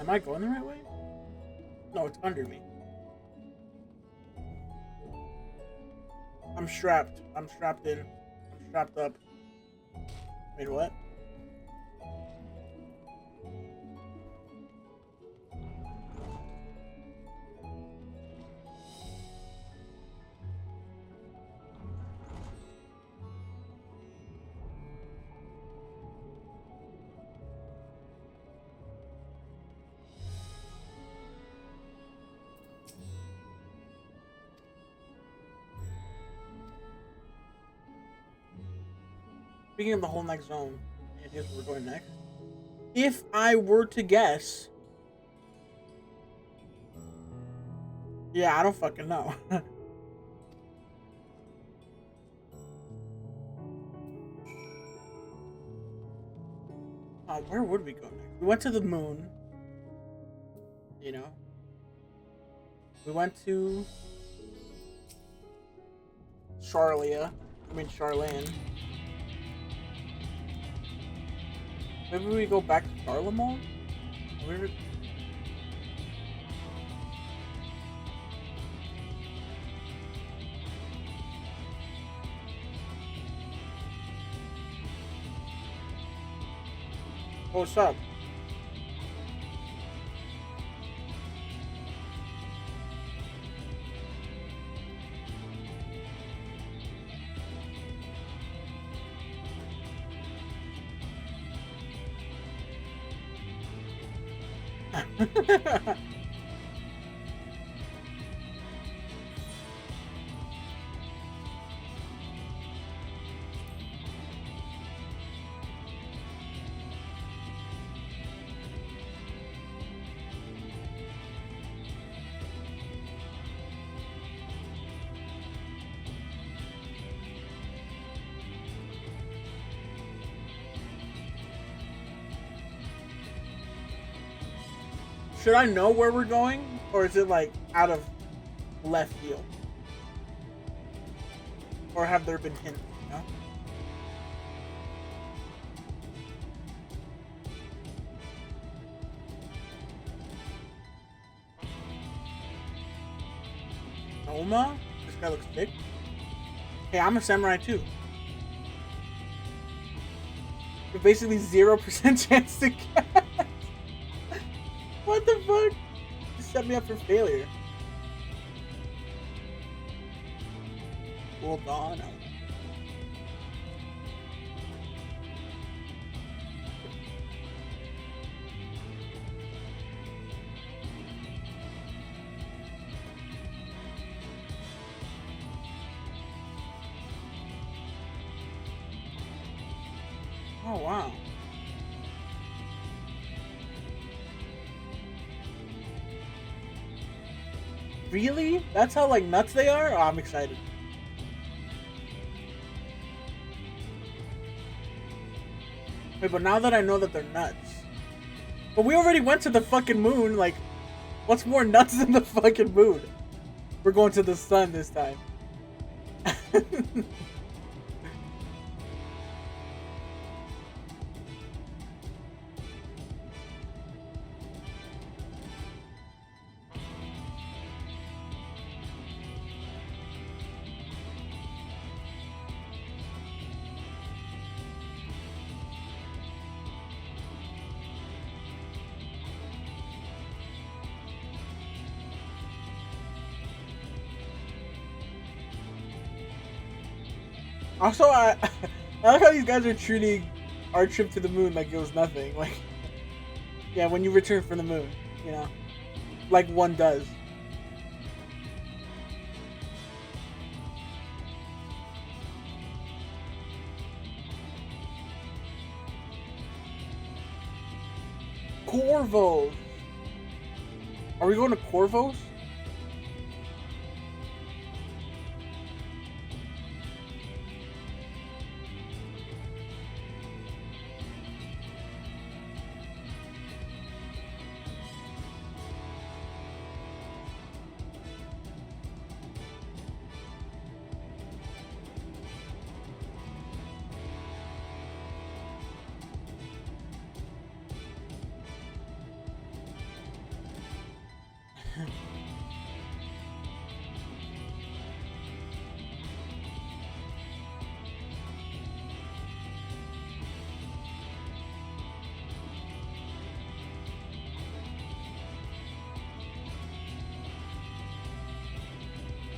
A: Am I going the right way? No, it's under me. I'm strapped. I'm strapped in. I'm strapped up. Wait, what? Speaking of the whole next zone, and here's where we're going next. If I were to guess, yeah, I don't fucking know. Where would we go next? We went to the moon. You know. We went to Charlene. Maybe we go back to Charlemont? Where? Oh, what's up? Should I know where we're going? Or is it like out of left field? Or have there been hints, you know? Noma? This guy looks thick. Hey, I'm a samurai too. With basically 0% chance to catch. What the fuck? You set me up for failure. Hold on. Oh, wow. Really? That's how like nuts they are? Oh, I'm excited. Wait, but now that I know that they're nuts. But we already went to the fucking moon, like, what's more nuts than the fucking moon? We're going to the sun this time. Also, I I like how these guys are treating our trip to the moon like it was nothing. Like, yeah, when you return from the moon, you know, like one does. Corvos. Are we going to Corvos?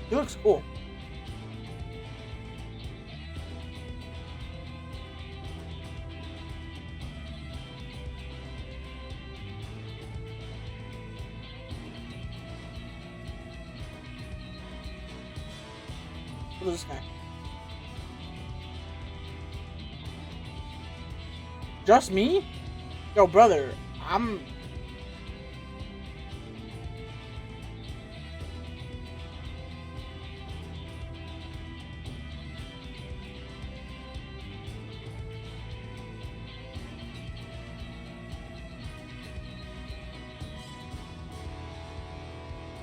A: He looks cool. What is this guy? Just me? Yo, brother, I'm...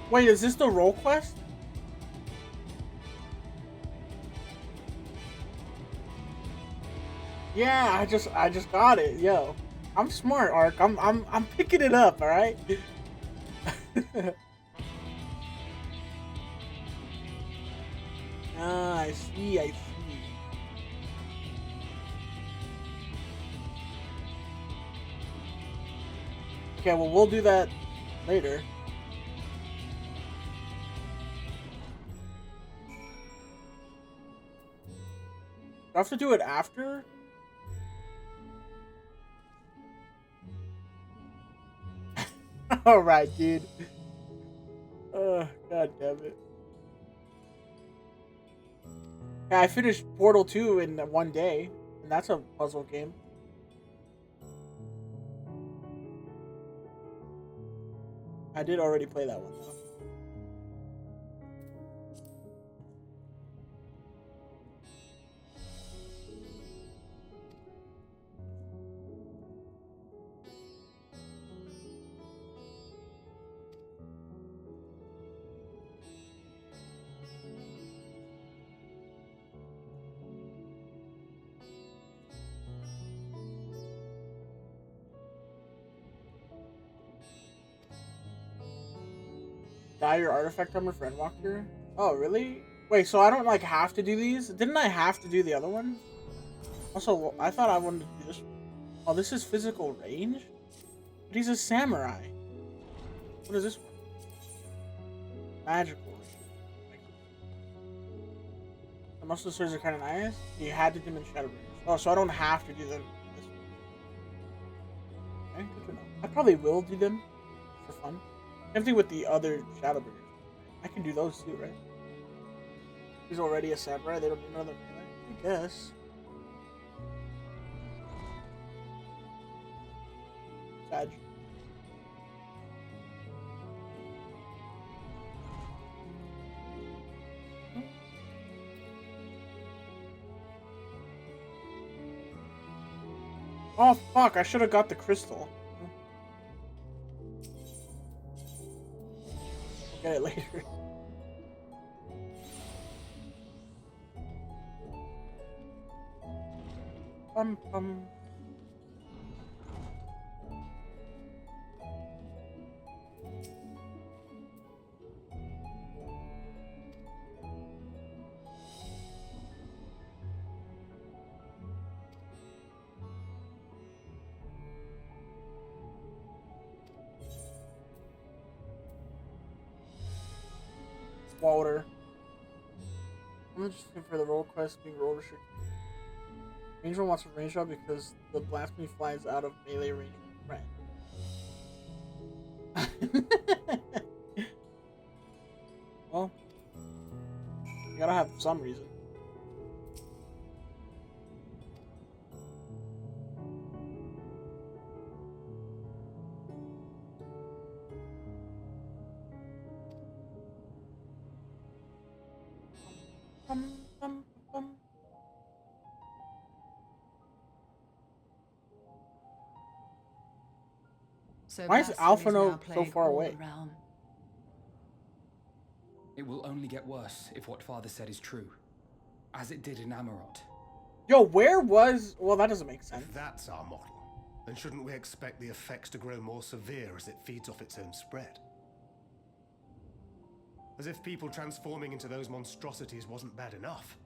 A: Wait, is this the role quest? Yeah, I just got it. Yo, I'm smart, Ark. I'm picking it up. All right. Ah, I see. I see. Okay, well we'll do that later. Do I have to do it after? All right, dude. God damn it. Yeah, I finished Portal 2 in one day, and that's a puzzle game. I did already play that one, though. Dye your artifact armor for ENDWALKER? Oh, really? Wait, so I don't, like, have to do these? Didn't I have to do the other one? Also, I thought I wanted to do this one. Oh, this is physical range? But he's a samurai. What is this one? Magical range. The muscle swords are kind of nice. You had to do them in Shadowbringers. Oh, so I don't have to do them in this one. Okay, good to know. I probably will do them for fun. Same thing with the other Shadowbringers. I can do those too, right? He's already a samurai. They don't need another melee. I guess. Sag. Oh fuck! I should have got the crystal. I'll get it later. Bum. Water. I'm interested for the role quest being role restricted. Ranger wants a range shot because the blasphemy flies out of melee range with a friend. Well, you gotta have some reason.
B: So
A: Why is
B: blasphemy
A: Alpha
B: now
A: Note so
B: plague
A: far
B: all
A: away?
B: the realm.
D: It will only get worse if what Father said is true, as it did in Amarot.
A: Yo, where was... Well, that doesn't make sense.
O: If that's our model, then shouldn't we expect the effects to grow more severe as it feeds off its own spread? As if people transforming into those monstrosities wasn't bad enough.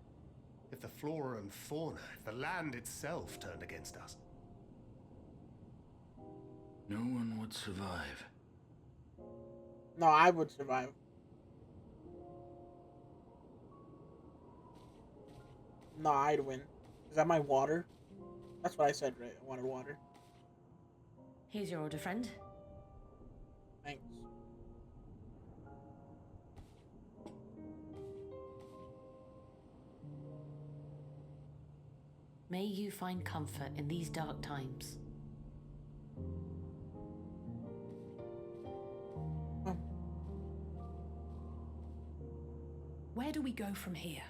O: If the flora and fauna, if the land itself turned against us.
I: No one would survive.
A: No, I would survive. No, I'd win. Is that my water? That's what I said, right? I wanted water.
G: Here's your order, friend.
A: Thanks.
G: May you find comfort in these dark times.
E: Where do we go from here?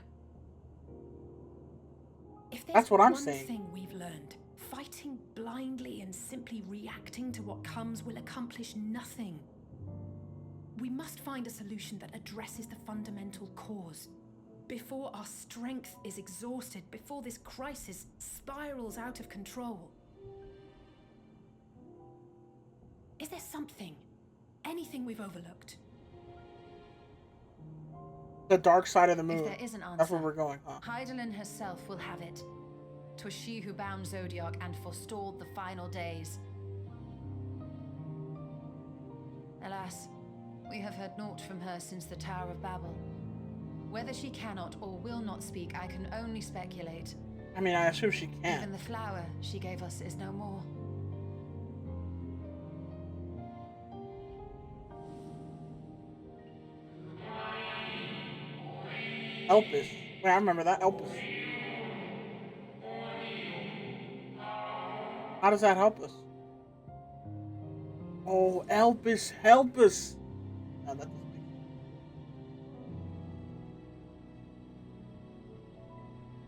E: If there's
A: That's what I'm
E: one
A: saying.
E: thing we've learned, fighting blindly and simply reacting to what comes will accomplish nothing. We must find a solution that addresses the fundamental cause. Before our strength is exhausted, before this crisis spirals out of control. Is there something, anything we've overlooked?
A: The dark side of the moon.
B: If there is an answer,
A: that's where we're going, huh?
B: Hydaelyn herself will have it. 'Twas she who bound Zodiac and forestalled the final days. Alas, we have heard naught from her since the Tower of Babel. Whether she cannot or will not speak, I can only speculate.
A: I mean, I assume she can.
B: Even the flower she gave us is no more.
A: Elpis. Wait, I remember that. Elpis. How does that help us? Oh, Elpis, help us! No, that doesn't make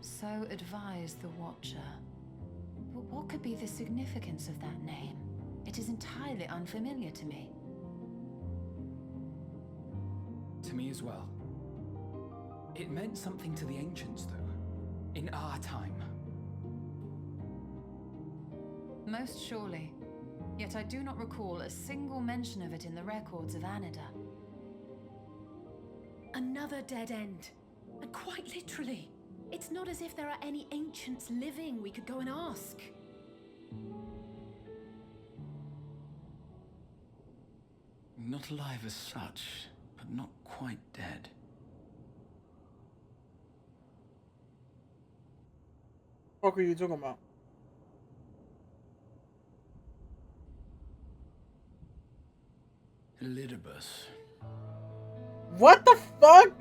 A: sense.
B: So advised the Watcher. But what could be the significance of that name? It is entirely unfamiliar to me.
D: To me as well. It meant something to the ancients, though. In our time.
B: Most surely. Yet I do not recall a single mention of it in the records of Anida.
E: Another dead end. And quite literally. It's not as if there are any ancients living we could go and ask.
I: Not alive as such, but not quite dead.
A: What are you talking about?
I: Elidibus.
A: What the fuck?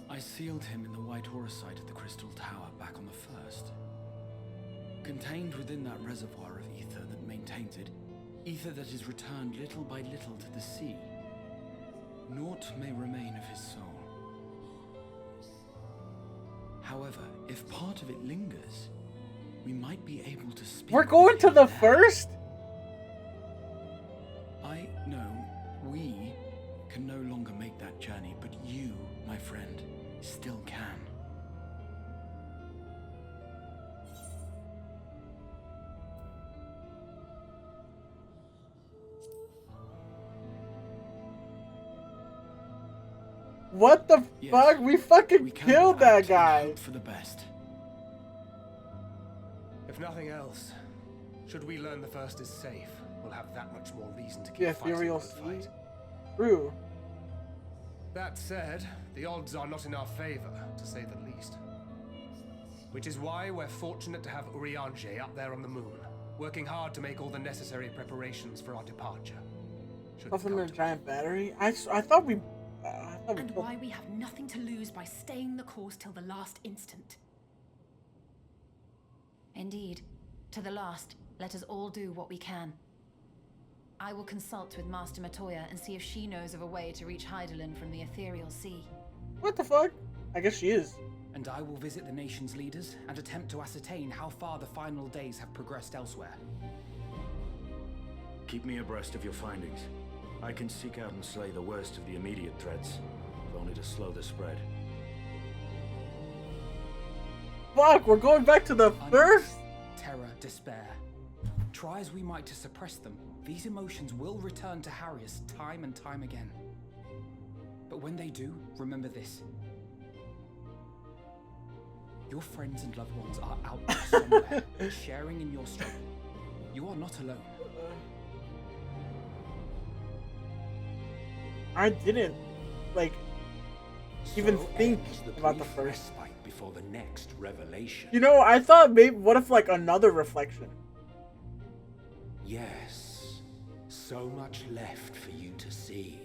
I: I sealed him in the White Horus site of the Crystal Tower back on the first. Contained within that reservoir of ether that maintains it, ether that is returned little by little to the sea, naught may remain of his soul. However, if part of it lingers, we might be able to speak.
A: We're going to the first?
I: I know we can no longer make that journey, but you, my friend, still can.
A: What the fuck? We fucking killed that guy.
I: Hope for the best.
O: If nothing else, should we learn the first is safe, we'll have that much more reason to keep
A: Yeah,
O: fighting
A: Ethereal
O: the good fight.
A: True.
O: That said, the odds are not in our favor, to say the least. Which is why we're fortunate to have Urianger up there on the moon, working hard to make all the necessary preparations for our departure.
A: Something in a giant battery? I thought we...
E: and why we have nothing to lose by staying the course till the last instant.
B: Indeed. To the last, let us all do what we can. I will consult with Master Matoya and see if she knows of a way to reach Hydaelyn from the ethereal sea.
A: What the fuck? I guess she is.
D: And I will visit the nation's leaders and attempt to ascertain how far the final days have progressed elsewhere.
I: Keep me abreast of your findings. I can seek out and slay the worst of the immediate threats, if only to slow the spread.
A: Fuck, we're going back to the first?
D: Terror, despair. Try as we might to suppress them, these emotions will return to harry us time and time again. But when they do, remember this. Your friends and loved ones are out there somewhere, sharing in your struggle. You are not alone.
A: I didn't, like, even think about the first.
P: Respite before the next revelation.
A: You know, I thought maybe, what if, like, another reflection?
P: Yes. So much left for you to see.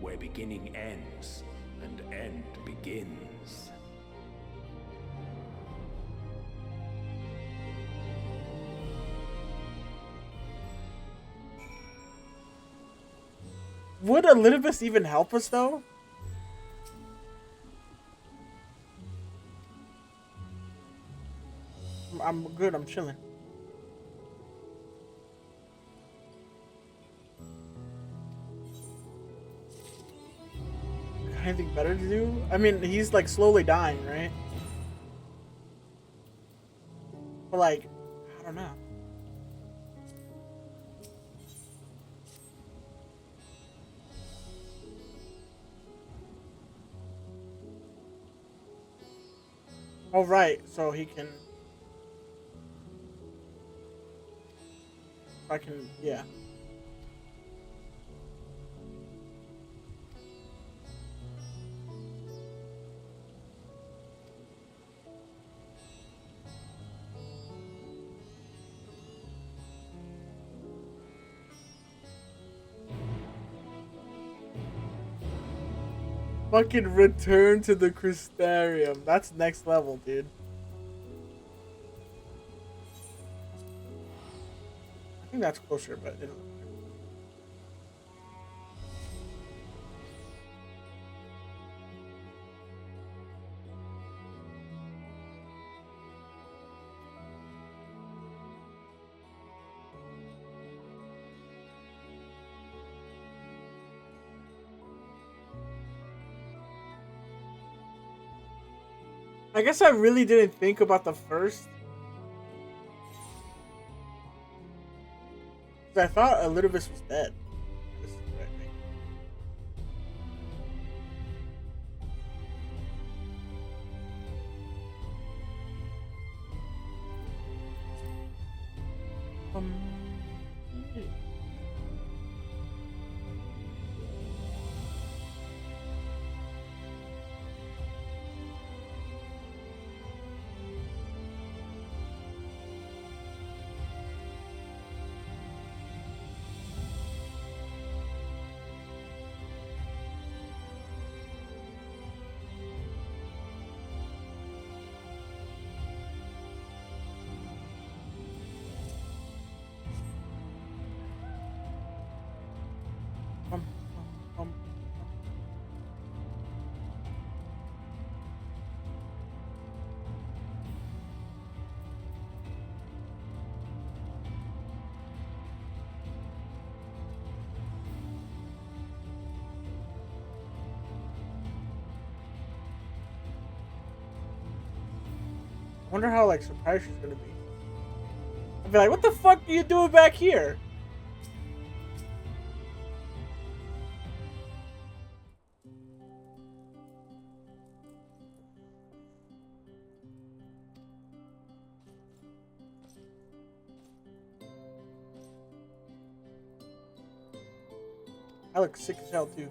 P: Where beginning ends and end begins.
A: Would Elidibus even help us, though? I'm good, I'm chilling. Anything better to do? I mean, he's like slowly dying, right? But like, I don't know. Oh, right, so he can... I can, yeah. Fucking return to the Crystarium. That's next level, dude. I think that's closer, but it doesn't. I guess I really didn't think about the first. I thought Elidibus was dead. This is what I think. I wonder how like surprised she's gonna be. I'd be like, what the fuck are you doing back here? I look sick as hell too.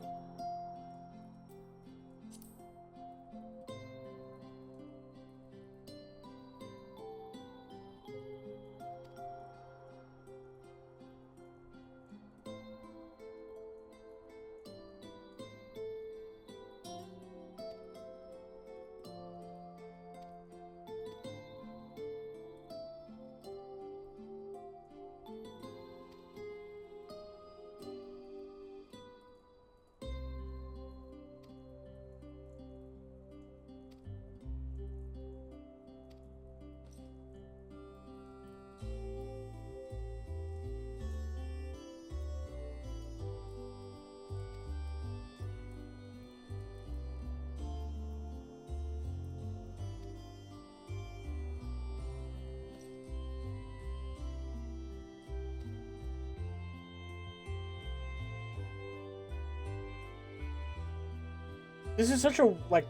A: This is such a like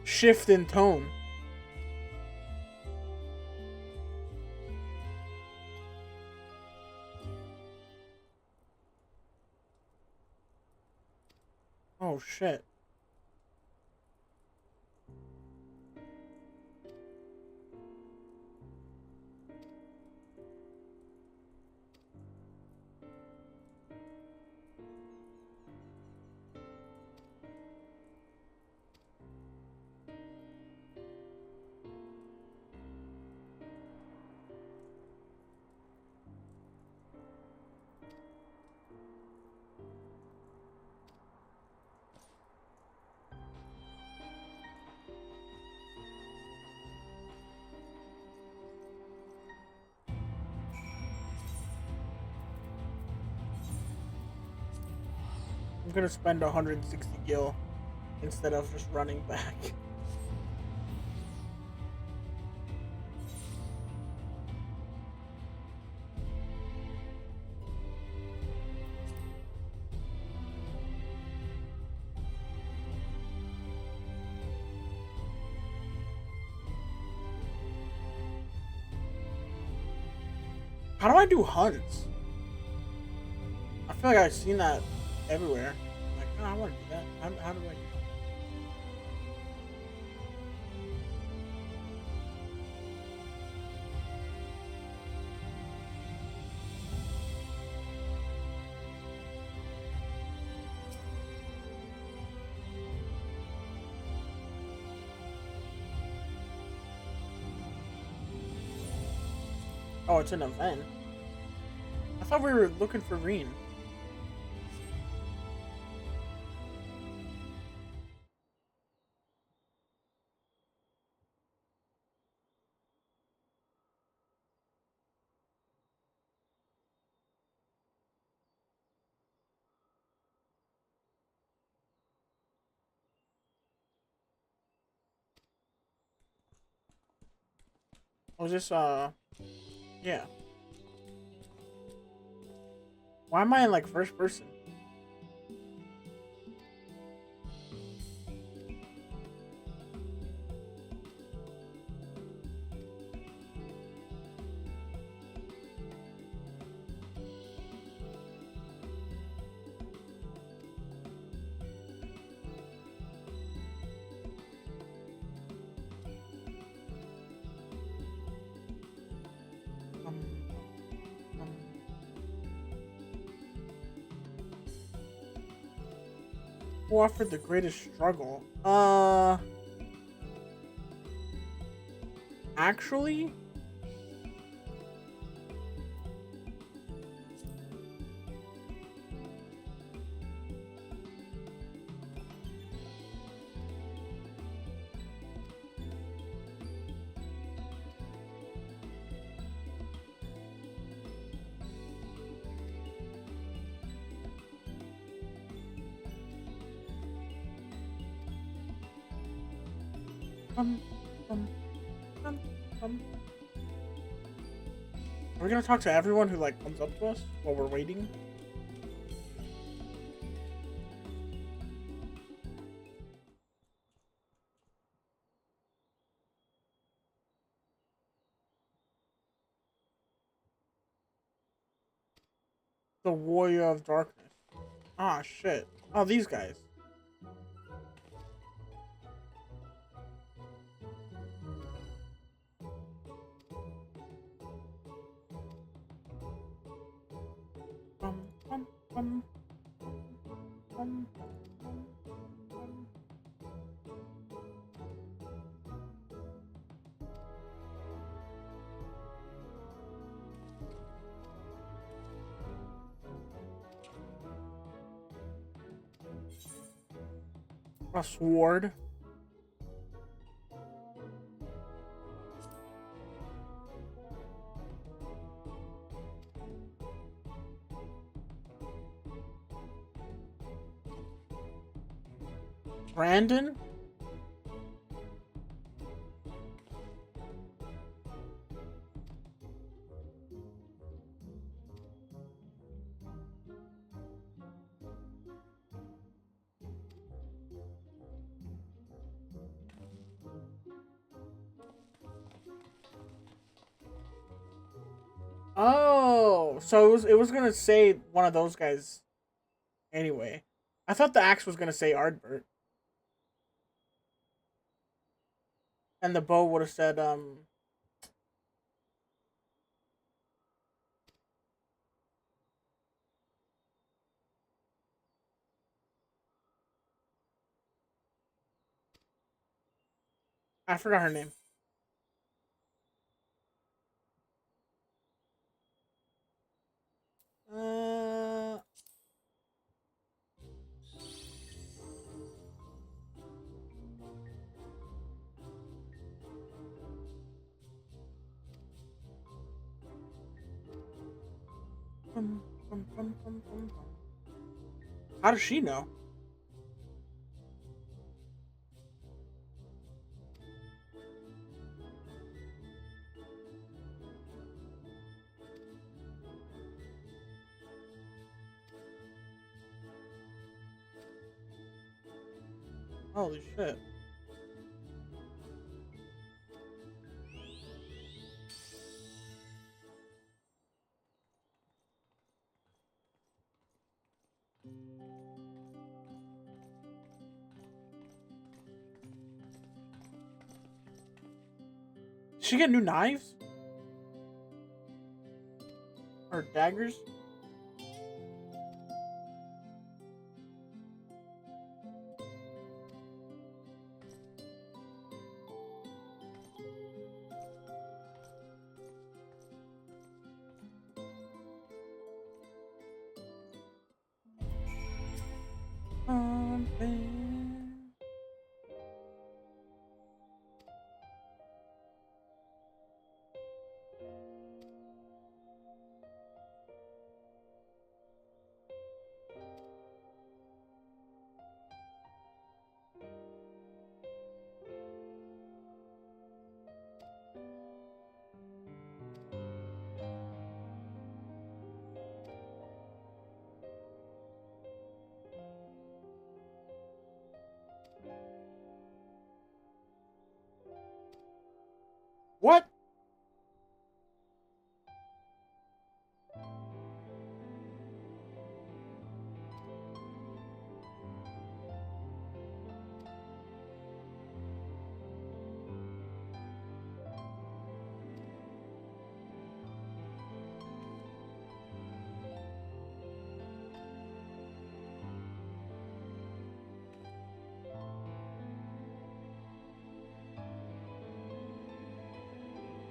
A: shift in tone. Oh shit. I'm gonna spend 160 gil instead of just running back. How do I do hunts? I feel like I've seen that everywhere. I'm like, oh, I want to do that. How do I do that? Oh, it's an event. I thought we were looking for Reen. Was this yeah. Why am I in like first person? Who offered the greatest struggle? Actually, um. Are we gonna talk to everyone who like comes up to us while we're waiting? The Warrior of Darkness. Ah, shit. Oh, these guys. Um. A sword. Brandon? Oh, so it was gonna say one of those guys anyway. I thought the axe was gonna say Ardbert. And the bow would have said I forgot her name. How does she know? Holy shit. Did she get new knives? Or daggers? What?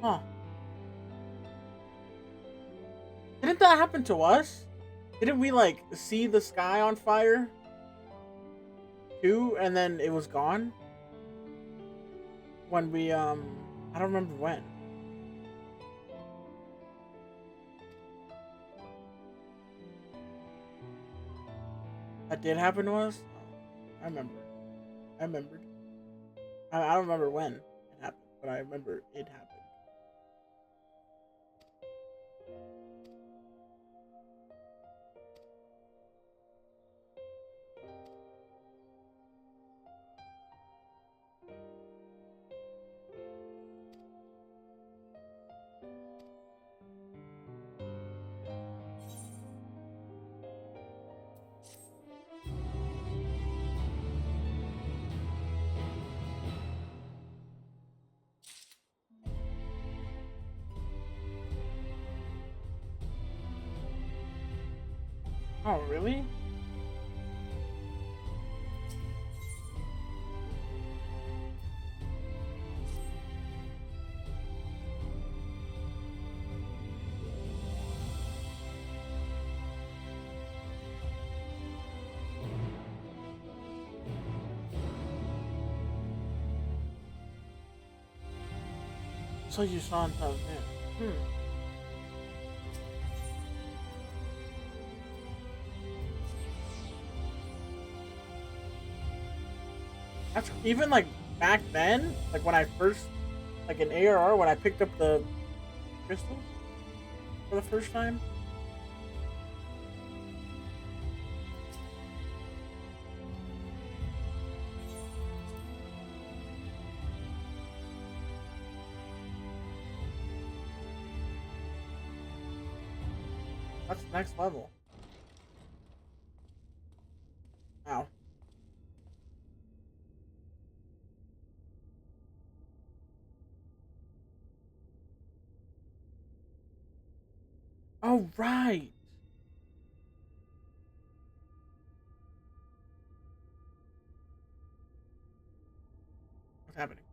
A: Huh. Didn't that happen to us? Didn't we, like, see the sky on fire? Too? And then it was gone? When we, I don't remember when. That did happen to us? Oh, I remember. I remembered. I don't remember when it happened, but I remember it happened. Oh, really? So you saw on top of it. That's even like back then, like when I first, like in ARR, when I picked up the crystal for the first time. That's next level. Ow. Oh, right. What's happening?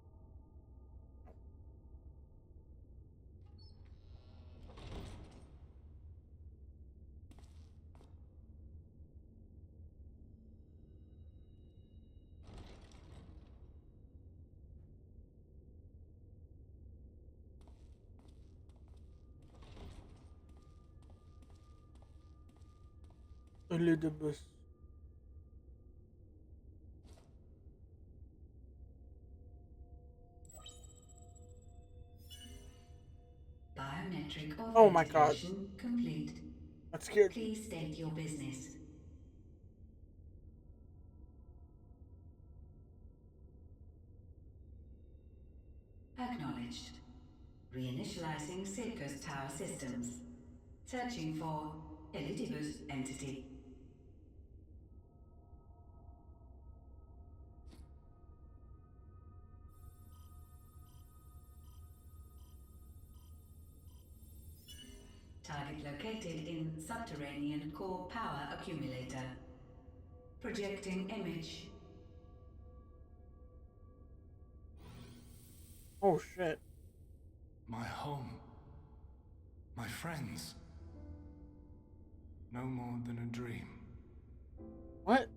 A: Elizabeth.
K: Biometric
A: Oh my god.
K: authentication complete.
A: That scared me.
K: Please state your business. Acknowledged. Reinitializing Silkus Tower systems. Searching for Elidibus entity. Target located in subterranean core power accumulator. Projecting image.
A: Oh shit.
I: My home. My friends. No more than a dream.
A: What?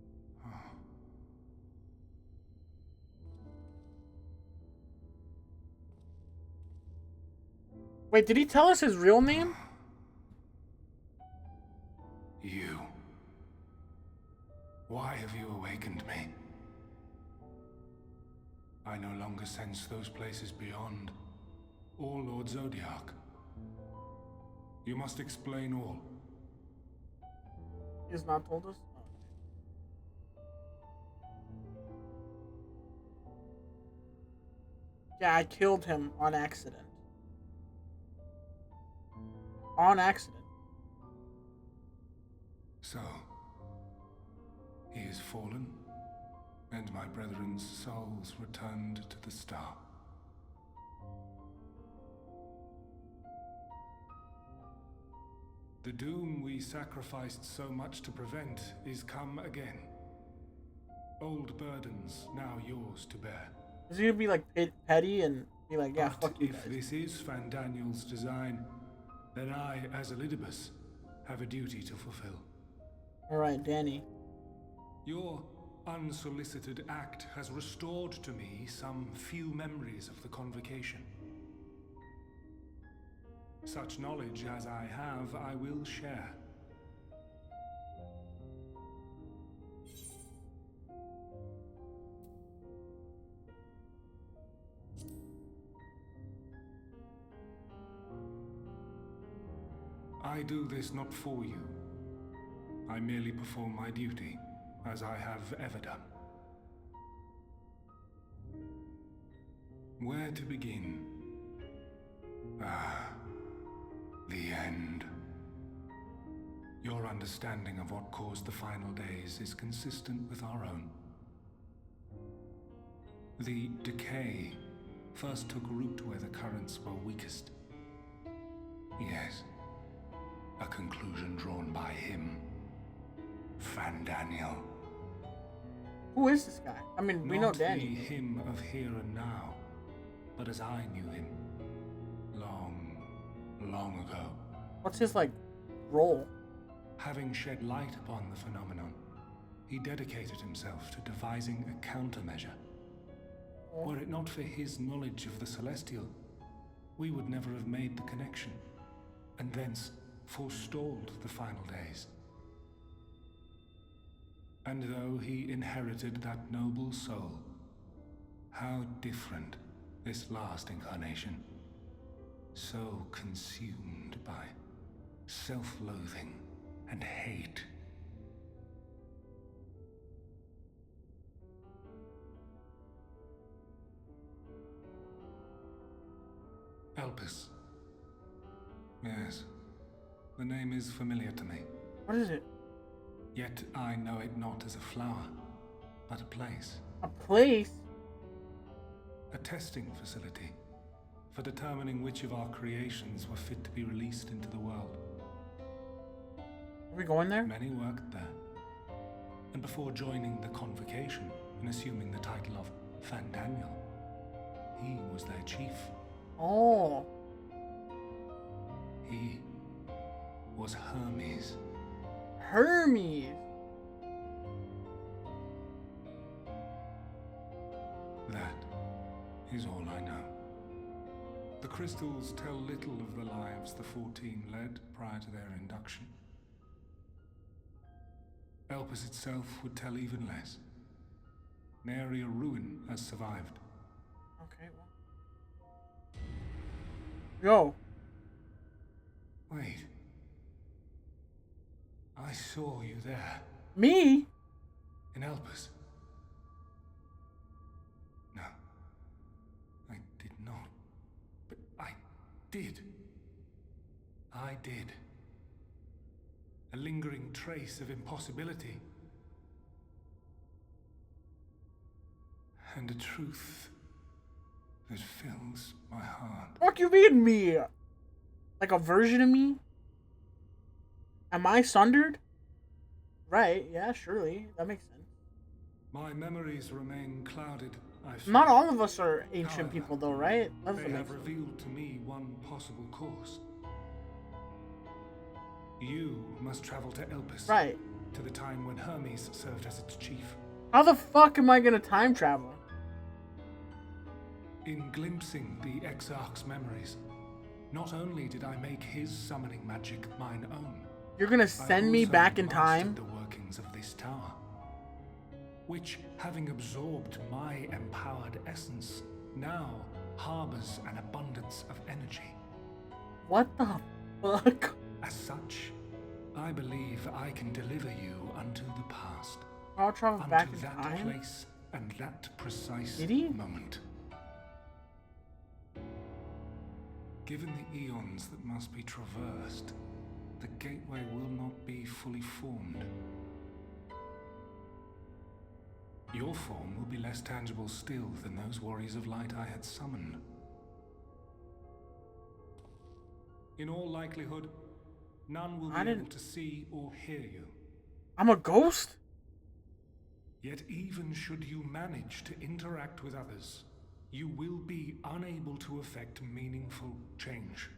A: Wait, did he tell us his real name?
I: You. Why have you awakened me? I no longer sense those places beyond, or Lord Zodiac. You must explain all.
A: He has not told us? Yeah, I killed him on accident. On accident.
I: So, he is fallen, and my brethren's souls returned to the star. The doom we sacrificed so much to prevent is come again. Old burdens now yours to bear.
A: Is he gonna be like petty and be like, yeah,
I: But
A: fuck you
I: if
A: guys?
I: this is Van Daniel's design, then I, as Elidibus, have a duty to fulfill.
A: Alright, Danny.
I: Your unsolicited act has restored to me some few memories of the convocation. Such knowledge as I have, I will share. I do this not for you. I merely perform my duty, as I have ever done. Where to begin? The end. Your understanding of what caused the final days is consistent with our own. The decay first took root where the currents were weakest. Yes, a conclusion drawn by him, Van Daniel.
A: Who is this guy? I mean, we know
I: Not
A: Danny.
I: the him of here and now, but as I knew him, long, long ago.
A: What's his, like, role?
I: Having shed light upon the phenomenon, he dedicated himself to devising a countermeasure. Were it not for his knowledge of the Celestial, we would never have made the connection, and thence forestalled the final days. And though he inherited that noble soul, how different this last incarnation, so consumed by self-loathing and hate. Elpis. Yes.
Q: The name is familiar to me.
A: What is it?
Q: Yet I know it not as a flower, but a place.
A: A place?
Q: A testing facility for determining which of our creations were fit to be released into the world.
A: Are we going there?
Q: Many worked there. And before joining the convocation and assuming the title of Fandaniel, he was their chief.
A: Oh.
Q: He was Hermes.
A: Hermes?
Q: That is all I know. The crystals tell little of the lives the 14 led prior to their induction. Elpis itself would tell even less. Nary a ruin has survived.
A: Okay, well. Yo.
Q: Wait. I saw you there.
A: Me?
Q: In Elpis. No. I did not. But I did. I did. A lingering trace of impossibility. And a truth that fills my heart.
A: Fuck you mean me? Like a version of me? Am I sundered? Right, yeah, surely. That makes sense.
Q: My memories remain clouded, I feel.
A: Not all of us are ancient
Q: However,
A: people though, right? That's
Q: they
A: what
Q: have
A: makes sense.
Q: revealed to me one possible course. You must travel to Elpis.
A: Right.
Q: To the time when Hermes served as its chief.
A: How the fuck am I gonna time travel?
Q: In glimpsing the Exarch's memories, not only did I make his summoning magic mine own,
A: You're gonna send me back in time?
Q: the workings of this tower, which, having absorbed my empowered essence, now harbors an abundance of energy.
A: What the fuck?
Q: As such, I believe I can deliver you unto the past.
A: I'll travel back in
Q: that
A: time?
Q: place and that precise
A: Did he?
Q: moment. Given the eons that must be traversed, the gateway will not be fully formed. Your form will be less tangible still than those warriors of light I had summoned. In all likelihood, none will be able to see or hear you.
A: I'm a ghost?
Q: Yet even should you manage to interact with others, you will be unable to effect meaningful change.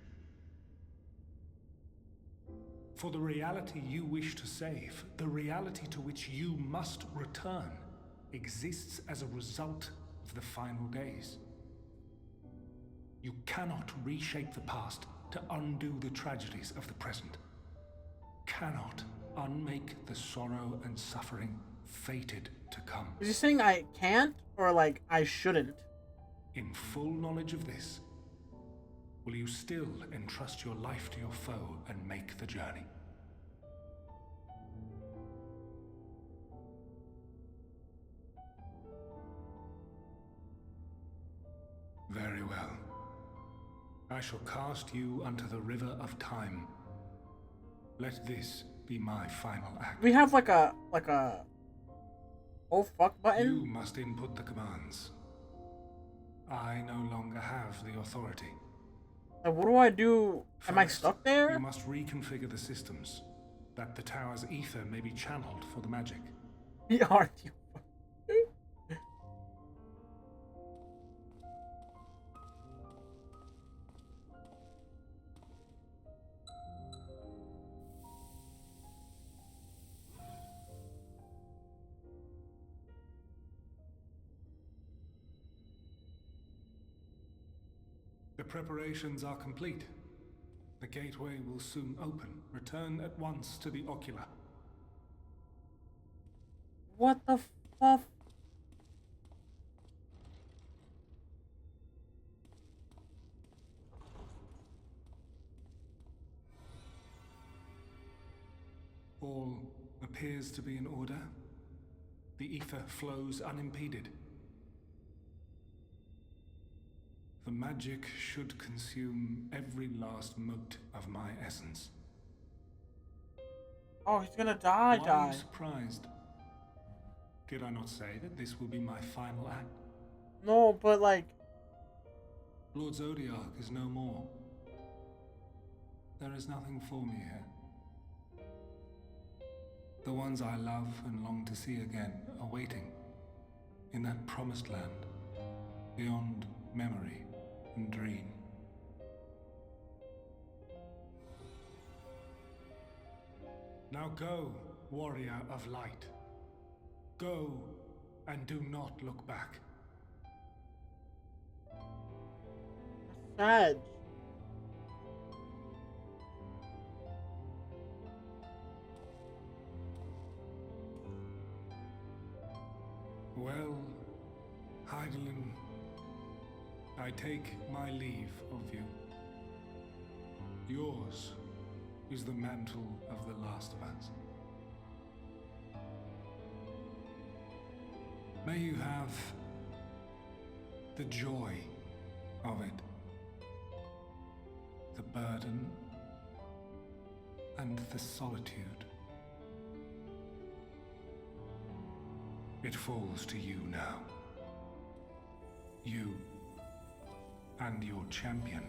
Q: For the reality you wish to save, the reality to which you must return, exists as a result of the final days. You cannot reshape the past to undo the tragedies of the present. Cannot unmake the sorrow and suffering fated to come.
A: Is he saying I can't or like I shouldn't?
Q: In full knowledge of this, will you still entrust your life to your foe and make the journey? Very well. I shall cast you unto the river of time. Let this be my final act.
A: We have like a oh fuck button?
Q: You must input the commands. I no longer have the authority.
A: Like, what do I do? Am I stuck there?
Q: You must reconfigure the systems, that the tower's ether may be channeled for the magic.
A: Aren't you?
Q: The preparations are complete. The gateway will soon open. Return at once to the ocular.
A: What the fuck?
Q: All appears to be in order. The ether flows unimpeded. The magic should consume every last mote of my essence.
A: Oh, he's gonna die.
Q: Why are you surprised? Did I not say that this will be my final act?
A: No, but like...
Q: Lord Zodiac is no more. There is nothing for me here. The ones I love and long to see again are waiting in that promised land, beyond memory and dream. Now go, warrior of light. Go and do not look back.
A: Sad.
Q: Well, Heidelin, I take my leave of you. Yours is the mantle of the last of us. May you have the joy of it, the burden and the solitude. It falls to you now. You and your champion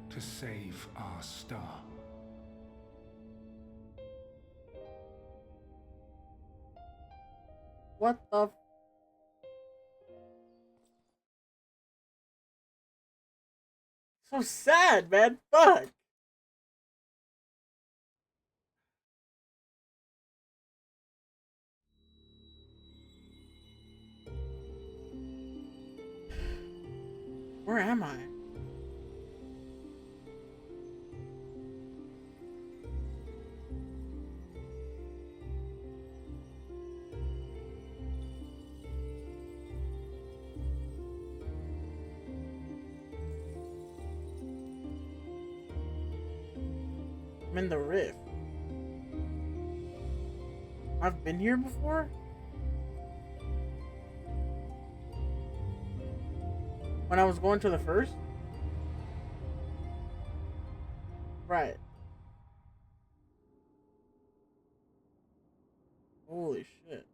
Q: to save our star.
A: What the... So sad, man. Fuck. Where am I? I'm in the rift. I've been here before? When I was going to the first? Right. Holy shit.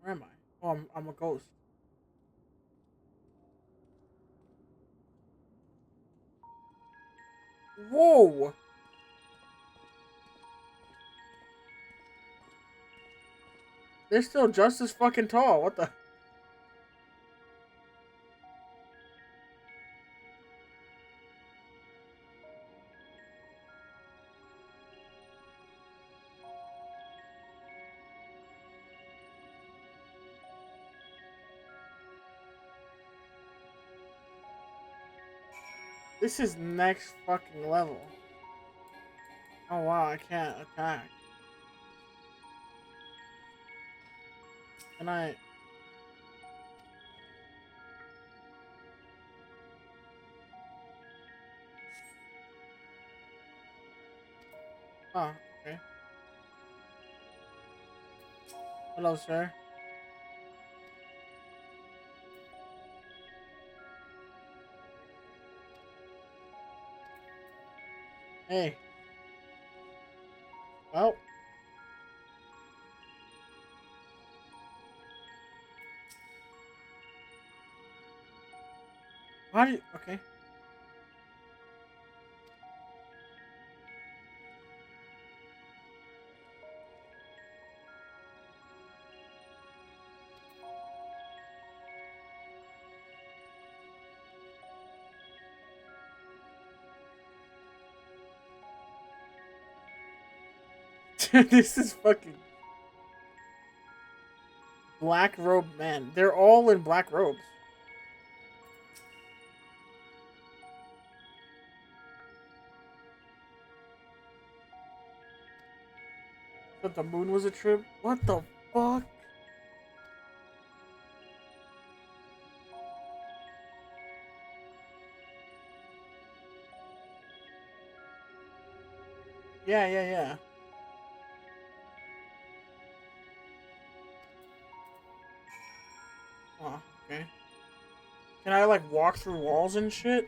A: Where am I? Oh, I'm a ghost. Whoa! They're still just as fucking tall. What the? This is next fucking level. Oh wow, I can't attack. Can I? Oh, okay. Hello, sir. Hey. Oh. How do you... Okay. This is fucking... Black robe man. They're all in black robes. But the moon was a trip? What the fuck? Yeah. Oh, okay. Can I like walk through walls and shit?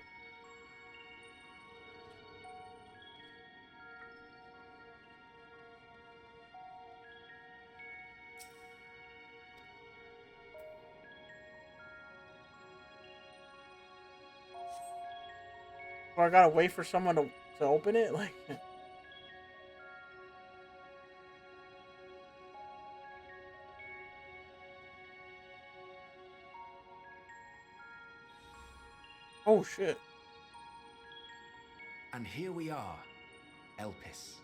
A: Or I gotta wait for someone to open it? Like... Oh, shit.
I: And here we are, Elpis.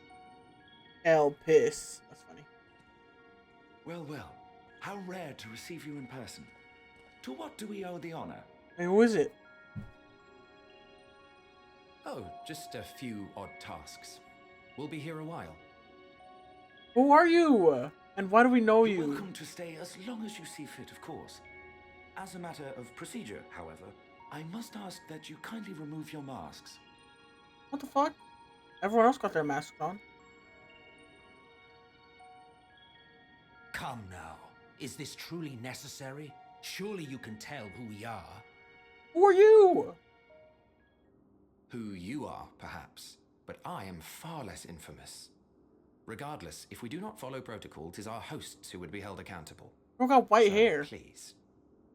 A: Elpis. That's funny.
I: Well, well. How rare to receive you in person. To what do we owe the honor?
A: Hey, who is it?
R: Oh, just a few odd tasks. We'll be here a while.
A: Who are you? And why do we know you?
I: You're welcome to stay as long as you see fit, of course. As a matter of procedure, however, I must ask that you kindly remove your masks.
A: What the fuck? Everyone else got their masks on.
L: Come now. Is this truly necessary? Surely you can tell who we are.
A: Who are you?
R: Who you are, perhaps, but I am far less infamous. Regardless, if we do not follow protocol, 'tis our hosts who would be held accountable.
A: You got white
R: So,
A: hair.
R: Please,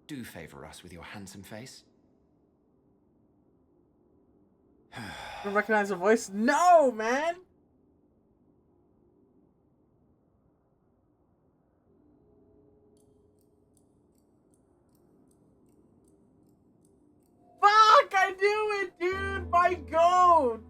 R: do favor us with your handsome face.
A: You recognize the voice? No, man! Fuck! I knew it, dude! My goat!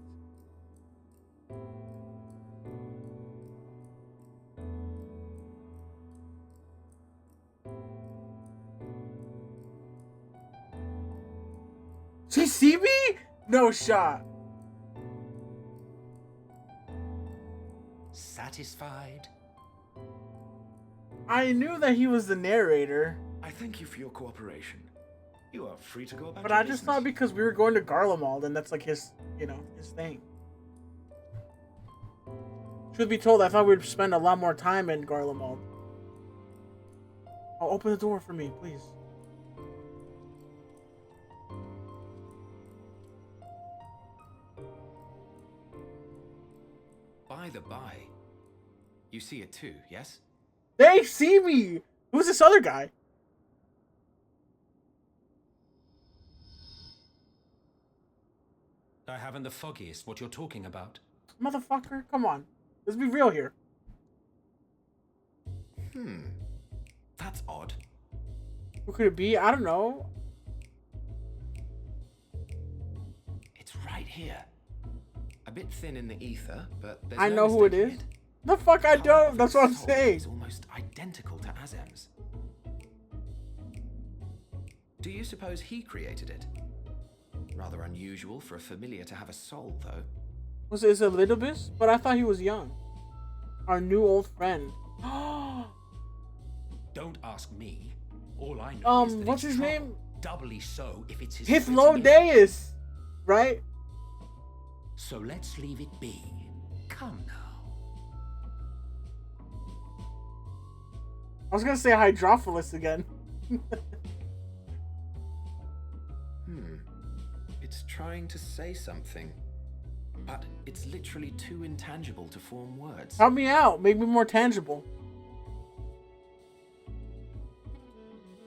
A: She see me? No shot.
L: Satisfied?
A: I knew that he was the narrator.
I: I thank you for your cooperation. You are free to go about
A: But
I: your
A: I just
I: business.
A: thought because we were going to Garlemald and that's like his, you know, his thing. Truth be told, I thought we'd spend a lot more time in Garlemald. Oh, open the door for me, please.
R: By the by, you see it too, yes?
A: They see me! Who's this other guy?
L: I haven't the foggiest what you're talking about.
A: Motherfucker, come on. Let's be real here.
R: That's odd.
A: Who could it be? I don't know.
R: It's right here. A bit thin in the ether, but there's
A: I
R: no
A: know who it
R: mistaking
A: is. The fuck I don't. That's what I'm
R: Soul
A: saying.
R: is almost identical to Azem's. Do you suppose he created it? Rather unusual for a familiar to have a soul, though.
A: Was it a little bit? But I thought he was young. Our new old friend.
L: Don't ask me. All I know is that
A: What's
L: it's
A: his
L: trouble.
A: name?
L: Doubly so if it's his
A: Hithlodeus, right?
L: So let's leave it be. Come now.
A: I was gonna say Hydrophilus again.
R: It's trying to say something, but it's literally too intangible to form words.
A: Help me out. Make me more tangible.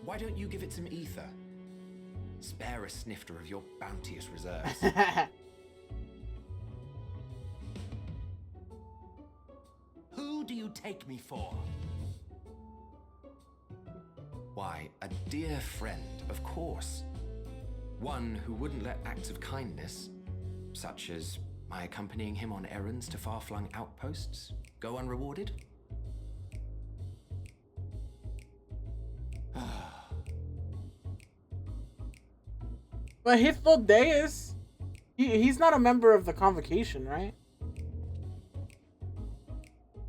R: Why don't you give it some ether? Spare a snifter of your bounteous reserves.
L: Who do you take me for?
R: Why, a dear friend, of course. One who wouldn't let acts of kindness, such as my accompanying him on errands to far-flung outposts, go unrewarded?
A: But Hithlodeus, he's not a member of the convocation, right?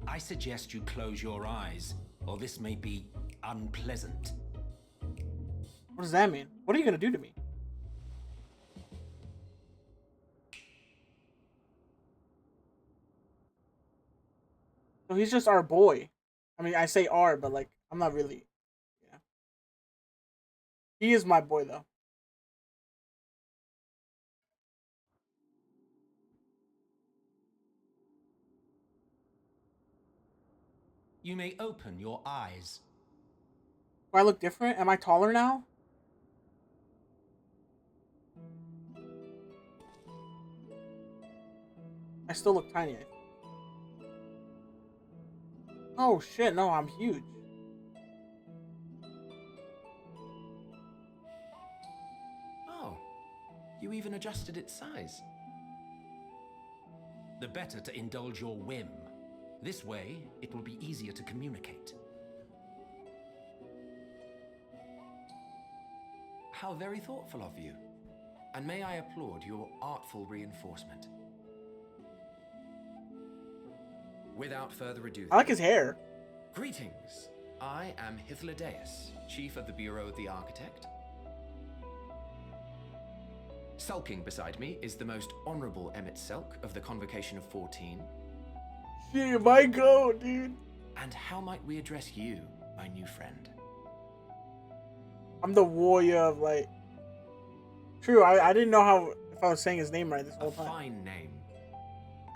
L: I suggest you close your eyes, or this may be unpleasant.
A: What does that mean? What are you gonna do to me? So he's just our boy. I mean, I say our, but like, I'm not really. Yeah. He is my boy, though.
P: You may open your eyes.
A: Do I look different? Am I taller now? I still look tiny. I think. Oh shit, no, I'm huge.
R: Oh, you even adjusted its size.
P: The better to indulge your whim. This way, it will be easier to communicate.
R: How very thoughtful of you. And may I applaud your artful reinforcement. Without further ado,
A: I like his hair.
R: Greetings. I am Hythlodaeus, Chief of the Bureau of the Architect. Sulking beside me is the most honorable Emmett Selk of the Convocation of 14.
A: Shit, my go, dude.
R: And how might we address you, my new friend?
A: I'm the warrior of light. True, I didn't know how if I was saying his name right this whole time.
R: A fine name.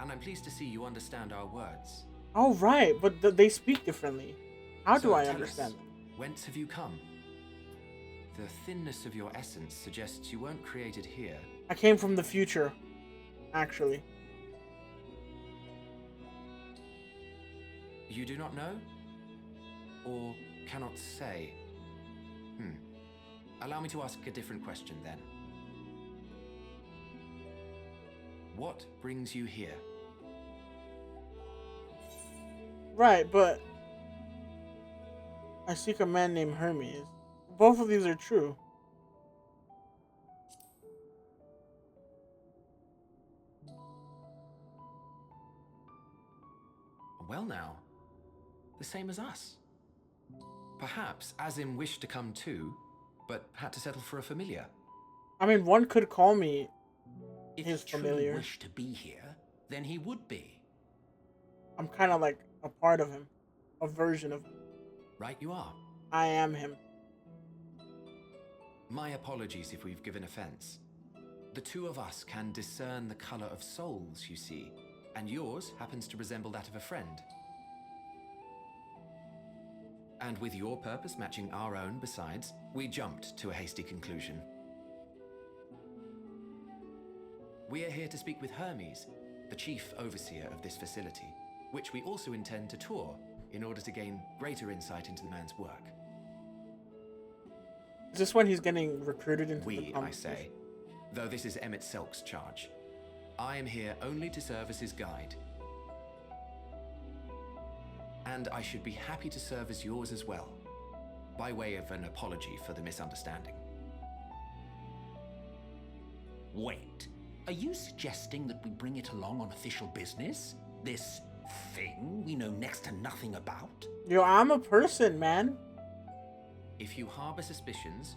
R: And I'm pleased to see you understand our words.
A: Oh, right, but they speak differently. How do I understand them?
R: Whence have you come? The thinness of your essence suggests you weren't created here.
A: I came from the future, actually.
R: You do not know? Or cannot say? Allow me to ask a different question then. What brings you here?
A: Right, but I seek a man named Hermes. Both of these are true.
R: Well now, the same as us. Perhaps Azim wished to come too, but had to settle for a familiar.
A: I mean, one could call me his
P: If he truly
A: familiar.
P: wished to be here, then he would be.
A: I'm kind of like a part of him, a version of him.
R: Right you are.
A: I am him.
R: My apologies if we've given offense. The two of us can discern the color of souls, you see, and yours happens to resemble that of a friend. And with your purpose matching our own besides, we jumped to a hasty conclusion. We are here to speak with Hermes, the chief overseer of this facility, which we also intend to tour in order to gain greater insight into the man's work.
A: Is this when he's getting recruited into the
R: We, I
A: conversation?
R: say, though this is Emmett Selk's charge. I am here only to serve as his guide. And I should be happy to serve as yours as well, by way of an apology for the misunderstanding.
P: Wait, are you suggesting that we bring it along on official business? This thing we know next to nothing about?
A: Yo, I'm a person, man.
R: If you harbor suspicions,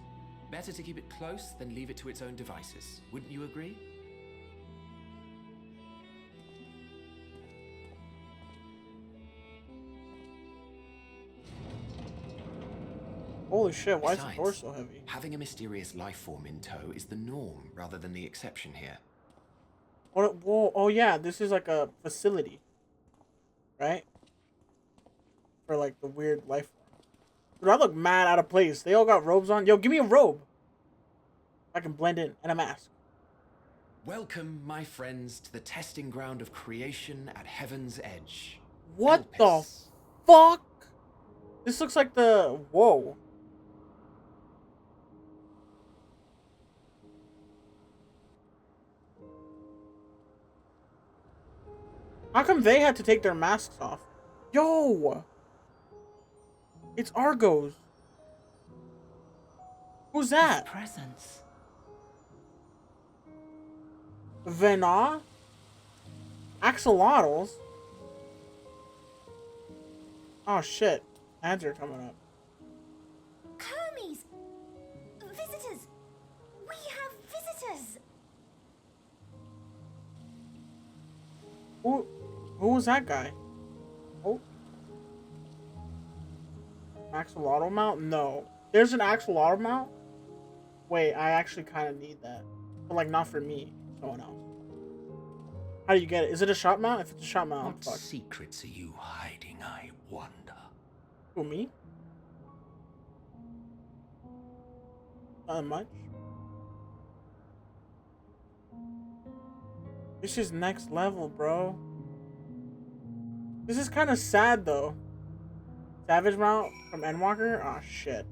R: better to keep it close than leave it to its own devices. Wouldn't you agree?
A: Holy shit, why is the
R: Besides,
A: door so heavy?
R: having a mysterious life form in tow is the norm rather than the exception here.
A: Whoa, oh yeah, this is like a facility. Right? For like the weird life form. Dude, I look mad out of place. They all got robes on. Yo, give me a robe. I can blend in, and a mask.
R: Welcome, my friends, to the testing ground of creation at Heaven's Edge.
A: What the fuck? This looks like the... Whoa. How come they had to take their masks off? Yo! It's Argos. Who's that?
G: Presence.
A: Vena? Axolotls? Oh shit. Ads are coming up.
E: Hermes! Visitors! We have visitors!
A: Who was that guy? Oh. Axolotl mount? No. There's an axolotl mount? Wait, I actually kind of need that. But like, not for me. Someone else. How do you get it? Is it a shop mount? If it's a shop mount, I'm
P: What
A: fucked.
P: secrets are you hiding, I wonder?
A: Who, me? Not much. This is next level, bro. This is kind of sad, though. Savage Mount from Endwalker? Aw, oh, shit.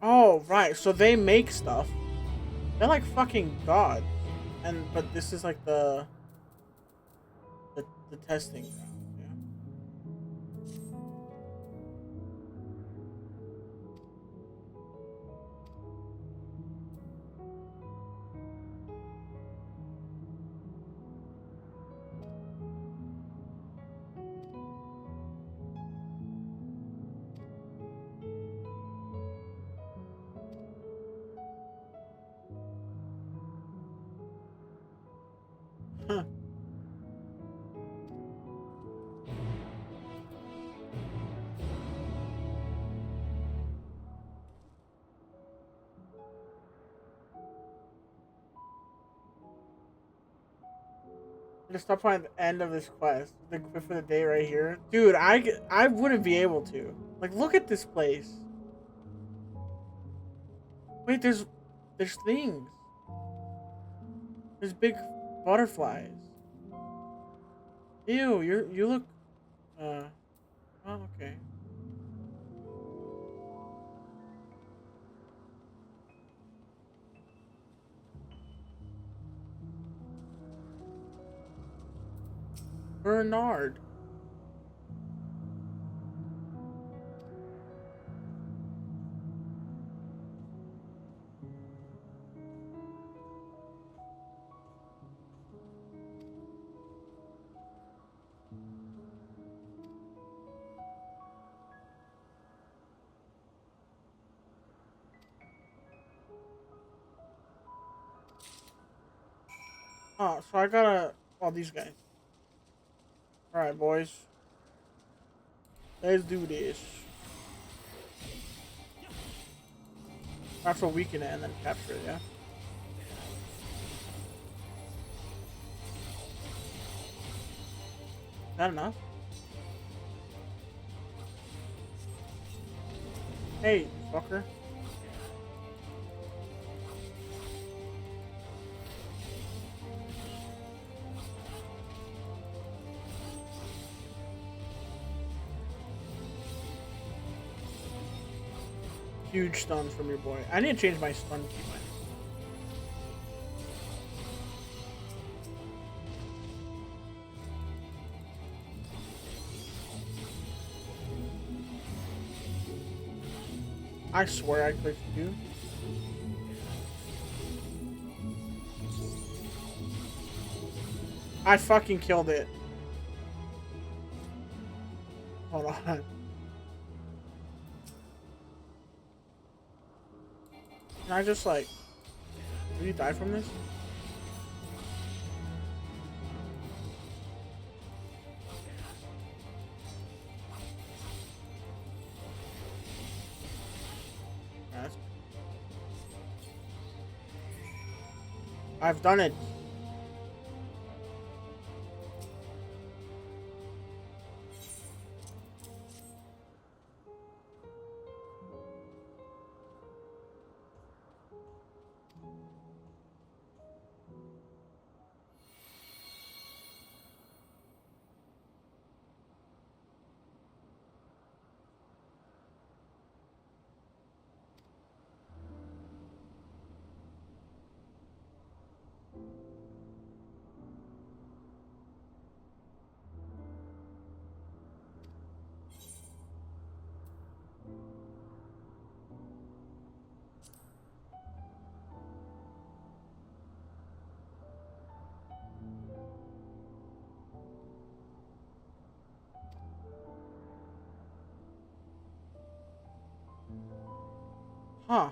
A: Oh, right. So they make stuff. They're like fucking god. But this is like the testing ground. Yeah. Huh. Just stop at the end of this quest. The quit for the day right here. Dude, I wouldn't be able to. Like, look at this place. Wait, there's things. There's big butterflies. Ew, you look oh, okay. Bernard. Oh, so I gotta... Oh, these guys. Alright, boys. Let's do this. That's what weaken it and then capture it, yeah? Is that enough? Hey, fucker. Huge stun from your boy. I need to change my stun key. I swear I clicked you. I fucking killed it. Hold on. Can I just like... Did you die from this? Yes. I've done it. Huh.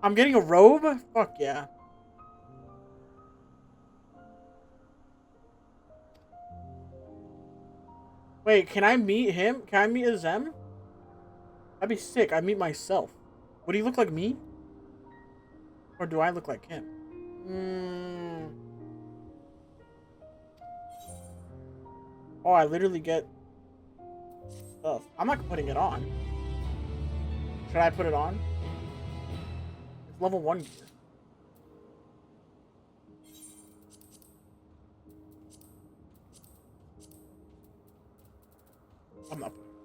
A: I'm getting a robe? Fuck yeah. Wait, can I meet him? Can I meet Azem? That'd be sick. I meet myself. Would he look like me? Or do I look like him? Oh, I literally get stuff. I'm not putting it on. Should I put it on? It's level 1 gear. I'm not putting it on.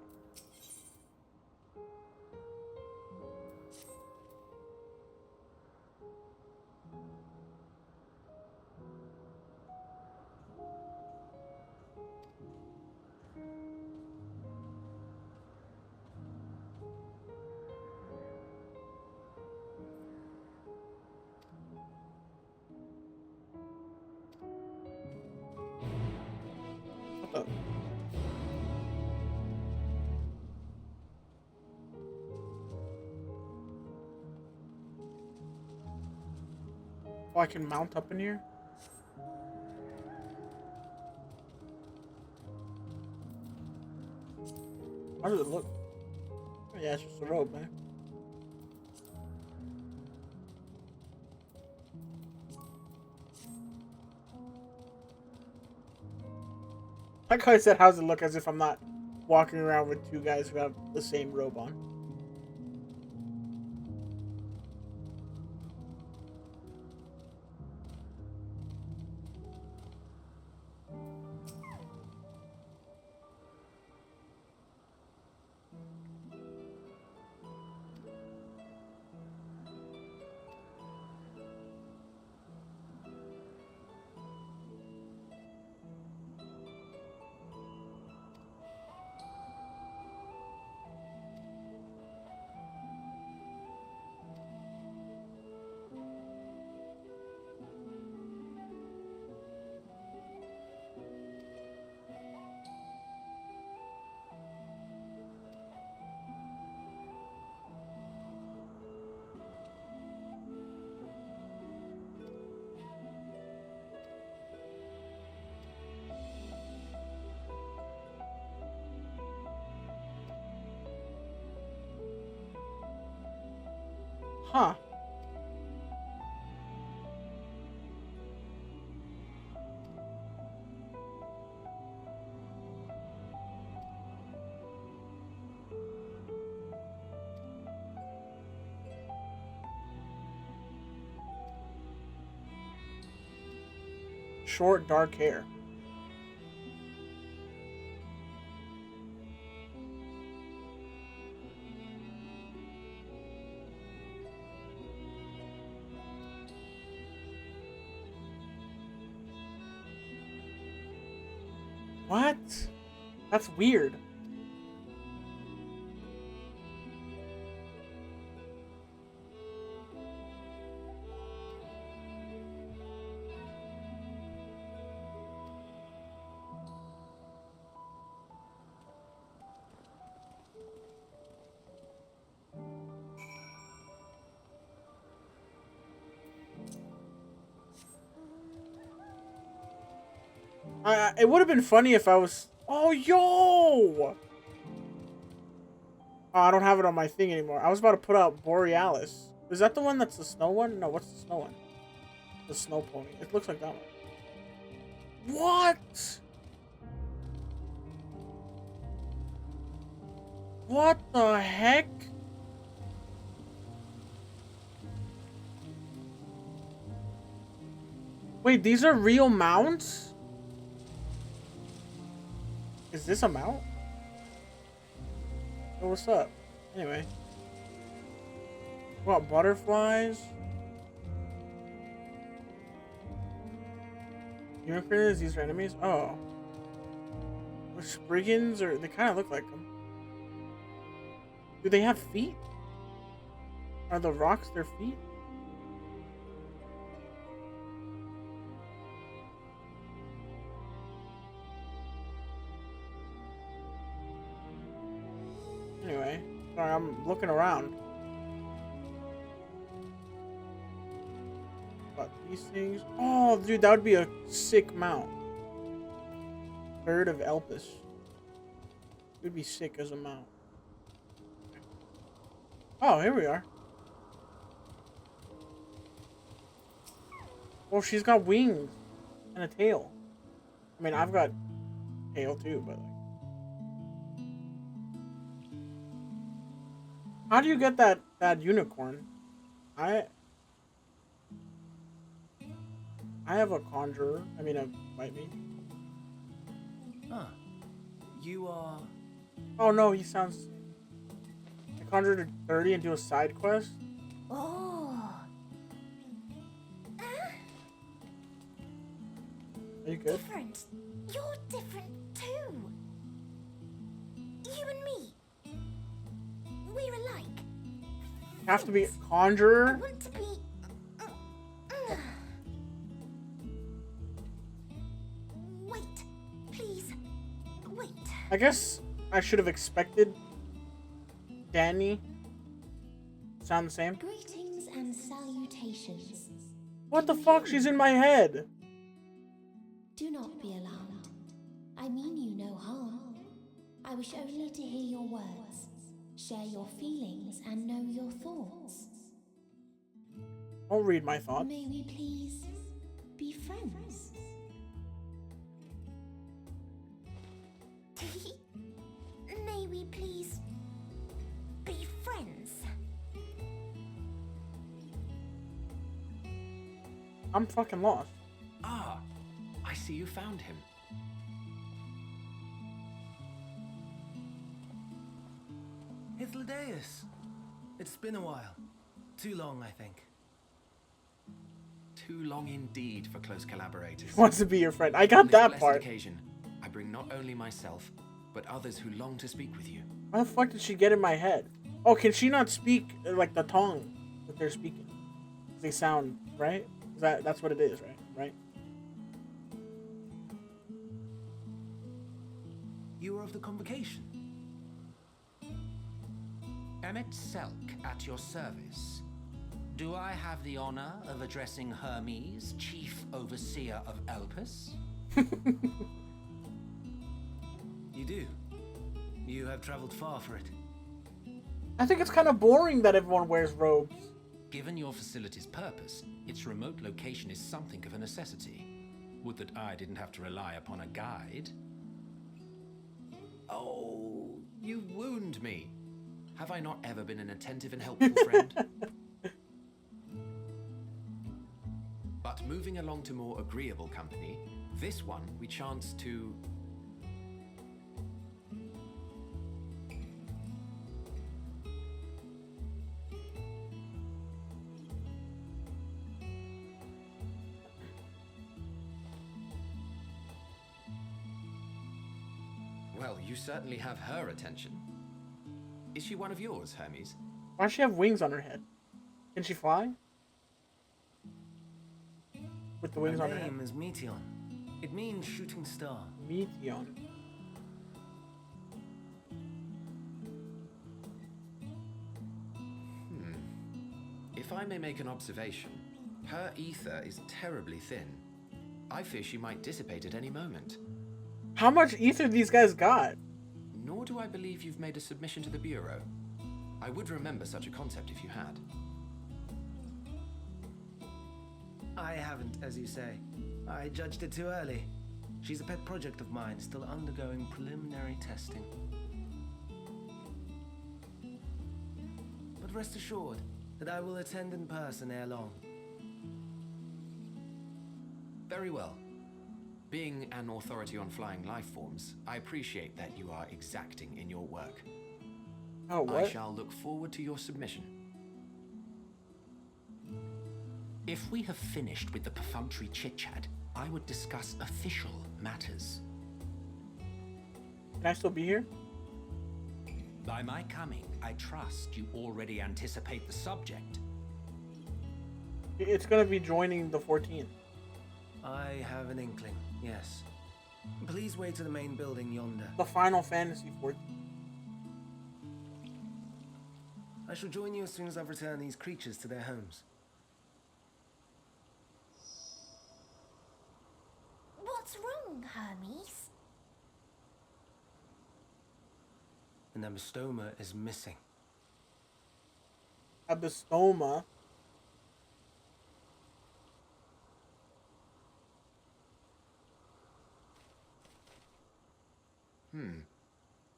A: What the? Oh, I can mount up in here? How does it look? Oh, yeah, it's just a robe, man. Like how I said, how's it look, as if I'm not walking around with two guys who have the same robe on. Huh. Short, dark hair. What? That's weird. It would have been funny if I was... Oh, yo! Oh, I don't have it on my thing anymore. I was about to put out Borealis. Is that the one that's the snow one? No, what's the snow one? The snow pony. It looks like that one. What? What the heck? Wait, these are real mounts? Is this a mount? Oh, what's up? Anyway. What, butterflies? Unicorns, these are enemies? Oh. The Spriggans, or they kind of look like them. Do they have feet? Are the rocks their feet? Anyway, sorry, I'm looking around. these things. Oh, dude, that would be a sick mount. Bird of Elpis. It would be sick as a mount. Oh, here we are. Well, she's got wings and a tail. I mean, I've got tail too, but like, how do you get that unicorn? I have a conjurer. I mean, a white mage.
S: Huh. You are.
A: Oh no, he sounds. I conjured a 30 and do a side quest.
E: Oh.
A: Are you good?
E: Different. You're different too. You and me. We're alike.
A: Have to be conjurer.
E: I want to be. Wait, please. Wait.
A: I guess I should have expected Danny. Sound the same?
T: Greetings and salutations.
A: What the fuck? She's in my head.
T: Do not be alarmed. I mean you no harm. I wish only to hear your words, share your feelings, and know your thoughts.
A: Don't read my thoughts.
T: May we please be friends?
E: May we please be friends?
A: I'm fucking lost.
R: Ah, I see you found him.
S: Hythlodaeus. It's been a while. Too long, I think.
R: Too long indeed for close collaborators.
A: Wants to be your friend. I got
R: On this
A: that
R: blessed
A: part.
R: occasion, I bring not only myself, but others who long to speak with you.
A: How the fuck did she get in my head? Oh, can she not speak like the tongue that they're speaking? They sound right. That's what it is, right? Right.
S: You are of the convocation.
P: Emmet Selk at your service. Do I have the honor of addressing Hermes, Chief Overseer of Elpis?
S: You do. You have traveled far for it.
A: I think it's kind of boring that everyone wears robes.
P: Given your facility's purpose, its remote location is something of a necessity. Would that I didn't have to rely upon a guide.
R: Oh, you wound me. Have I not ever been an attentive and helpful friend? But moving along to more agreeable company, this one we chance to... Well, you certainly have her attention. Is she one of yours, Hermes?
A: Why does she have wings on her head? Can she fly? With the wings
S: My
A: on her head.
S: name is Meteon. It means shooting star.
A: Meteon.
R: If I may make an observation, her ether is terribly thin. I fear she might dissipate at any moment.
A: How much ether these guys got?
R: Nor do I believe you've made a submission to the Bureau. I would remember such a concept if you had.
S: I haven't, as you say. I judged it too early. She's a pet project of mine, still undergoing preliminary testing. But rest assured that I will attend in person ere long.
R: Very well. Being an authority on flying life forms, I appreciate that you are exacting in your work.
A: Oh, what?
R: I shall look forward to your submission.
P: If we have finished with the perfunctory chit-chat, I would discuss official matters.
A: Can I still be here?
P: By my coming, I trust you already anticipate the subject.
A: It's gonna be joining the 14th.
S: I have an inkling, yes. Please wait to the main building yonder.
A: The Final Fantasy 14.
S: I shall join you as soon as I've returned these creatures to their homes.
T: wrong, Hermes?
S: The Nemestoma is missing.
A: Abystoma.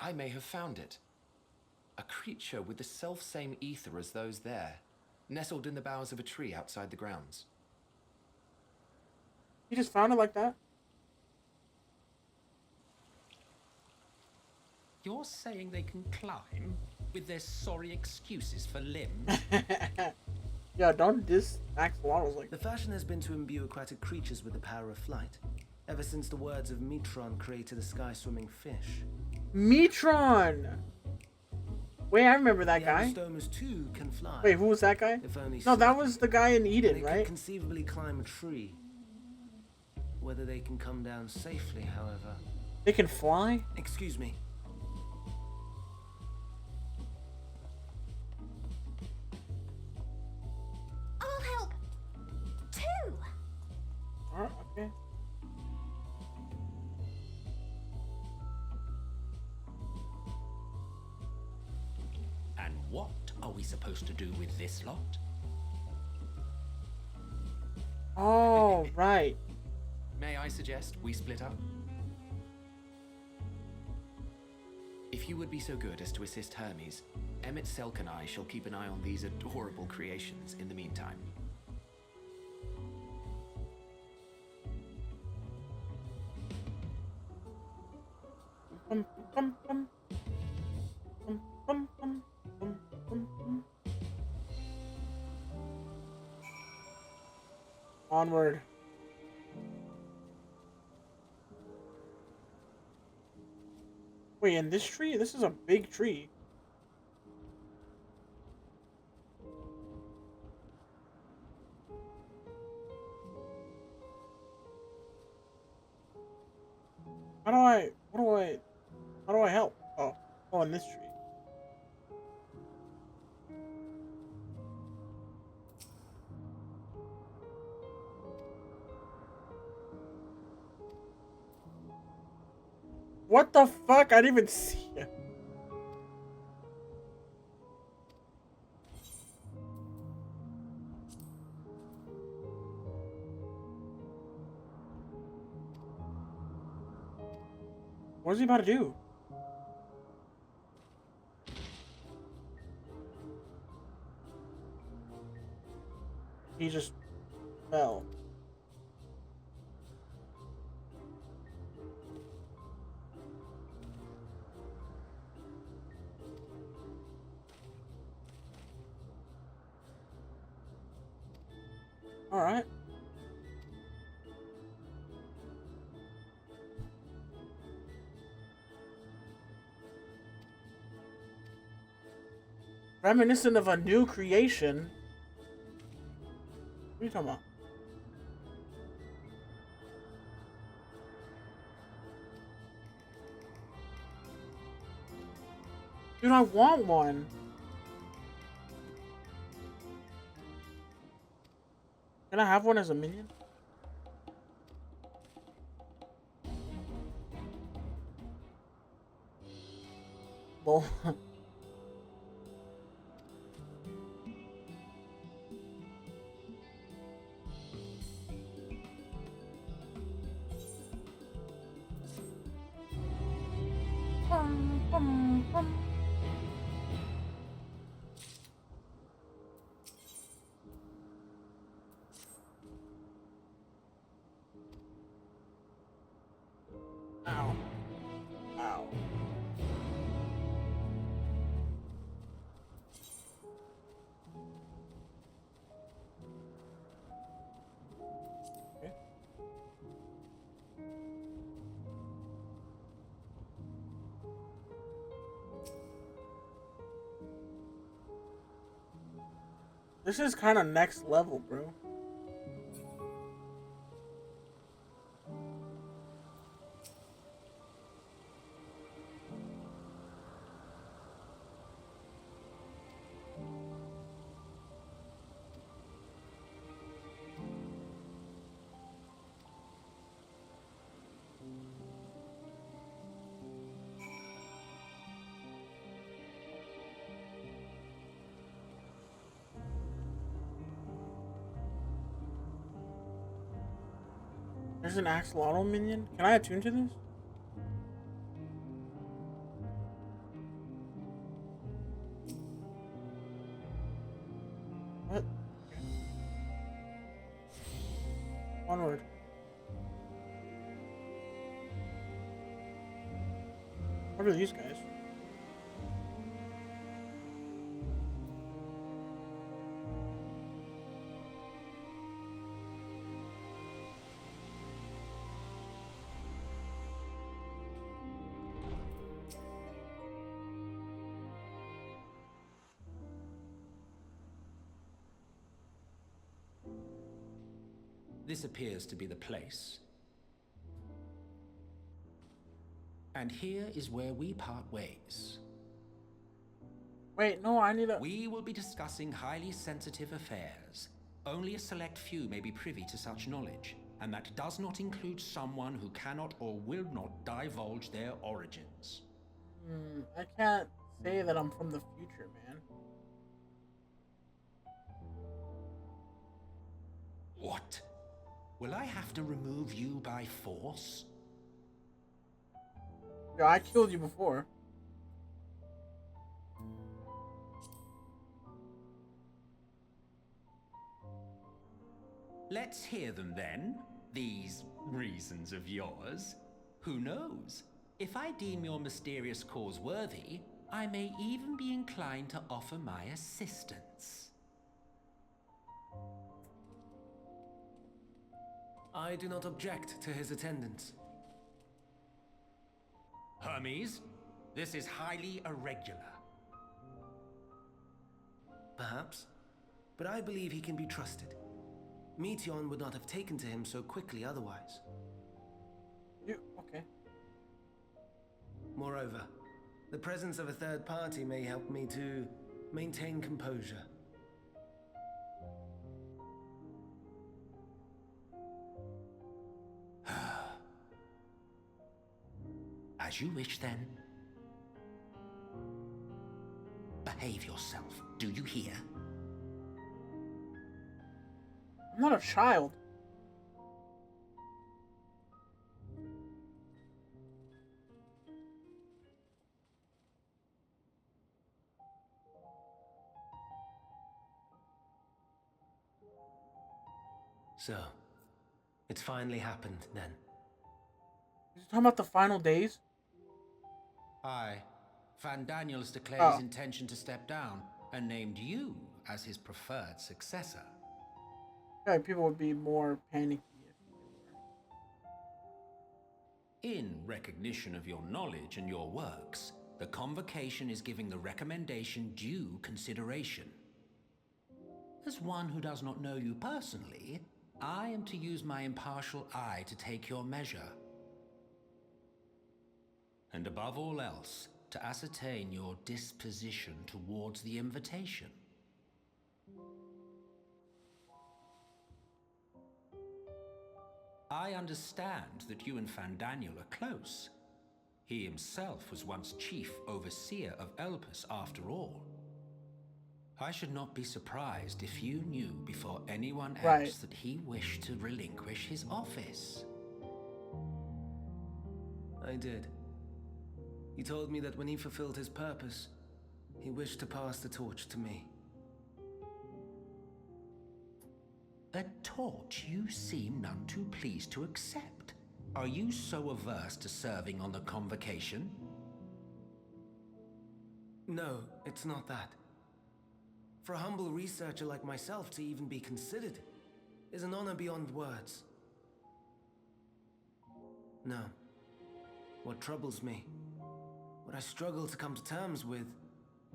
R: I may have found it. A creature with the self-same ether as those there, nestled in the boughs of a tree outside the grounds.
A: You just found it like that?
P: You're saying they can climb with their sorry excuses for limbs?
A: Yeah, don't diss axolotls like
S: The fashion has been to imbue aquatic creatures with the power of flight, ever since the words of Metron created a sky-swimming fish.
A: Metron! Wait, I remember that guy.
S: Abestomas too can fly.
A: Wait, who was that guy?
S: If only
A: No, that
S: safely.
A: was the guy in Eden,
S: They
A: right?
S: can conceivably climb a tree. Whether they can come down safely, however.
A: They can fly?
S: Excuse me.
T: I'll help. Too.
A: Alright, okay.
P: And what are we supposed to do with this lot?
A: Oh, right.
R: May I suggest we split up? If you would be so good as to assist Hermes, Emmett Selk and I shall keep an eye on these adorable creations in the meantime.
A: Bum, bum, bum. Bum, bum, bum, bum, bum, bum. Onward. Wait, in this tree? This is a big tree. How do I help? Oh, in this tree. What the fuck? I didn't even see it. What is he about to do? He just fell. All right. Reminiscent of a new creation. What are you talking about? Dude, I want one. Can I have one as a minion? Well, Ow. Ow. Okay. This is kind of next level, bro. There's an axolotl minion. Can I attune to this? What? One word. What are these guys?
P: This appears to be the place. And here is where we part ways.
A: Wait, no, I need a...
P: We will be discussing highly sensitive affairs. Only a select few may be privy to such knowledge, and that does not include someone who cannot or will not divulge their origins.
A: I can't say that I'm from the future, man.
P: What? Will I have to remove you by force?
A: Yeah, I killed you before.
P: Let's hear them then, these reasons of yours. Who knows? If I deem your mysterious cause worthy, I may even be inclined to offer my assistance.
S: I do not object to his attendance.
P: Hermes, this is highly irregular.
S: Perhaps, but I believe he can be trusted. Meteon would not have taken to him so quickly otherwise.
A: Okay.
S: Moreover, the presence of a third party may help me to maintain composure.
P: As you wish, then. Behave yourself, do you hear?
A: I'm not a child.
S: So, it's finally happened then.
A: You talking about the final days?
P: Aye. Van Daniels declared his intention to step down and named you as his preferred successor.
A: I feel like people would be more panicky if they were.
P: In recognition of your knowledge and your works, the convocation is giving the recommendation due consideration. As one who does not know you personally, I am to use my impartial eye to take your measure. And above all else, to ascertain your disposition towards the invitation. I understand that you and Fandaniel are close. He himself was once chief overseer of Elpis after all. I should not be surprised if you knew before anyone else that he wished to relinquish his office.
S: I did. He told me that when he fulfilled his purpose, he wished to pass the torch to me.
P: A torch you seem none too pleased to accept. Are you so averse to serving on the convocation?
S: No, it's not that. For a humble researcher like myself to even be considered is an honor beyond words. No. What troubles me, what I struggle to come to terms with,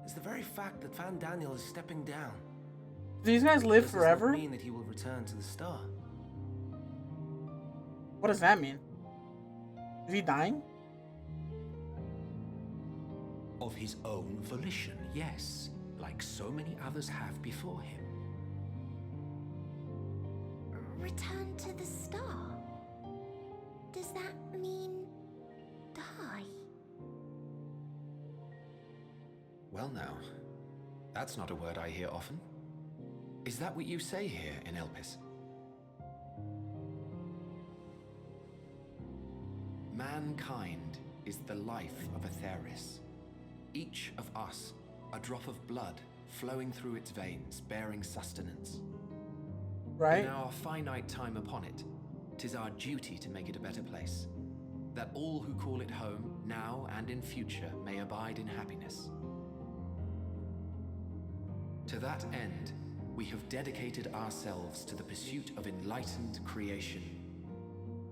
S: is the very fact that Fandaniel is stepping down.
A: Do these guys live forever?
S: Does not mean that he will return to the star.
A: What does that mean? Is he dying?
P: Of his own volition, yes, like so many others have before him.
T: Return to the star? Does that mean die?
R: Well now, that's not a word I hear often. Is that what you say here in Elpis? mankind is the life of Atheris. Each of us, a drop of blood flowing through its veins, bearing sustenance.
A: Right.
R: In our finite time upon it, 'tis our duty to make it a better place, that all who call it home, now and in future, may abide in happiness. To that end, we have dedicated ourselves to the pursuit of enlightened creation.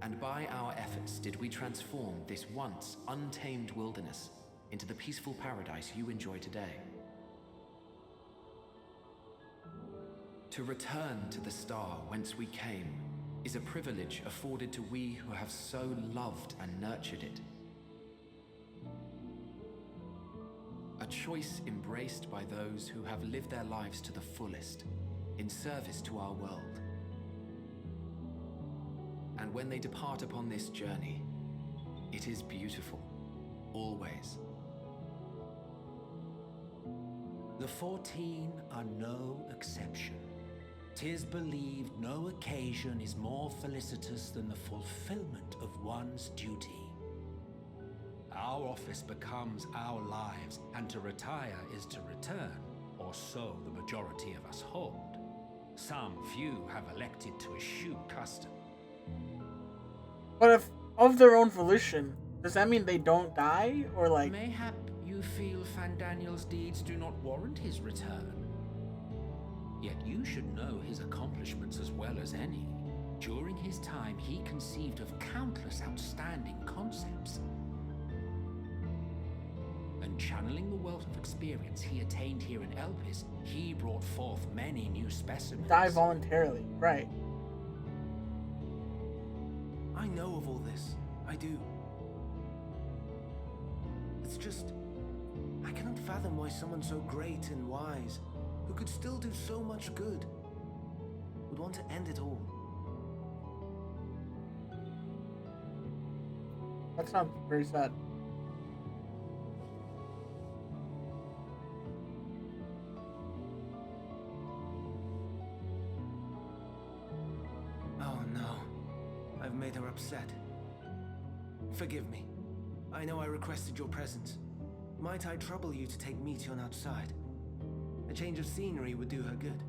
R: And by our efforts did we transform this once untamed wilderness into the peaceful paradise you enjoy today. To return to the star whence we came is a privilege afforded to we who have so loved and nurtured it. A choice embraced by those who have lived their lives to the fullest, in service to our world. And when they depart upon this journey, it is beautiful, always.
P: The 14 are no exception. 'Tis believed no occasion is more felicitous than the fulfillment of one's duty. Our office becomes our lives, and to retire is to return, or so the majority of us hold. Some few have elected to eschew custom.
A: But if of their own volition, does that mean they don't die, or like?
P: Mayhap you feel Fandaniel's deeds do not warrant his return. Yet you should know his accomplishments as well as any. During his time, he conceived of countless outstanding concepts. And channeling the wealth of experience he attained here in Elpis, he brought forth many new specimens.
A: Die voluntarily, right.
S: I know of all this. I do. It's just, I cannot fathom why someone so great and wise, who could still do so much good, would want to end it all.
A: That sounds very sad.
S: Oh no. I've made her upset. Forgive me. I know I requested your presence. Might I trouble you to take Meteon outside? A change of scenery would do her good.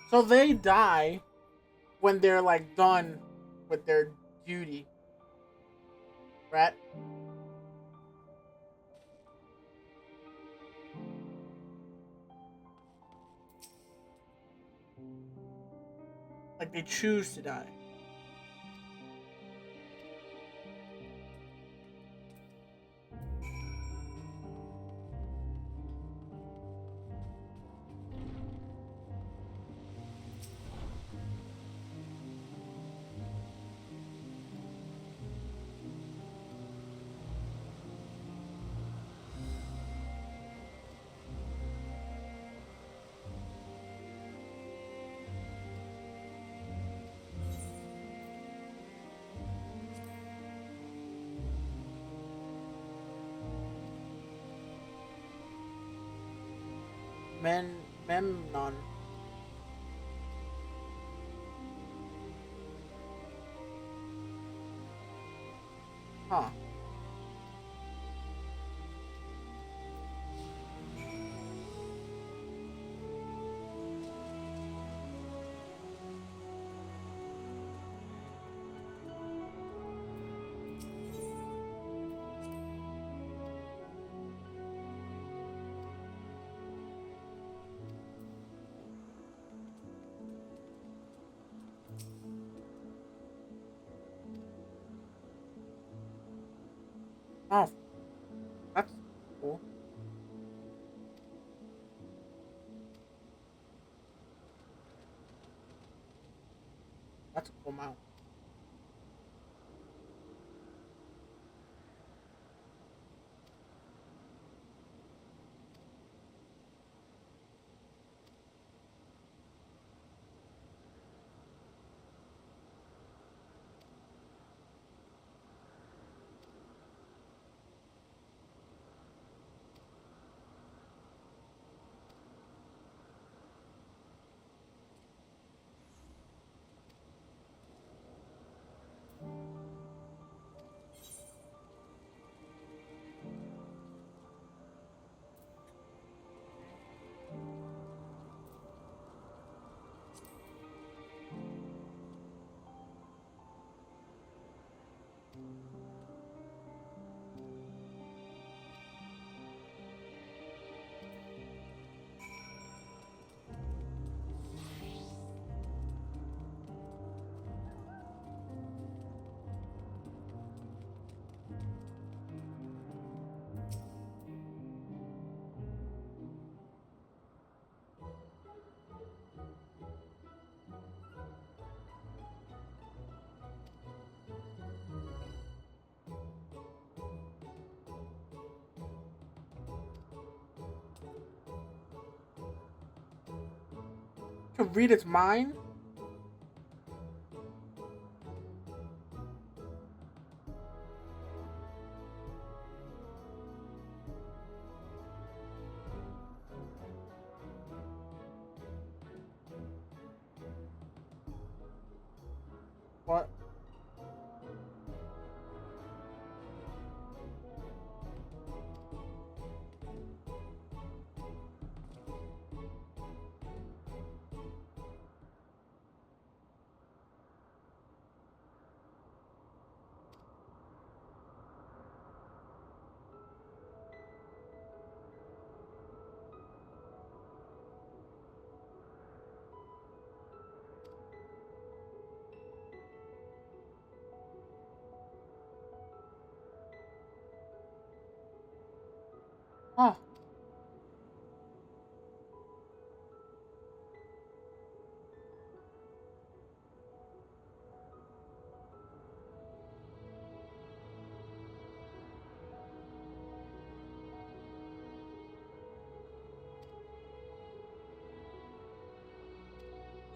A: So they die when they're like done with their duty, right? Like they choose to die. Memnon. Huh. Oh, that's cool. That's a cool mount. To read its mind? What? Huh.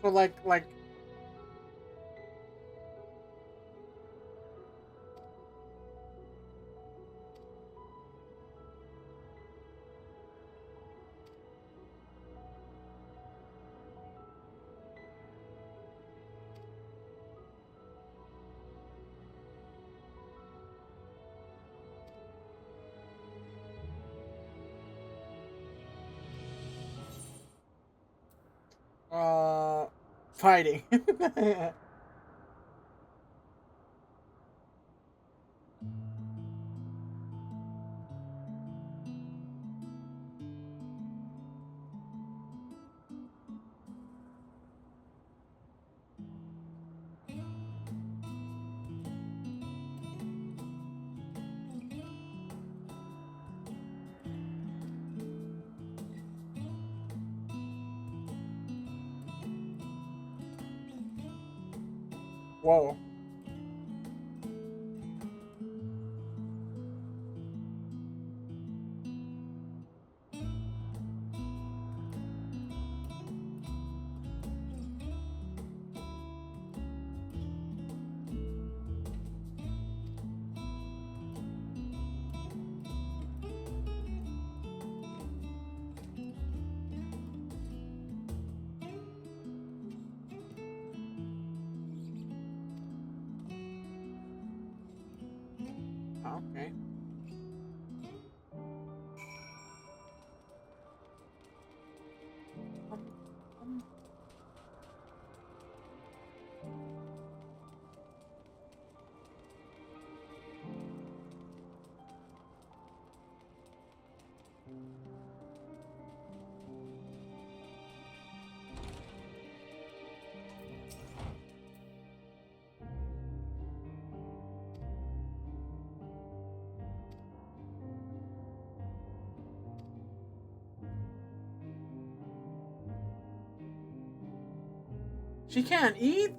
A: So like fighting. Whoa. Okay. She can't eat?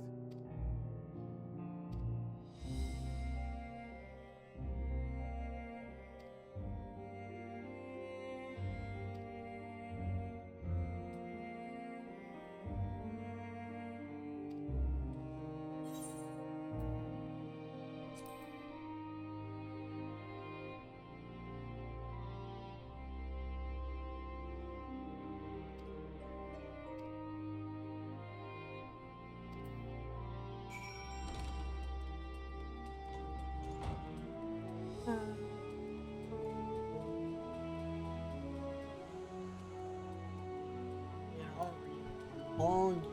A: Hungry.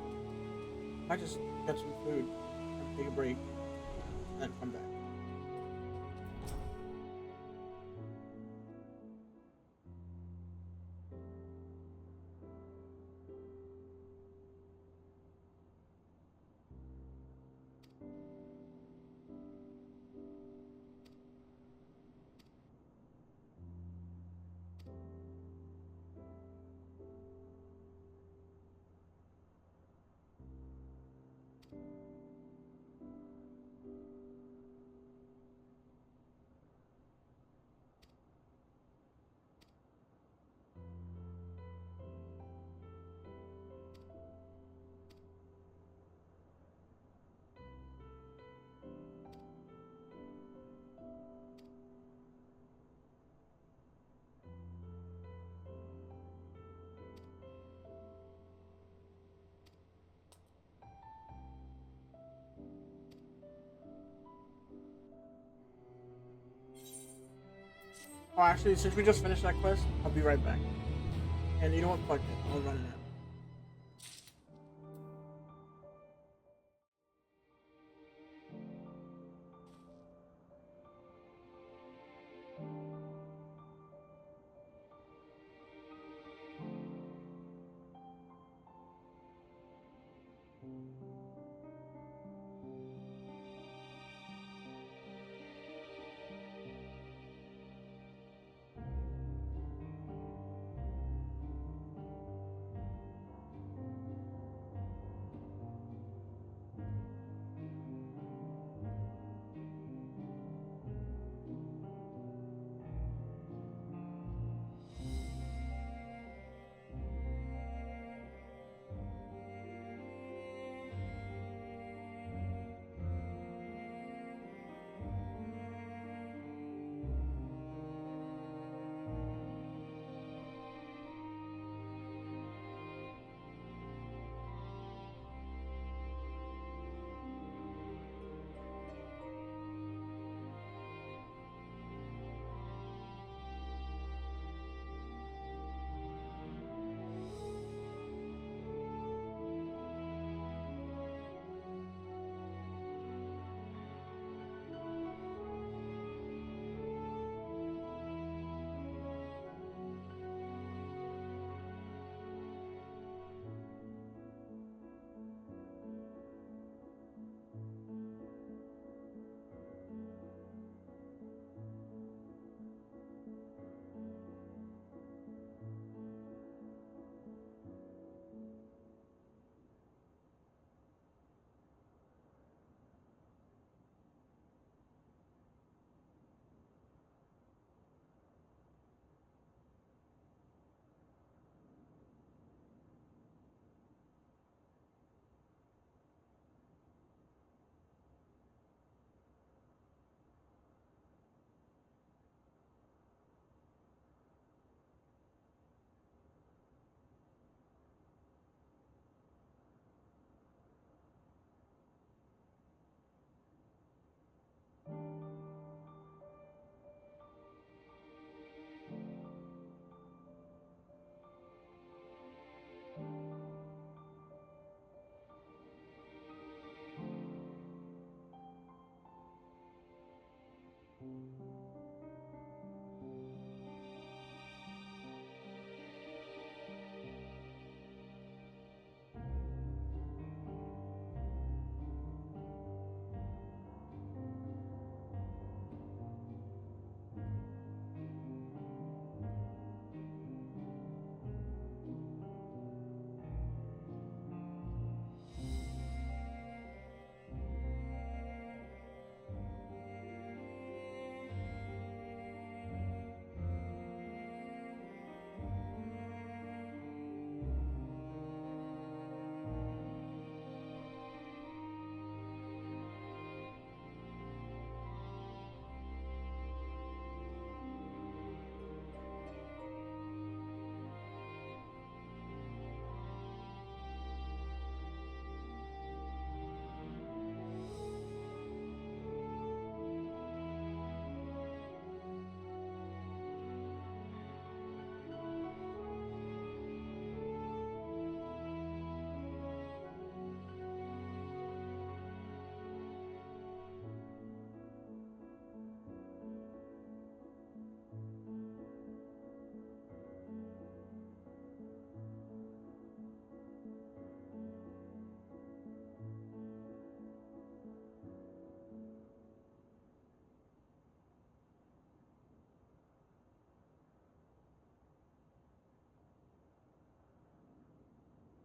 A: I just get some food and take a break and then come back. Oh, actually, since we just finished that quest, I'll be right back. And you know what? Fuck it. I'll run it out.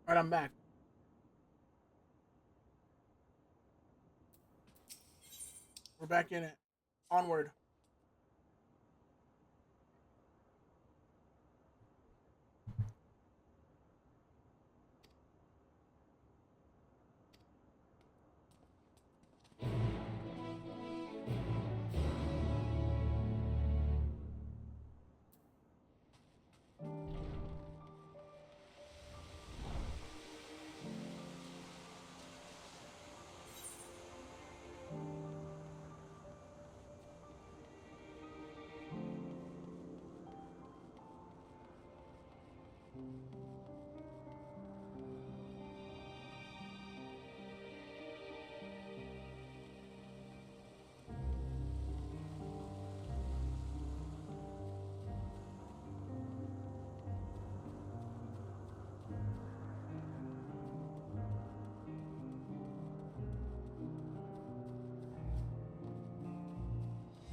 A: Alright, I'm back. We're back in it. Onward.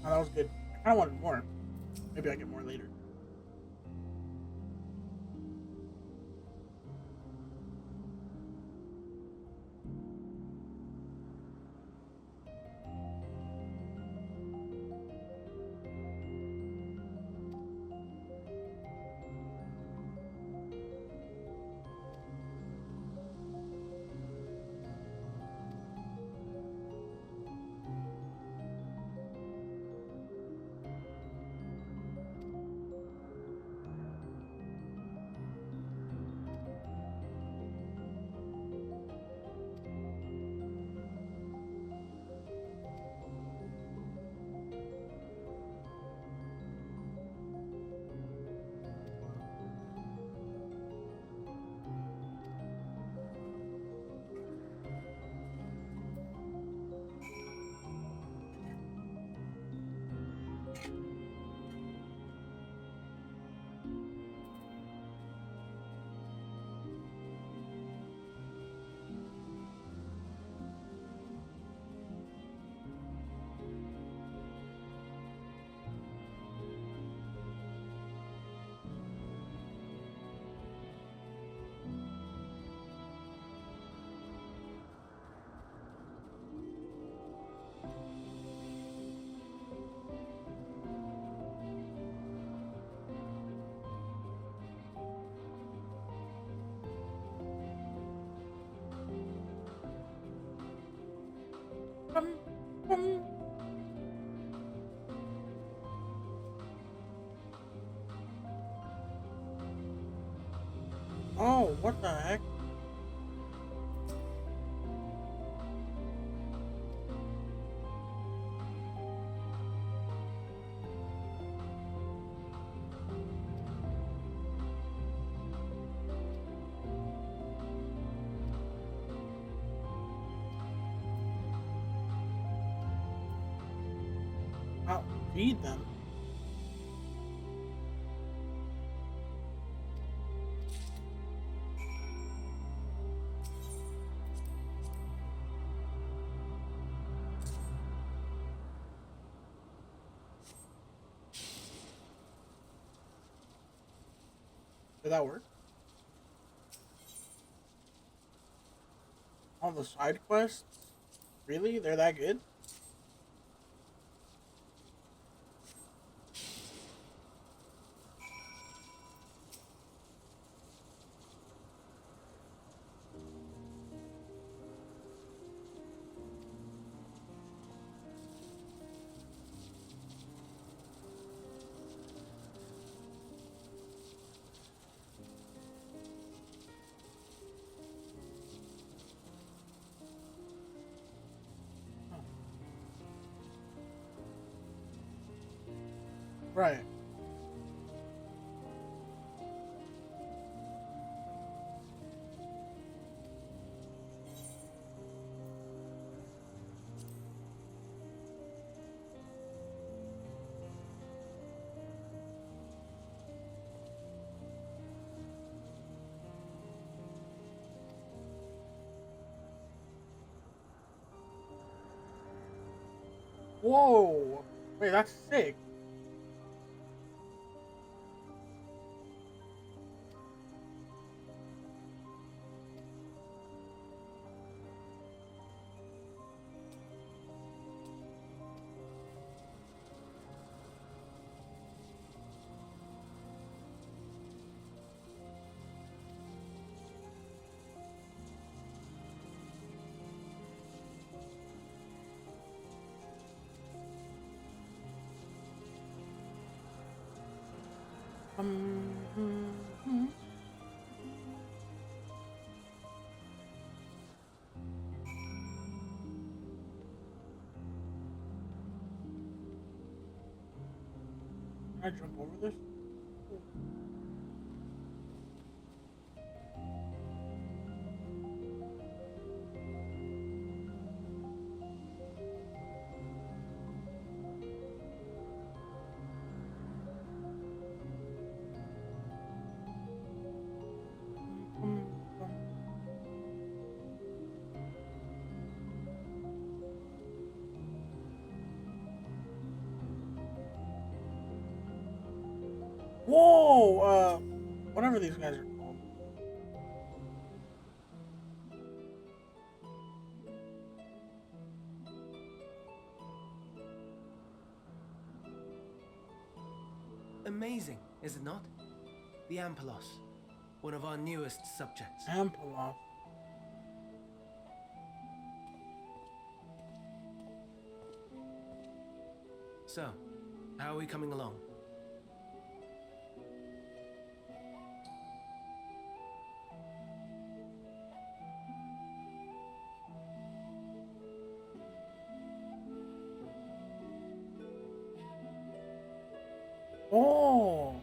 A: Oh, that was good. I kind of wanted more. Maybe I get more later. Oh, what the heck? I'll feed them. Did that work? All the side quests? Really? They're that good? Right. Whoa! Wait, that's sick. Can I jump over this? whatever these guys are called.
S: Amazing, is it not? The Ampelos, one of our newest subjects.
A: Ampelos.
S: So, how are we coming along?
A: Oh.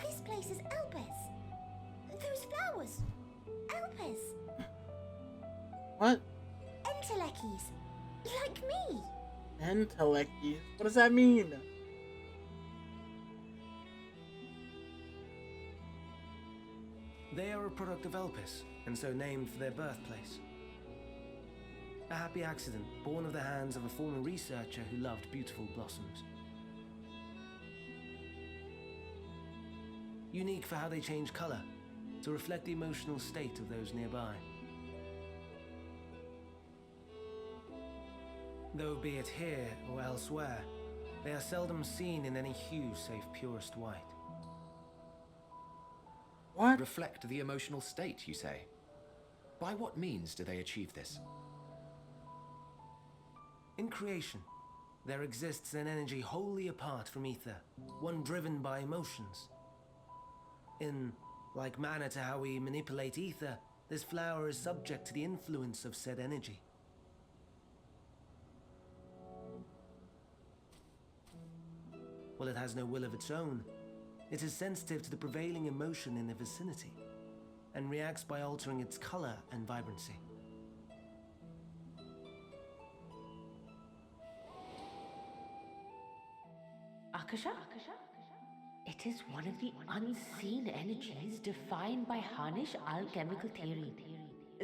T: This place is Elpis. Those flowers. Elpis.
A: What?
T: Entelekis. Like me.
A: Entelekis? What does that mean?
S: They are a product of Elpis, and so named for their birthplace. A happy accident, born of the hands of a former researcher who loved beautiful blossoms. Unique for how they change color, to reflect the emotional state of those nearby. Though be it here or elsewhere, they are seldom seen in any hue save purest white.
A: What?
R: Reflect the emotional state, you say? By what means do they achieve this?
S: In creation, there exists an energy wholly apart from ether, one driven by emotions. In like manner to how we manipulate ether, this flower is subject to the influence of said energy. Well, it has no will of its own. It is sensitive to the prevailing emotion in the vicinity, and reacts by altering its color and vibrancy.
G: Akasha? It is one of the unseen energies defined by Harnish alchemical theory.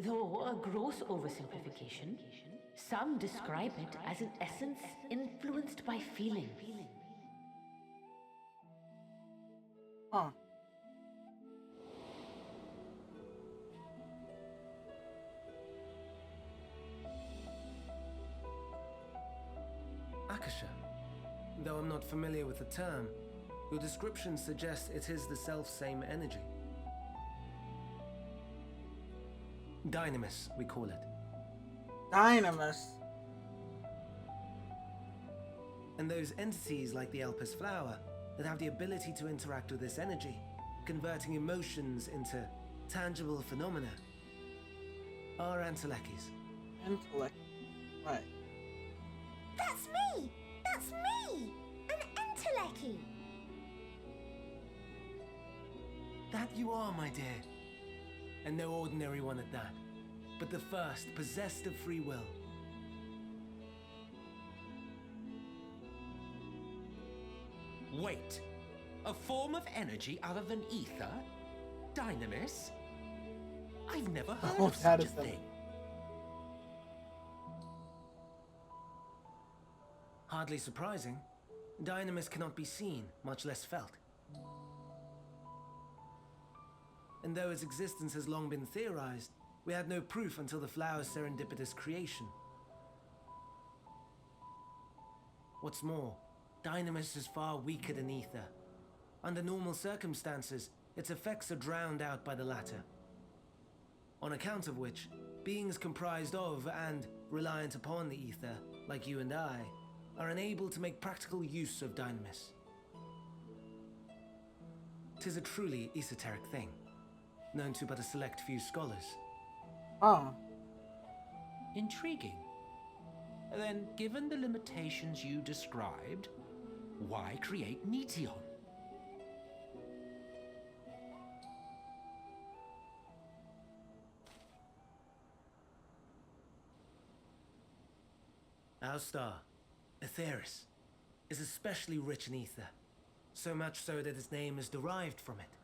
G: Though a gross oversimplification, some describe it as an essence influenced by feeling.
A: Huh.
S: Akasha. Though I'm not familiar with the term, your description suggests it is the self-same energy. Dynamis, we call it.
A: Dynamis.
S: And those entities like the Elpis flower that have the ability to interact with this energy, converting emotions into tangible phenomena, are Entelekis.
A: Entelek. Right.
T: That's me! That's me! An Enteleki!
S: That you are, my dear. And no ordinary one at that, but the first possessed of free will.
P: Wait. A form of energy other than ether? Dynamis? I've never heard of such a thing.
S: Hardly surprising. Dynamis cannot be seen, much less felt. And though its existence has long been theorized, we had no proof until the flower's serendipitous creation. What's more, Dynamis is far weaker than ether. Under normal circumstances, its effects are drowned out by the latter. On account of which, beings comprised of and reliant upon the ether, like you and I, are unable to make practical use of Dynamis. 'Tis a truly esoteric thing, known to but a select few scholars.
A: Ah.
P: Intriguing. Then, given the limitations you described, why create Meteon?
S: Our star, Aetheris, is especially rich in ether, so much so that its name is derived from it.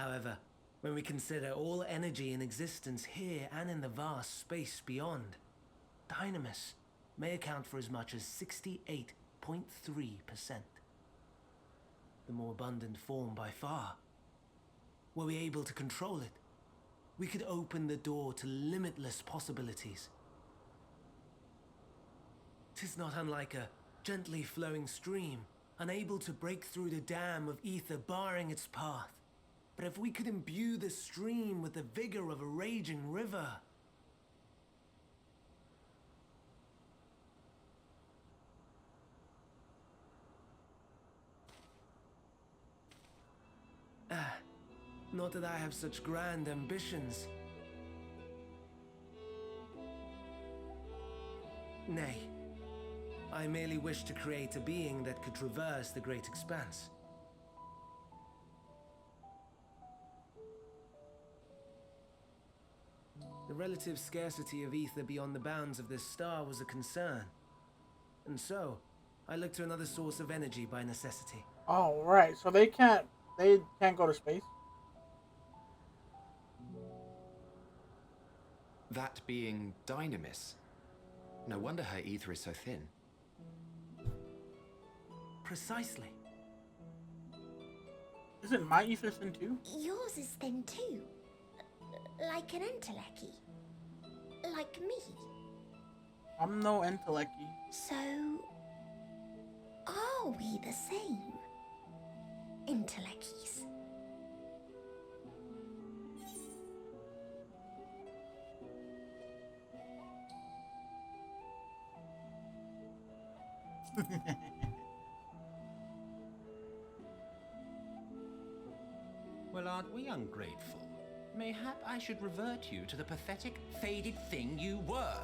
S: However, when we consider all energy in existence here and in the vast space beyond, Dynamis may account for as much as 68.3%. The more abundant form by far. Were we able to control it, we could open the door to limitless possibilities. 'Tis not unlike a gently flowing stream, unable to break through the dam of ether barring its path. But if we could imbue the stream with the vigor of a raging river... Not that I have such grand ambitions. Nay, I merely wish to create a being that could traverse the great expanse. The relative scarcity of ether beyond the bounds of this star was a concern. And so, I looked to another source of energy by necessity.
A: Oh, right. So they can't go to space?
R: That being Dynamis. No wonder her ether is so thin.
S: Precisely.
A: Isn't my ether thin too?
T: Yours is thin too. Like an entelechy. Like me.
A: I'm no entelechy.
T: So, are we the same? Entelechies.
P: Well, aren't we ungrateful? Mayhap I should revert you to the pathetic, faded thing you were.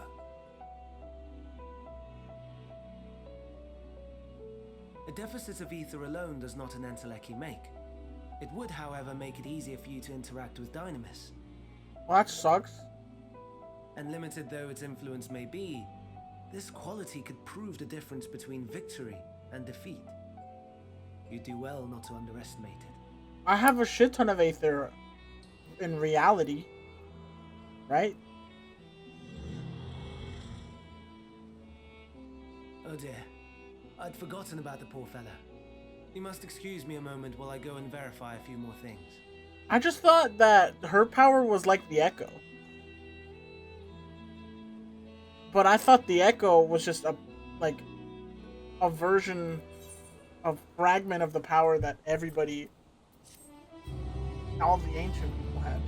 S: A deficit of ether alone does not an entelechy make. It would, however, make it easier for you to interact with Dynamis.
A: Well, that sucks.
S: And limited though its influence may be, this quality could prove the difference between victory and defeat. You do well not to underestimate it.
A: I have a shit ton of ether in reality, right?
S: Oh dear, I'd forgotten about the poor fella. You must excuse me a moment while I go and verify a few more things.
A: I just thought that her power was like the Echo. But I thought the Echo was just a version, a fragment of the power that everybody, all the ancient people had.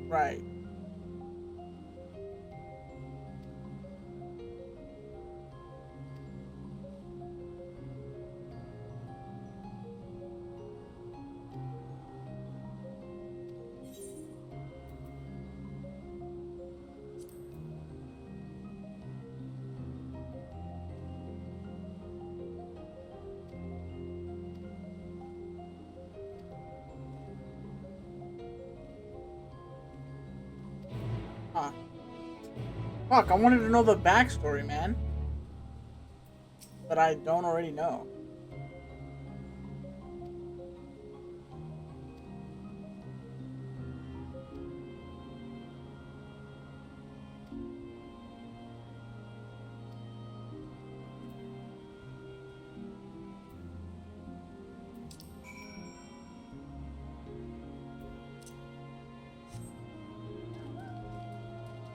A: Right. Huh. Fuck, I wanted to know the backstory, man. That I don't already know.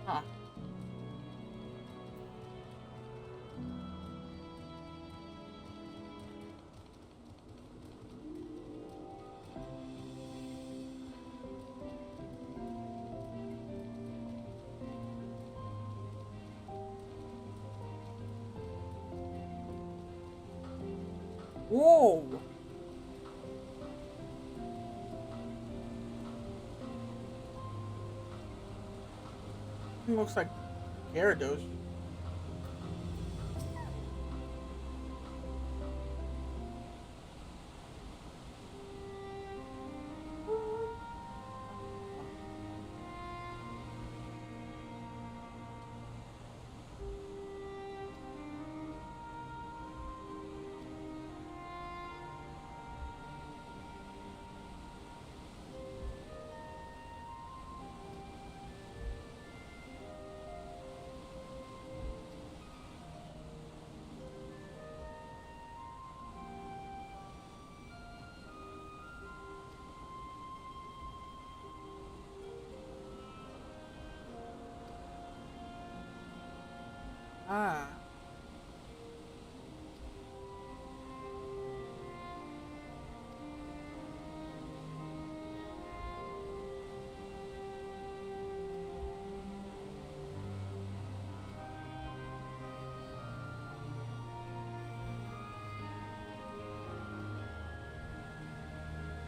A: Huh. Whoa! It looks like Gyarados.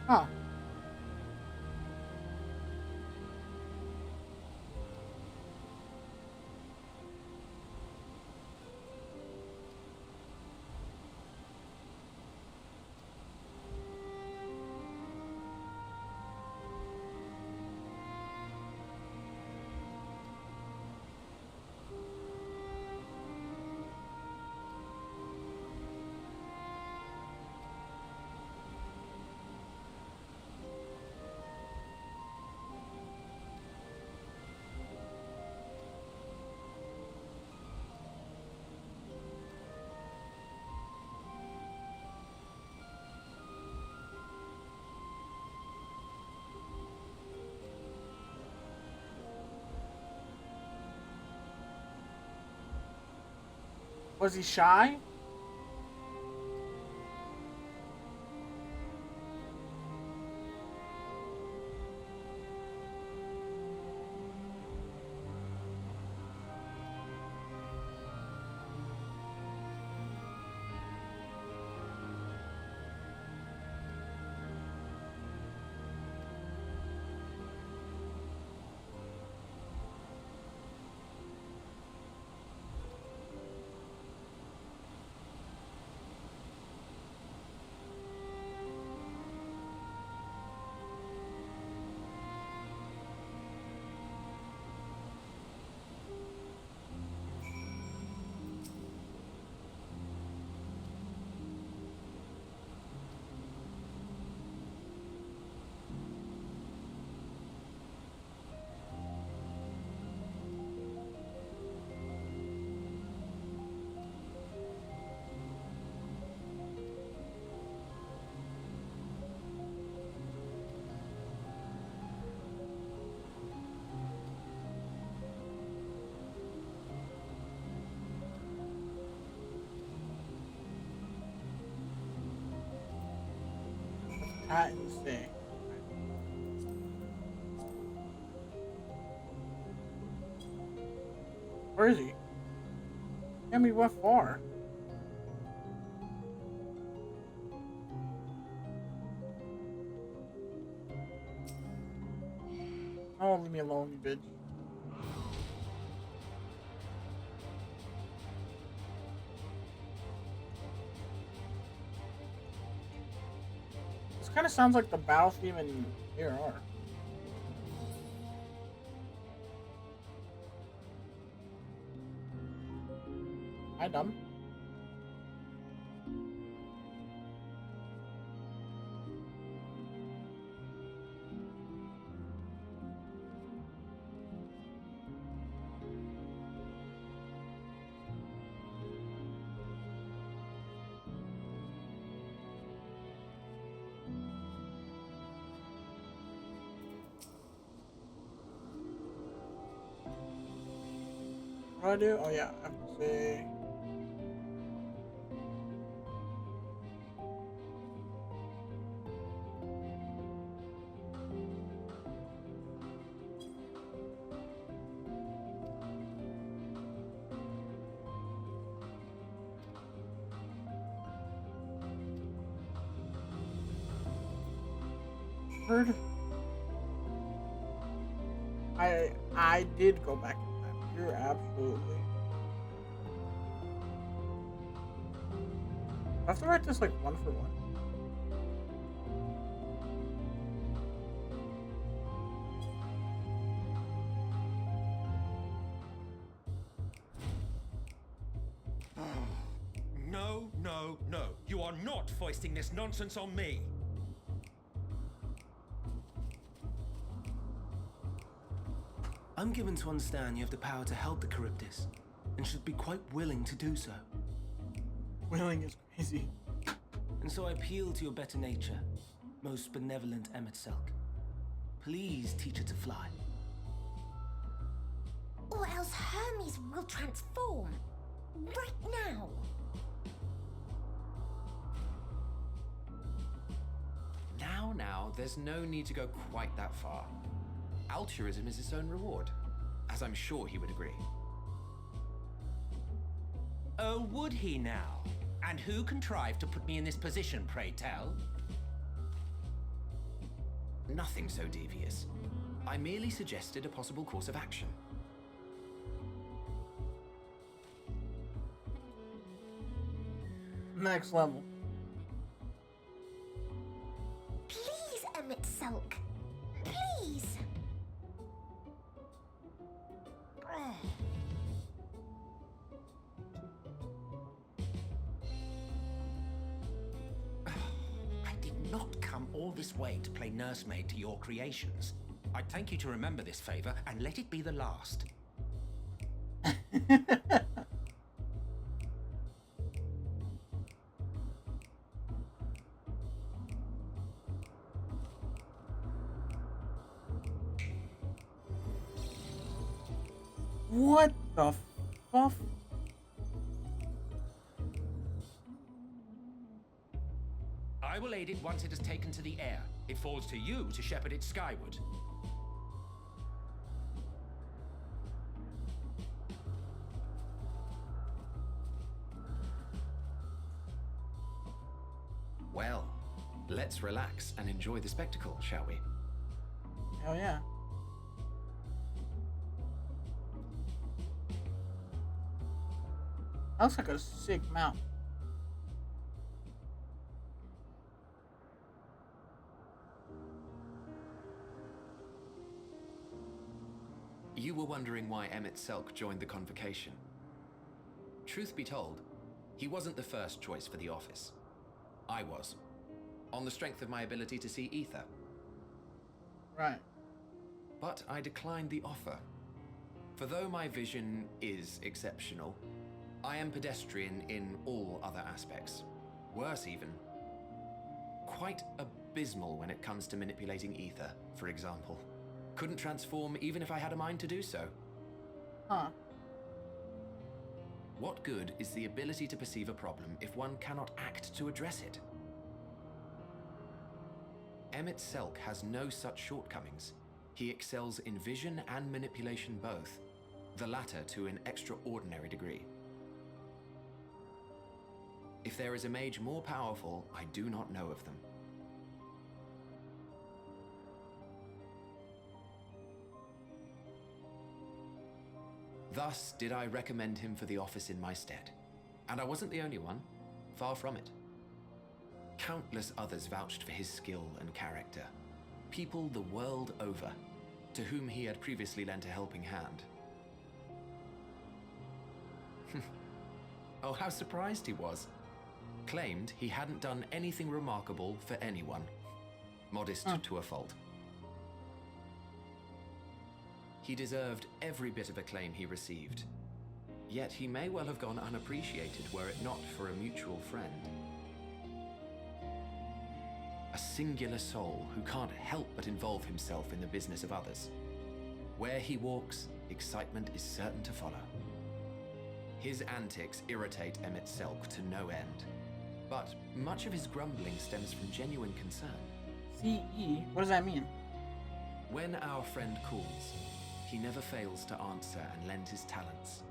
A: Huh. Was he shy? Cat and stay. Where is he? Damn, he went far. Oh, leave me alone, you bitch. This kind of sounds like the battle theme in ARR. Hi, dumb. What do I do? Oh yeah, I have to say. Heard. I did go back in time. You're absolutely. I have to write this like one for one.
H: No, no, no. You are not foisting this nonsense on me.
S: I'm given to understand you have the power to help the Charybdis, and should be quite willing to do so.
A: Willing is crazy.
S: And so I appeal to your better nature, most benevolent Emetselk. Please teach her to fly.
T: Or else Hermes will transform. Right now.
R: Now, there's no need to go quite that far. Altruism is its own reward, as I'm sure he would agree.
P: Oh, would he now? And who contrived to put me in this position, pray tell?
R: Nothing so devious. I merely suggested a possible course of action.
A: Next level.
U: Please, Emmett Sulk. Please.
P: I did not come all this way to play nursemaid to your creations. I'd thank you to remember this favor and let it be the last.
A: What the fuck?
P: I will aid it once it is taken to the air. It falls to you to shepherd it skyward.
R: Well, let's relax and enjoy the spectacle, shall we?
A: Hell yeah. That looks like a sick mount.
R: You were wondering why Emmett Selk joined the convocation. Truth be told, he wasn't the first choice for the office. I was, on the strength of my ability to see ether.
A: Right.
R: But I declined the offer. For though my vision is exceptional, I am pedestrian in all other aspects. Worse even. Quite abysmal when it comes to manipulating ether, for example. Couldn't transform even if I had a mind to do so.
A: Huh.
R: What good is the ability to perceive a problem if one cannot act to address it? Emmett Selk has no such shortcomings. He excels in vision and manipulation both, the latter to an extraordinary degree. If there is a mage more powerful, I do not know of them. Thus did I recommend him for the office in my stead. And I wasn't the only one, far from it. Countless others vouched for his skill and character. People the world over, to whom he had previously lent a helping hand. Oh, how surprised he was. Claimed he hadn't done anything remarkable for anyone. Modest to a fault. He deserved every bit of acclaim he received. Yet he may well have gone unappreciated were it not for a mutual friend. A singular soul who can't help but involve himself in the business of others. Where he walks, excitement is certain to follow. His antics irritate Emmett Selk to no end. But much of his grumbling stems from genuine concern.
A: CE? What does that mean?
R: When our friend calls, he never fails to answer and lend his talents.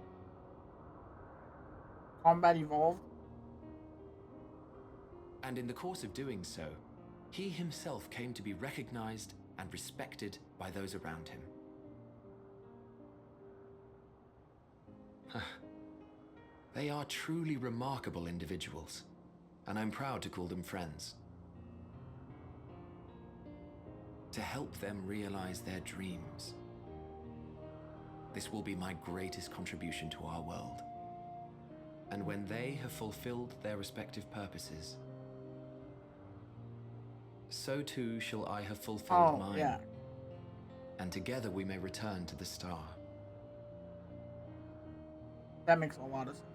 A: Combat evolved?
R: And in the course of doing so, he himself came to be recognized and respected by those around him. They are truly remarkable individuals, and I'm proud to call them friends. To help them realize their dreams. This will be my greatest contribution to our world. And when they have fulfilled their respective purposes, so too shall I have fulfilled mine.
A: Yeah.
R: And together we may return to the star.
A: That makes a lot of sense.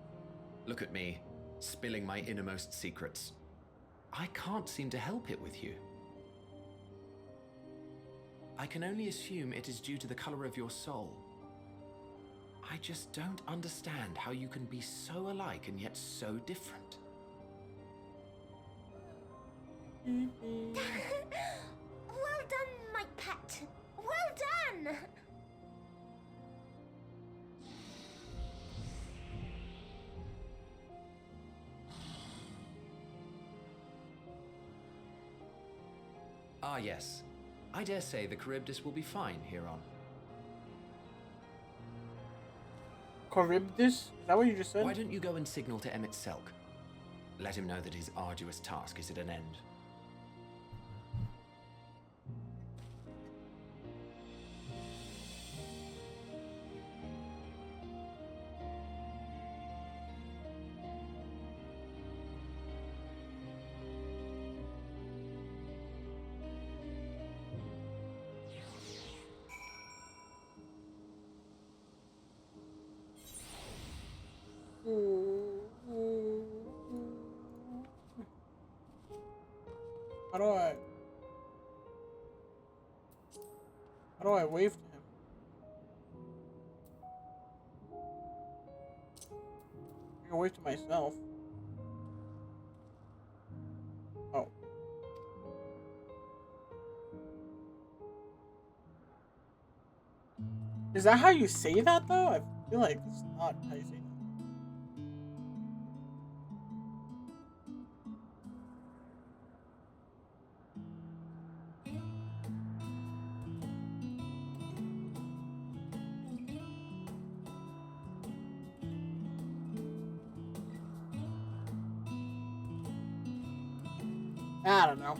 R: Look at me, spilling my innermost secrets. I can't seem to help it with you. I can only assume it is due to the color of your soul. I just don't understand how you can be so alike and yet so different.
U: Well done, my pet. Well done.
R: Ah yes, I dare say the Charybdis will be fine here on.
A: Charybdis? Is that what you just said?
R: Why don't you go and signal to Emmett Selk? Let him know that his arduous task is at an end.
A: How do I wave to him? I can wave to myself. Oh. Is that how you say that though? I feel like it's not how you say that. I don't know.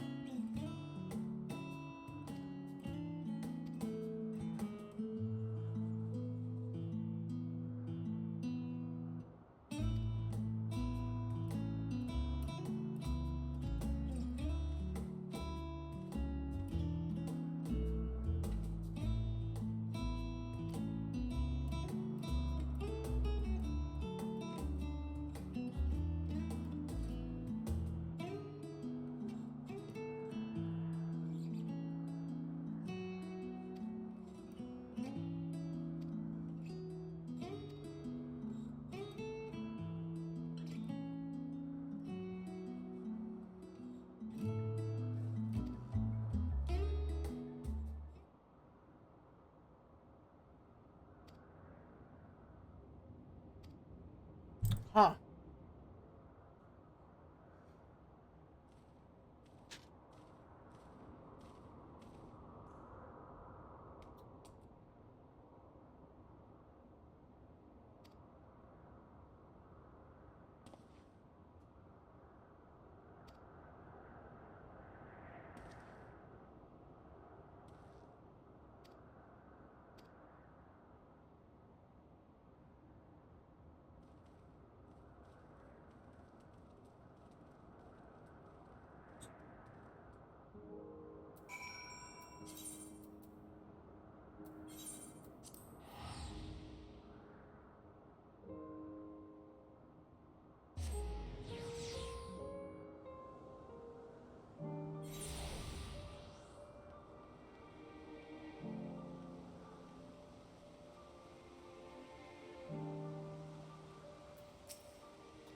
A: Huh.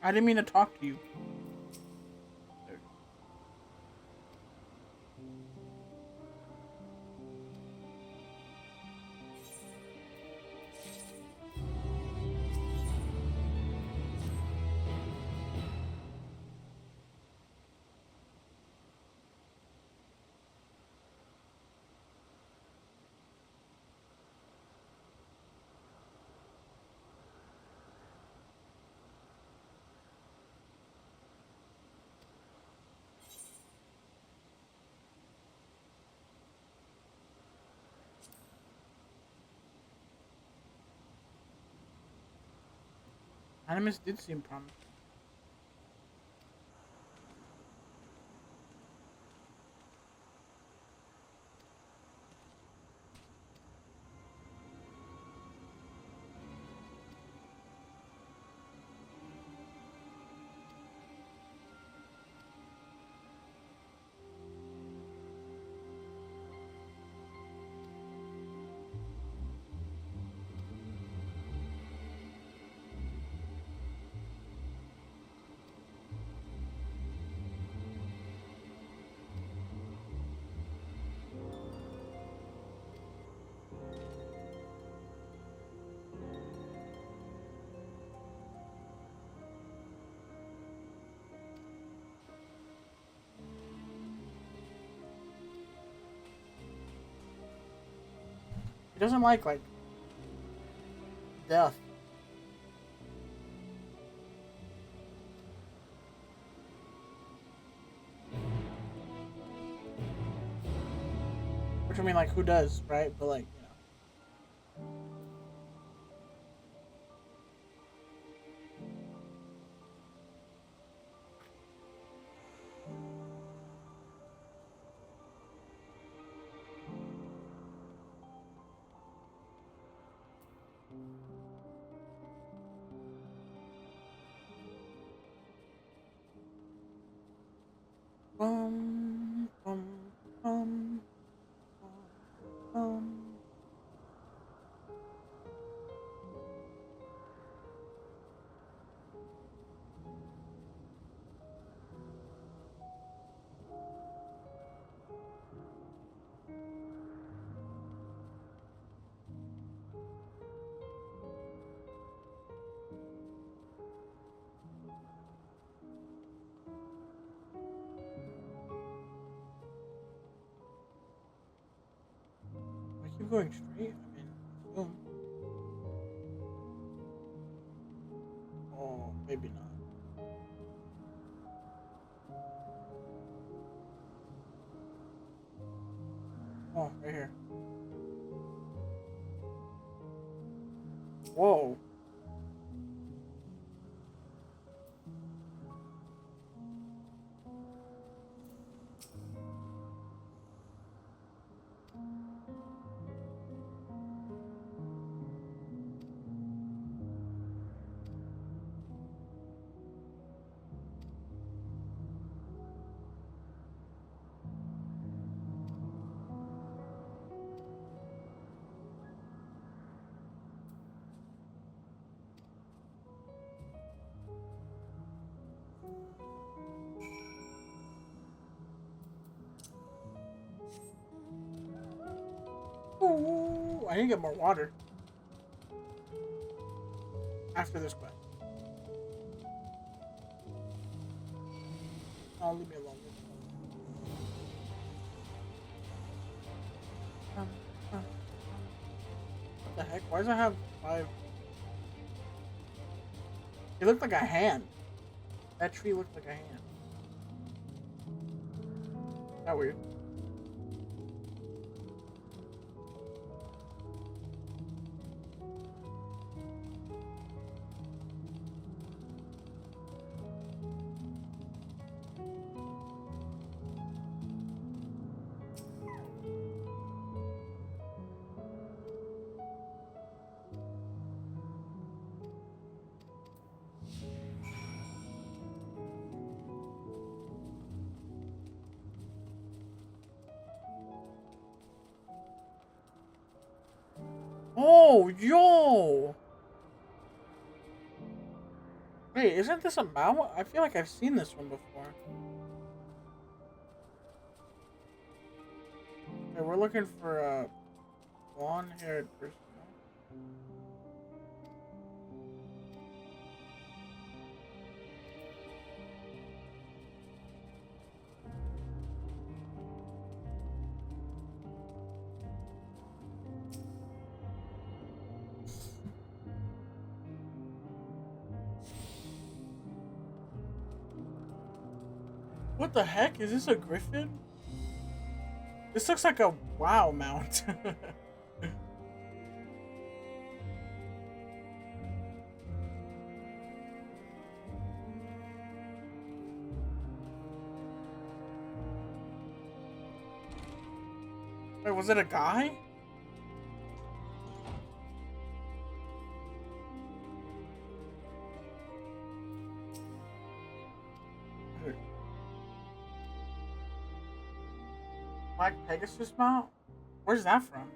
A: I didn't mean to talk to you. Animus did seem promising. doesn't like death. Which I mean, like, who does, right? But like, you know. Bum, bum, bum, bum. I keep going straight. I mean, boom. Oh, maybe not. Oh, right here. Whoa. Ooh, I need to get more water after this quest. Oh, leave me alone. What the heck? Why does it have 5? It looked like a hand. That tree looked like a hand. That weird. Oh, yo! Wait, isn't this a mount? I feel like I've seen this one before. Okay, we're looking for a blonde-haired person. What the heck? Is this a griffin? This looks like a WoW mount. Wait, was it a guy? Black Pegasus mount? Where's that from?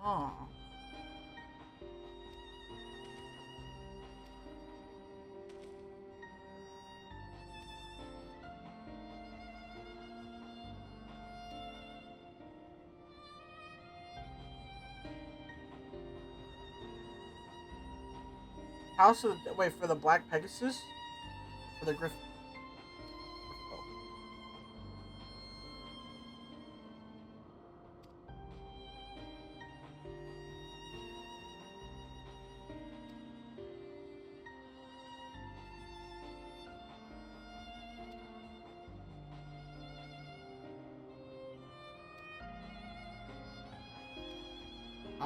A: Oh. House of the wait for the Black Pegasus, for the Griffin.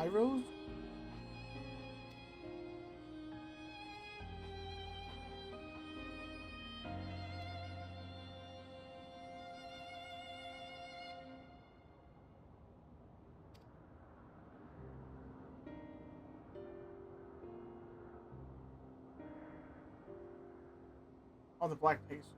A: Rose? Oh, the Black Pegasus.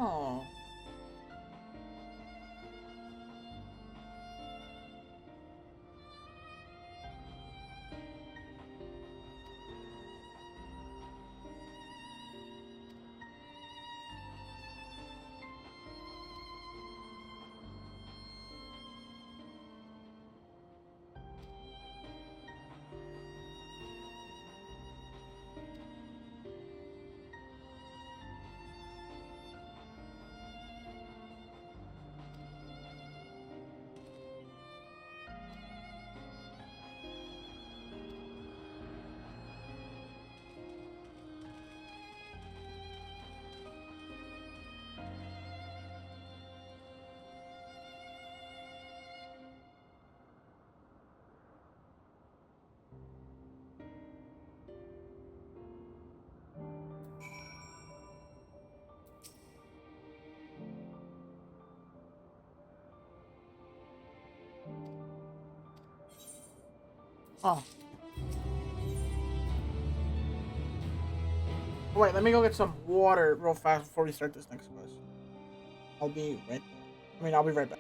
A: Oh. Oh. Wait, let me go get some water real fast before we start this next quest. I'll be right there. I'll be right back.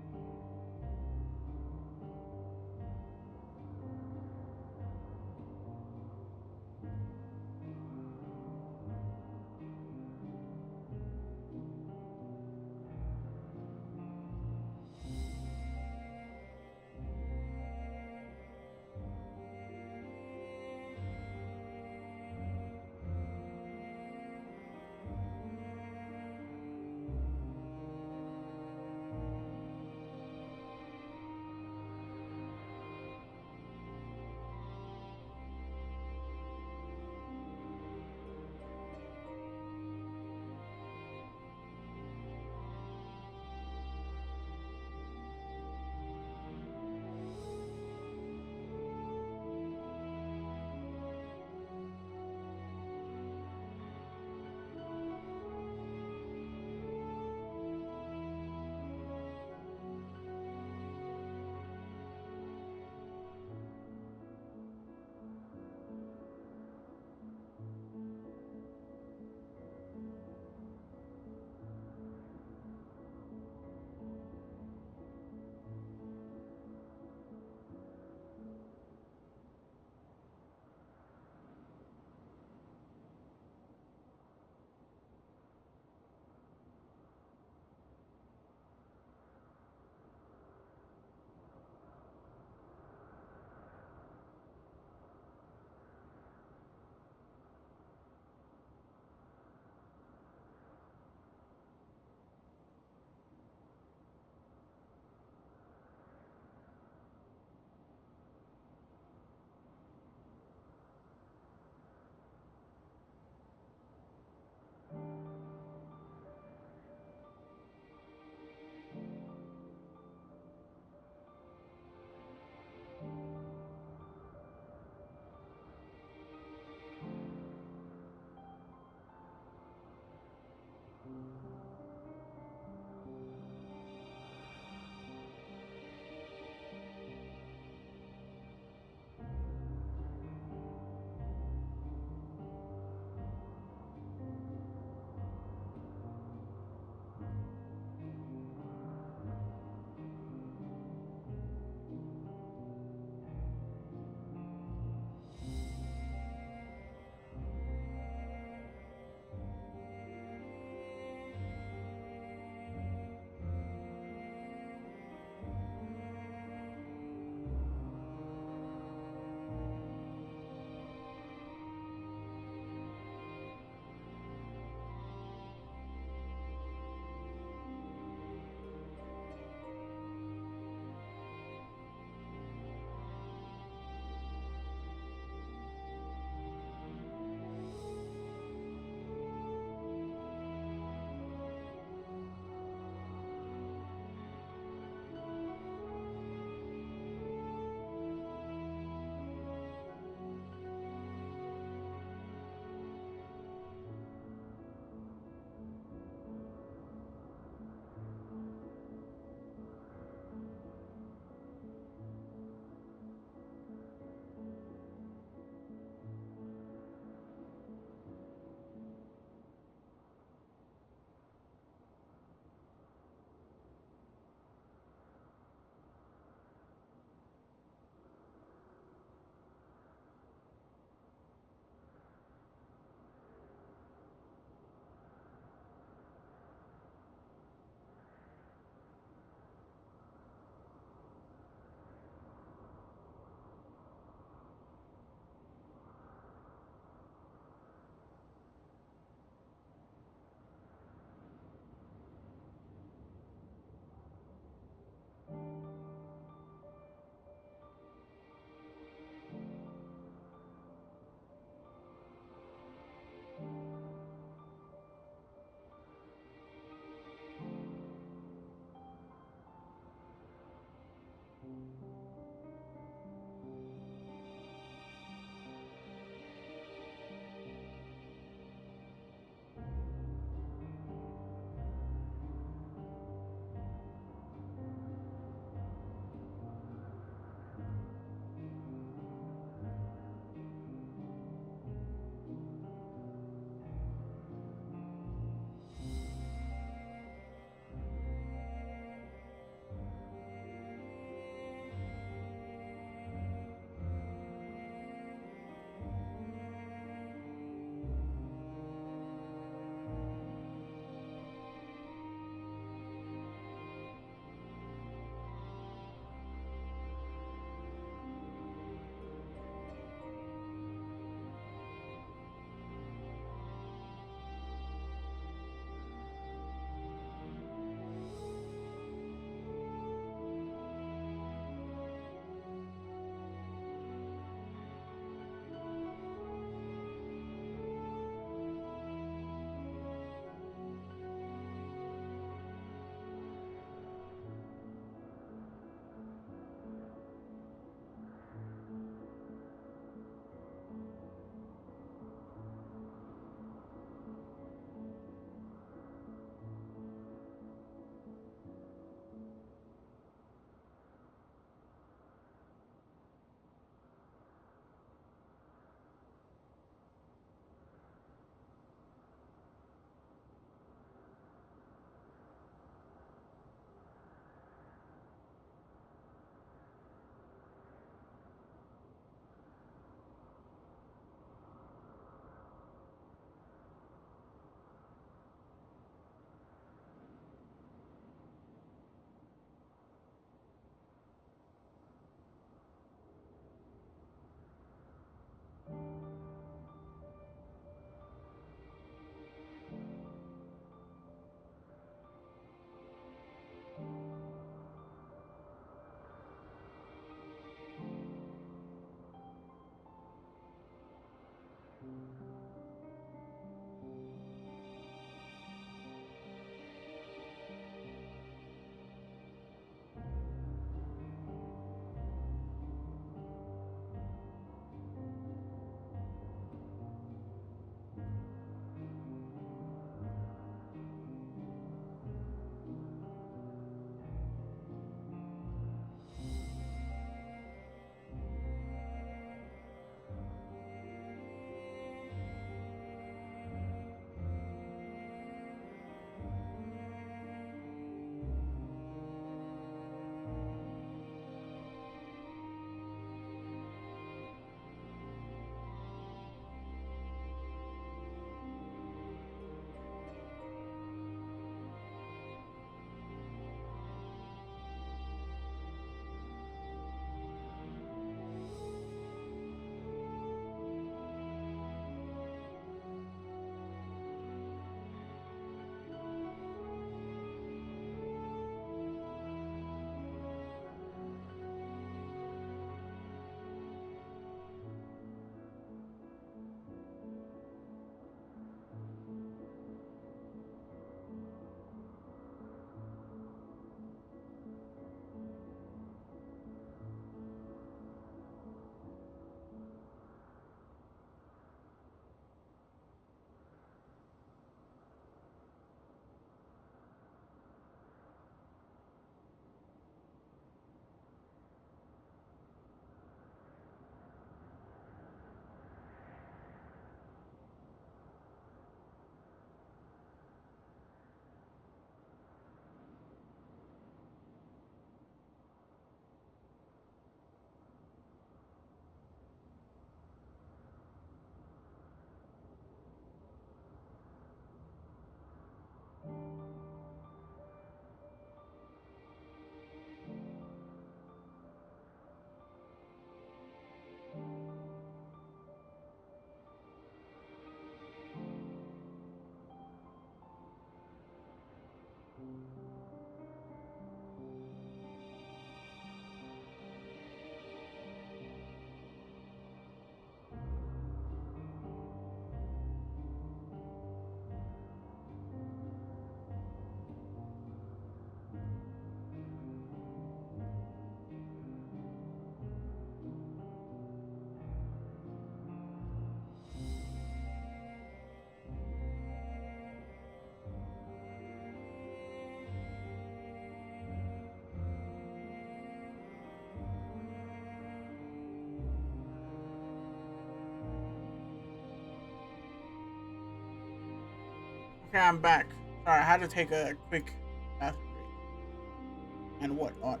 A: Okay, I'm back. Sorry, I had to take a quick bathroom break and whatnot.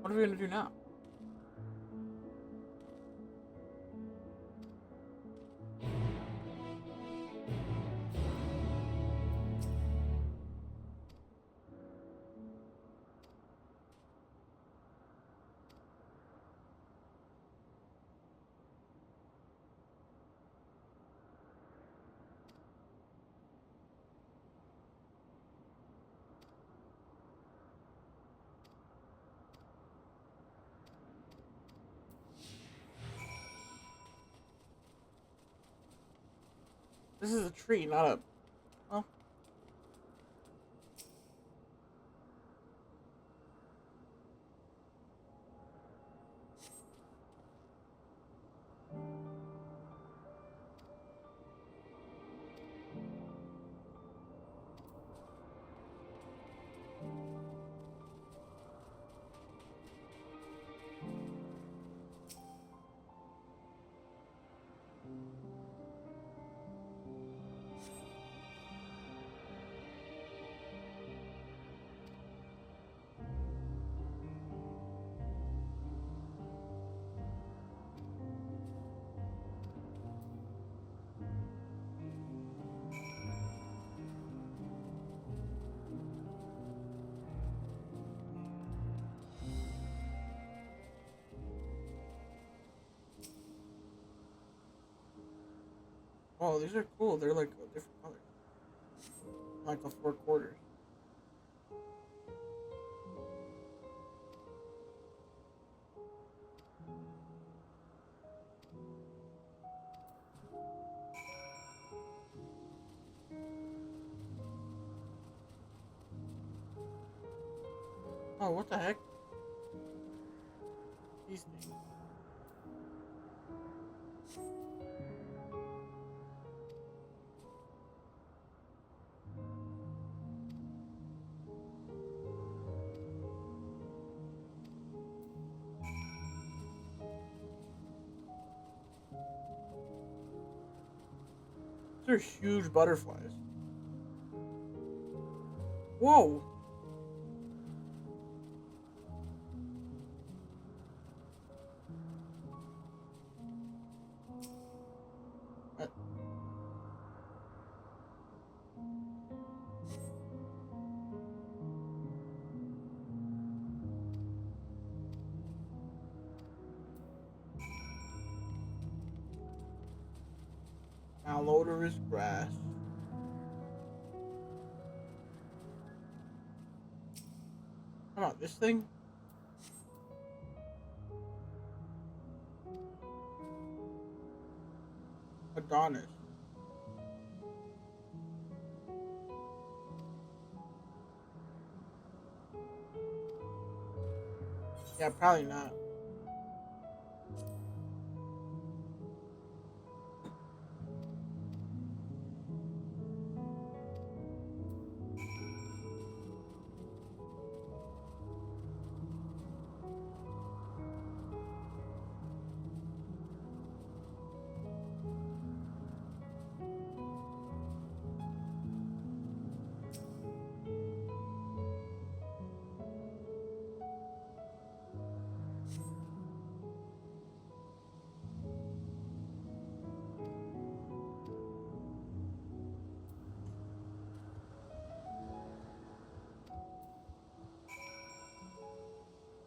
A: What are we gonna do now? This is a tree, not a... Oh. Oh, these are cool. They're like a different color. Like the 4/4. Oh, what the heck? These things. They're huge butterflies. Whoa! Malodorous grass. Come on, this thing? Adonis. Yeah, probably not.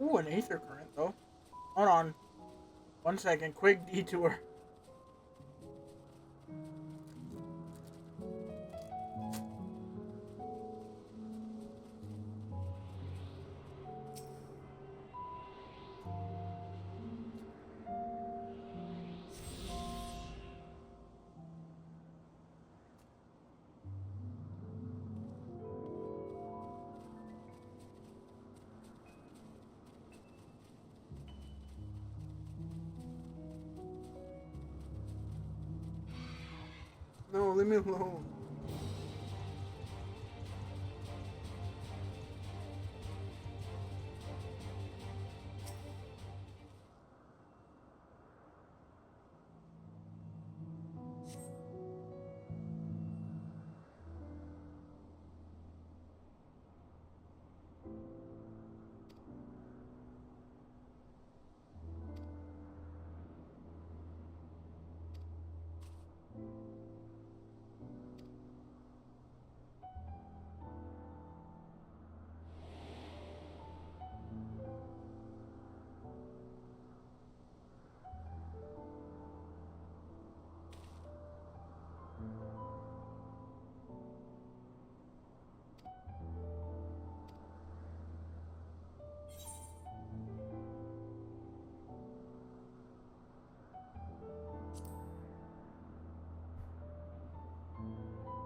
A: Ooh, an aether current though. Hold on. 1 second. Quick detour. No, leave me alone.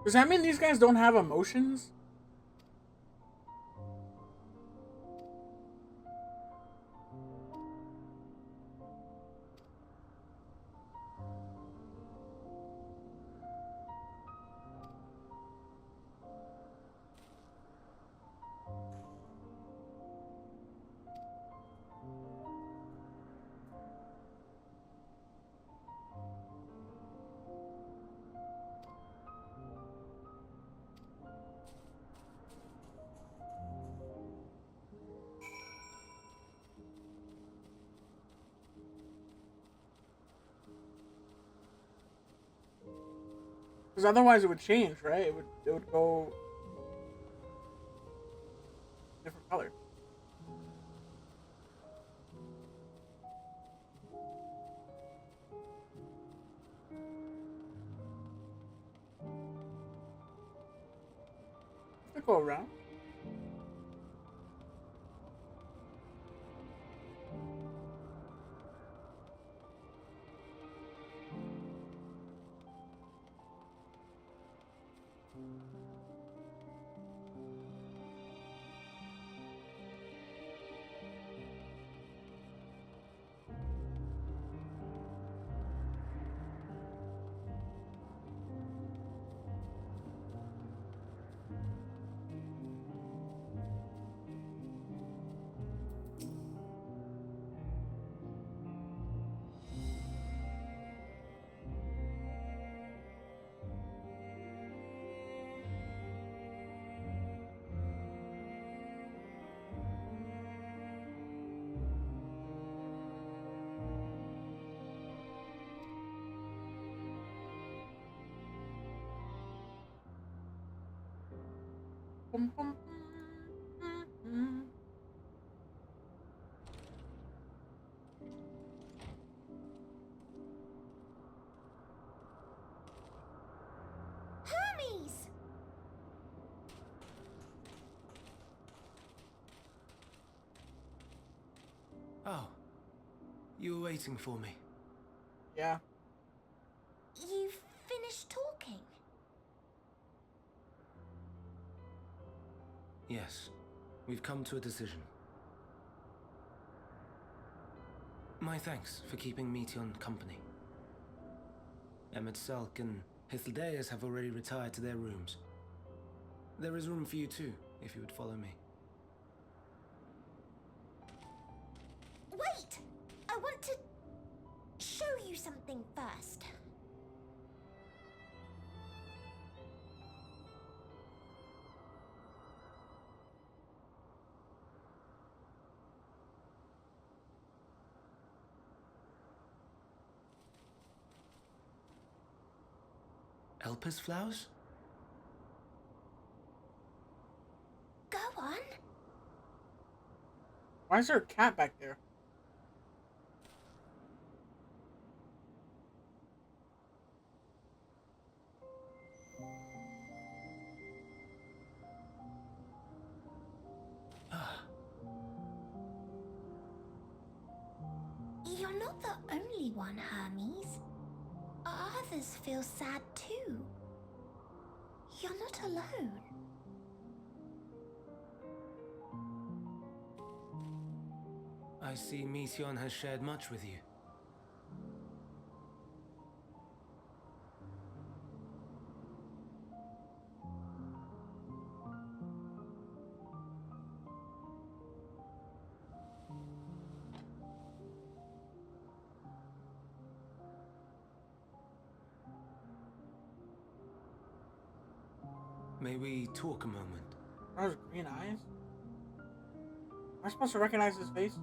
A: Does that mean these guys don't have emotions? Because otherwise it would change, right? It would go different color. Let's go around. Bum, bum, bum.
U: Hermes!
S: Oh. You were waiting for me.
A: Yeah.
U: You've finished talking?
S: Yes. We've come to a decision. My thanks for keeping Meteon company. Salk and Hythlodaeus have already retired to their rooms. There is room for you too, if you would follow me.
U: Wait! I want to show you something first.
S: Elpis flowers?
U: Go on.
A: Why is there a cat back there?
U: You're not the only one, Hermes. Others feel sad too. You're not alone.
S: I see Mission has shared much with you. May we talk a moment?
A: Those green eyes? Am I supposed to recognize his face?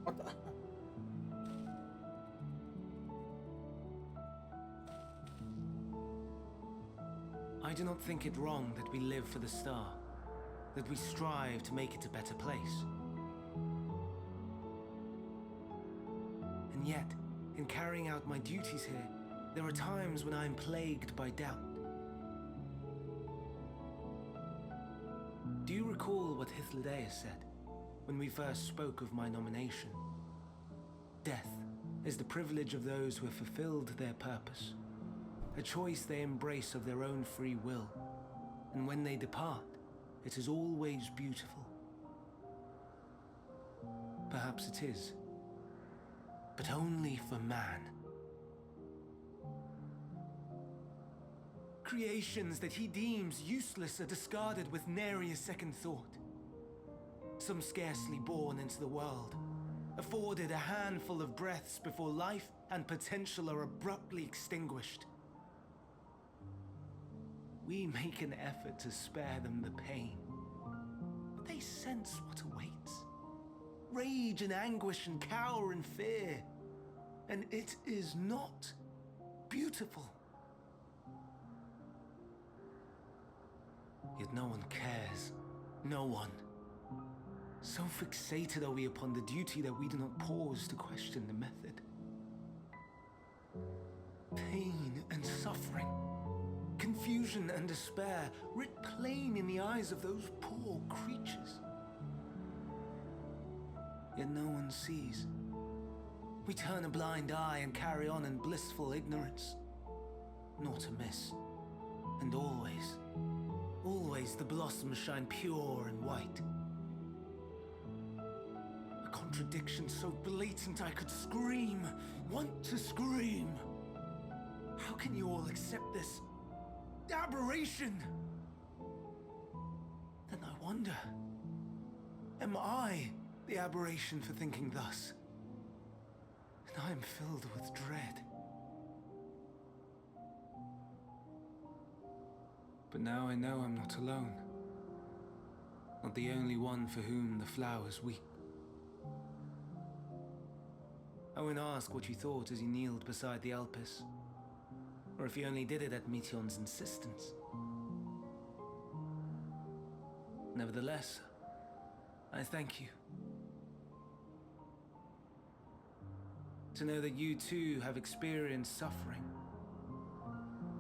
A: What the?
S: I do not think it wrong that we live for the star, that we strive to make it a better place. And yet, in carrying out my duties here, there are times when I am plagued by doubt. Do you recall what Hythlodaeus said when we first spoke of my nomination? Death is the privilege of those who have fulfilled their purpose, a choice they embrace of their own free will, and when they depart, it is always beautiful. Perhaps it is, but only for man. Creations that he deems useless are discarded with nary a second thought. Some scarcely born into the world, afforded a handful of breaths before life and potential are abruptly extinguished. We make an effort to spare them the pain, but they sense what awaits. Rage and anguish and cower and fear, and it is not beautiful. Yet no one cares. No one. So fixated are we upon the duty that we do not pause to question the method. Pain and suffering, confusion and despair, writ plain in the eyes of those poor creatures. Yet no one sees. We turn a blind eye and carry on in blissful ignorance. Not amiss. And always, always the blossoms shine pure and white. A contradiction so blatant I could scream, want to scream. How can you all accept this aberration? Then I wonder, am I the aberration for thinking thus? And I am filled with dread. But now I know I'm not alone. Not the only one for whom the flowers weep. I won't ask what you thought as you kneeled beside the Alpes, or if you only did it at Meteon's insistence. Nevertheless, I thank you. To know that you too have experienced suffering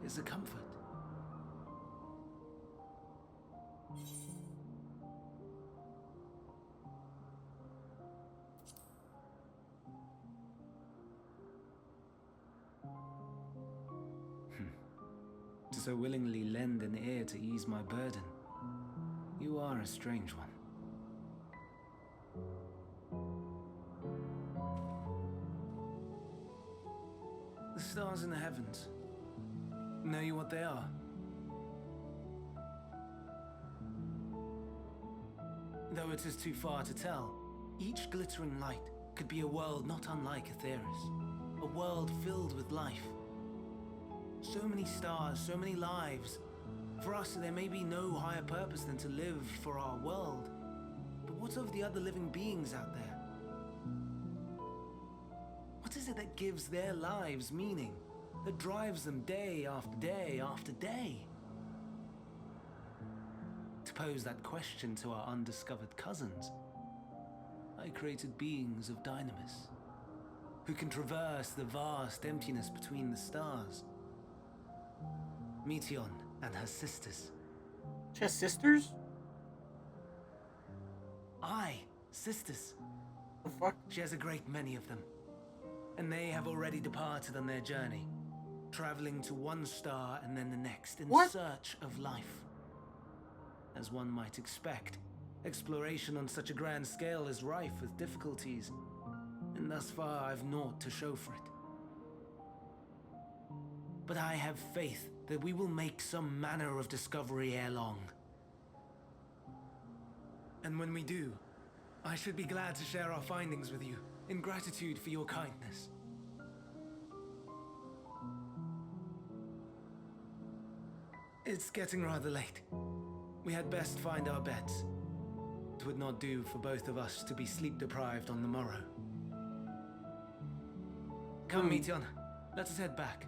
S: is a comfort. To so willingly lend an ear to ease my burden, you are a strange one. The stars in the heavens, know you what they are? Though it is too far to tell, each glittering light could be a world not unlike Aetheris, a world filled with life. So many stars, so many lives. For us, there may be no higher purpose than to live for our world. But what of the other living beings out there? What is it that gives their lives meaning? that drives them day after day after day. To pose that question to our undiscovered cousins, I created beings of dynamis, who can traverse the vast emptiness between the stars. Meteion and her sisters.
A: She has sisters?
S: Aye, sisters.
A: The fuck?
S: She has a great many of them. And they have already departed on their journey, traveling to one star and then the next in search of life. As one might expect, exploration on such a grand scale is rife with difficulties, and thus far I've naught to show for it. But I have faith that we will make some manner of discovery ere long. And when we do, I should be glad to share our findings with you, in gratitude for your kindness. It's getting rather late. We had best find our beds. It would not do for both of us to be sleep-deprived on the morrow. Come, Meteion. Let us head back.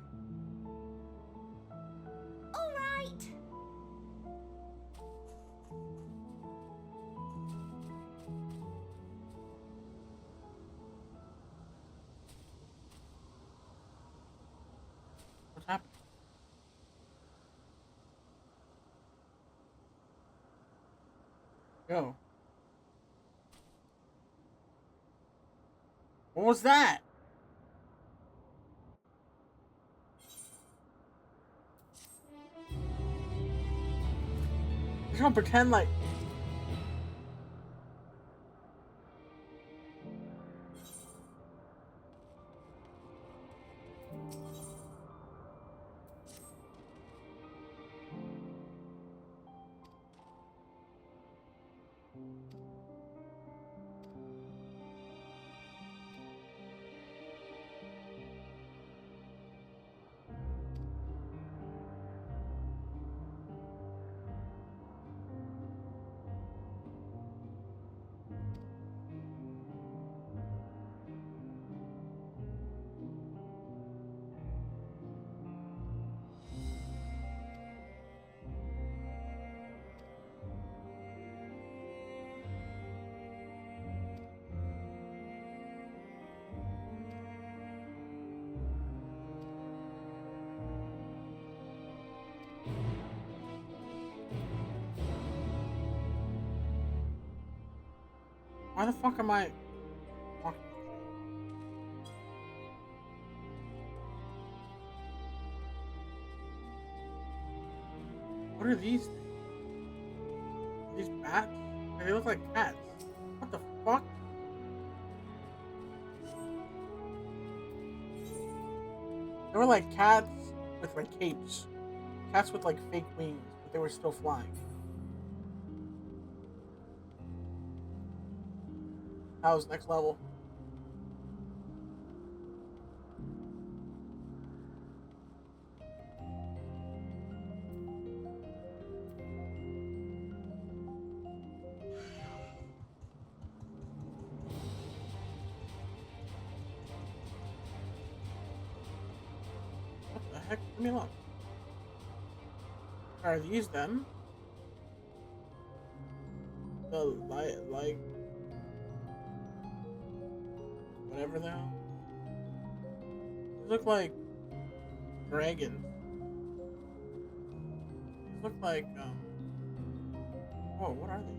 U: All right.
A: What happened? Yo. What was that? He's gonna pretend like... Why the fuck am I... What are these things? Are these bats? They look like cats. What the fuck? They were like cats with like capes. Cats with like fake wings, but they were still flying. That was next level. What the heck? Let me look. Are these them? The like whatever the hell. These look like dragons. These look like oh, what are they?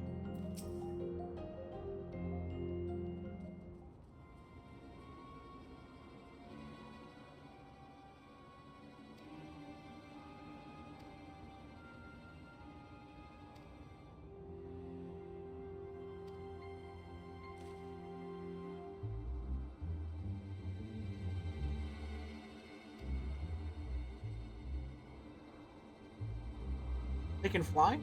A: They can fly?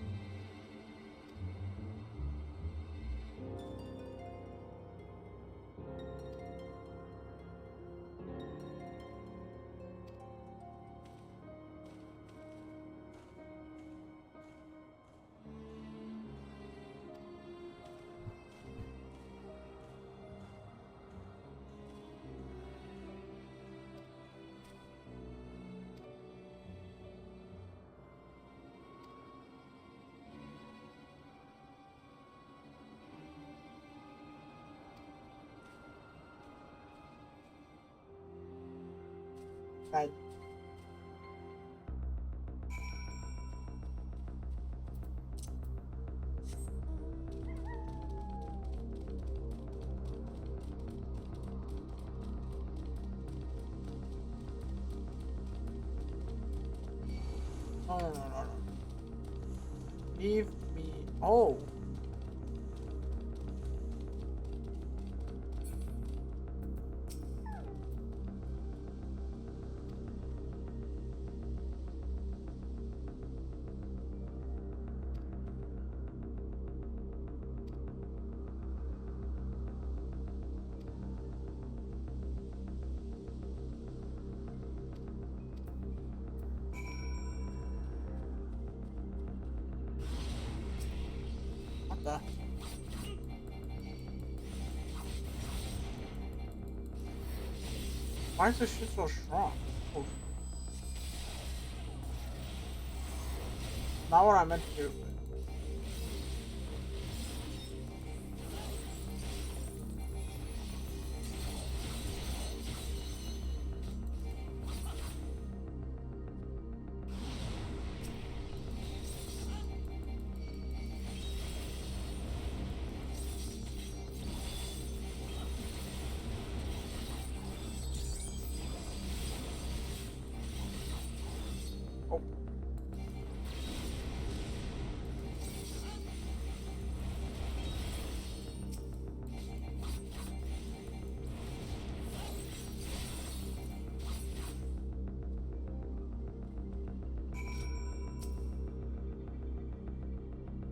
A: Bad. No. Leave me. Oh. What the? Why is this shit so strong? Oh. Not what I meant to do.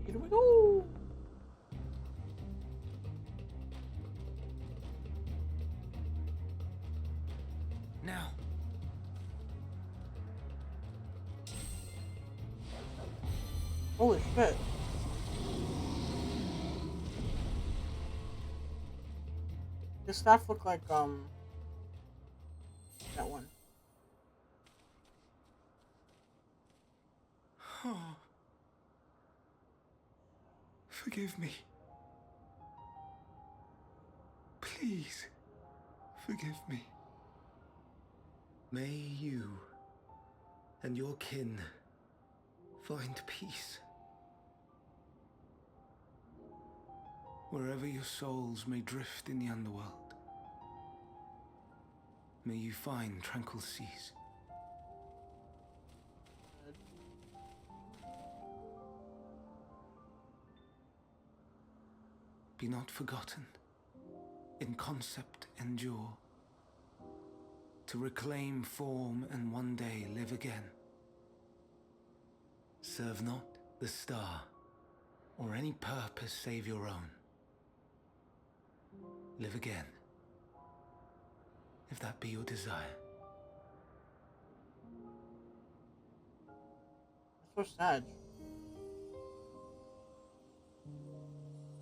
A: Here we go.
S: Now.
A: Holy shit. This staff look like that one.
L: Oh. Forgive me. Please, forgive me.
S: May you and your kin find peace. Wherever your souls may drift in the underworld, may you find tranquil seas. Be not forgotten, in concept endure, to reclaim form and one day live again. Serve not the star, or any purpose save your own. Live again, if that be your desire.
A: That's so sad.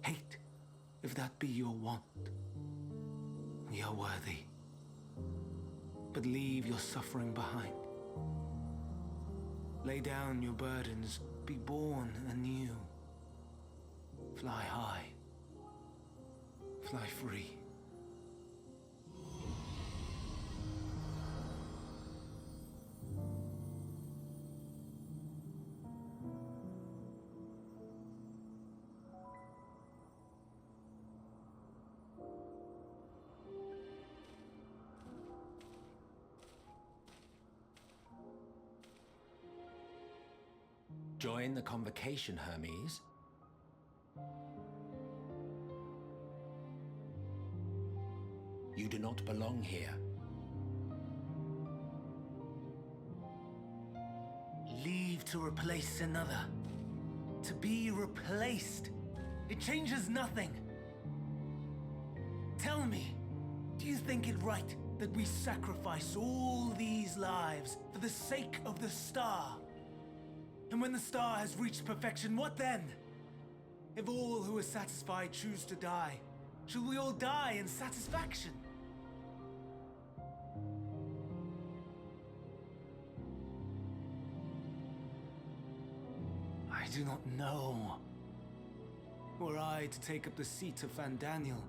S: Hate, if that be your want. We are worthy. But leave your suffering behind. Lay down your burdens, be born anew. Fly high, fly free.
P: Join the convocation, Hermes. You do not belong here.
S: Leave to replace another. To be replaced. It changes nothing. Tell me, do you think it right that we sacrifice all these lives for the sake of the star? And when the star has reached perfection, what then? If all who are satisfied choose to die, shall we all die in satisfaction? I do not know. Were I to take up the seat of Fandaniel,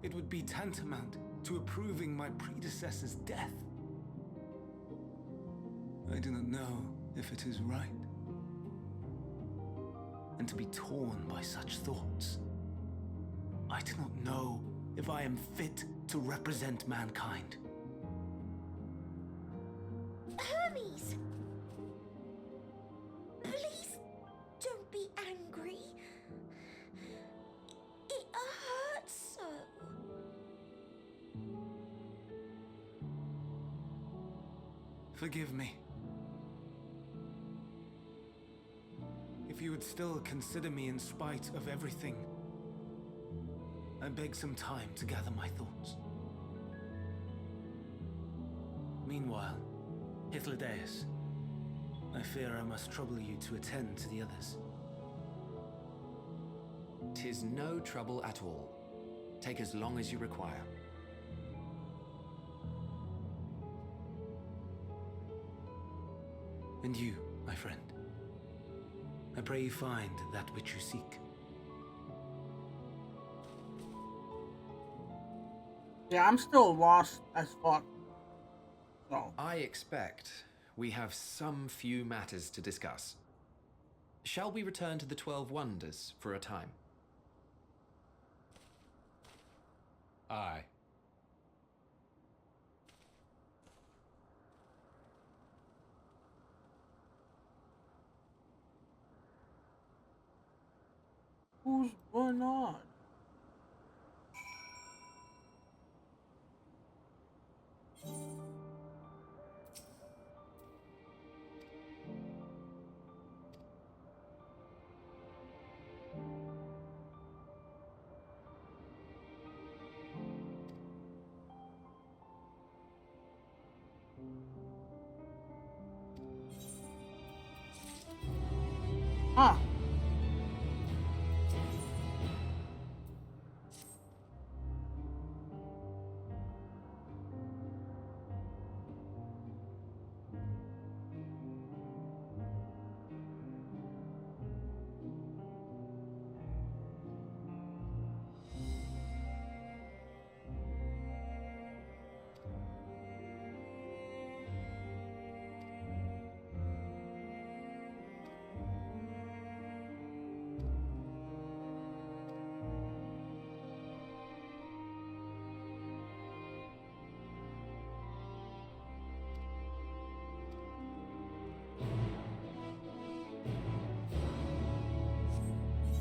S: it would be tantamount to approving my predecessor's death.
M: I do not know if it is right. And to be torn by such thoughts, I do not know if I am fit to represent mankind.
U: Hermes! Please don't be angry. It hurts so.
M: Forgive me. If you would still consider me in spite of everything, I beg some time to gather my thoughts. Meanwhile, Hythlodaeus, I fear I must trouble you to attend to the others.
R: 'Tis no trouble at all. Take as long as you require.
M: And you, my friend, I pray you find that which you seek.
A: Yeah, I'm still lost as fuck. So.
R: I expect we have some few matters to discuss. Shall we return to the 12 Wonders for a time?
H: Aye.
A: Who's Bernard? Huh.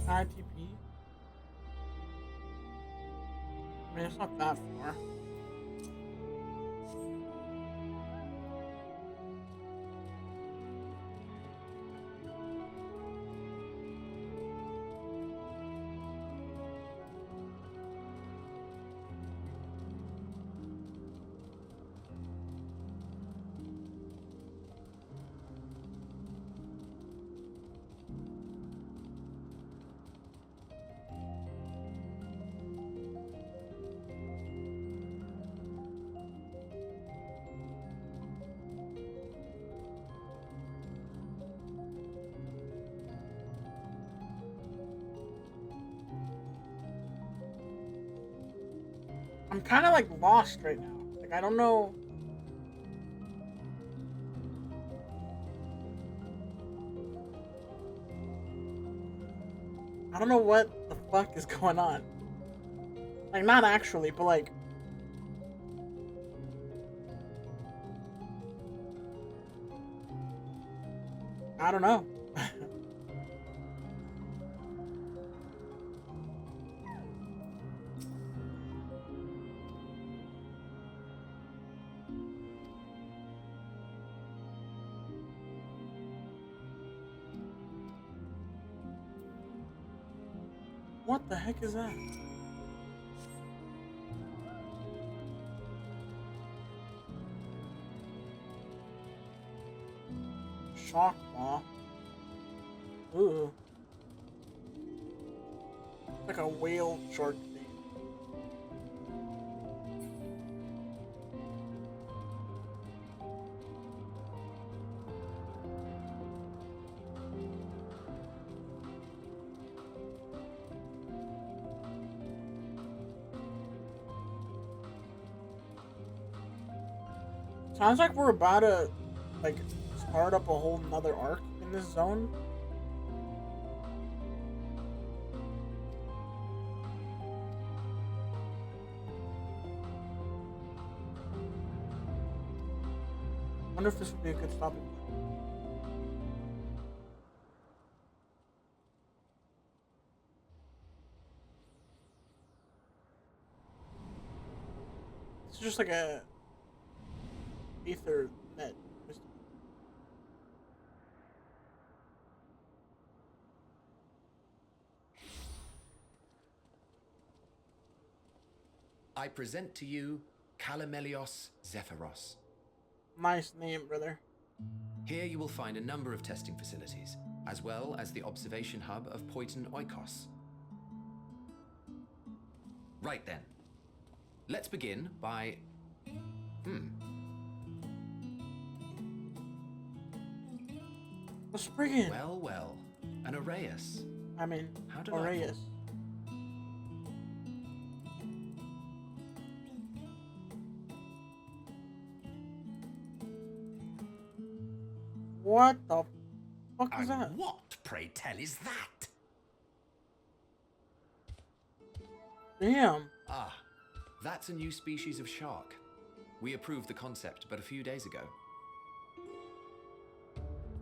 A: ITP. I mean, it's not that far. I'm kind of like lost right now. Like, I don't know. I don't know what the fuck is going on. Like, not actually, but like. I don't know. What the heck is that? Shock ball. Ooh. It's like a whale shark thing. Sounds like we're about to, like, start up a whole nother arc in this zone. I wonder if this would be a good stopping point. It's just like a ether net.
R: I present to you Calamelios Zephyros.
A: Nice name, brother.
R: Here you will find a number of testing facilities, as well as the observation hub of Poiton Oikos. Right then. Let's begin by...
A: Let's bring in.
R: Well, well. An Aureus.
A: I mean,
R: How
A: Aureus. What the fuck is that?
R: What, pray tell, is that?
A: Damn.
R: Ah, that's a new species of shark. We approved the concept but a few days ago.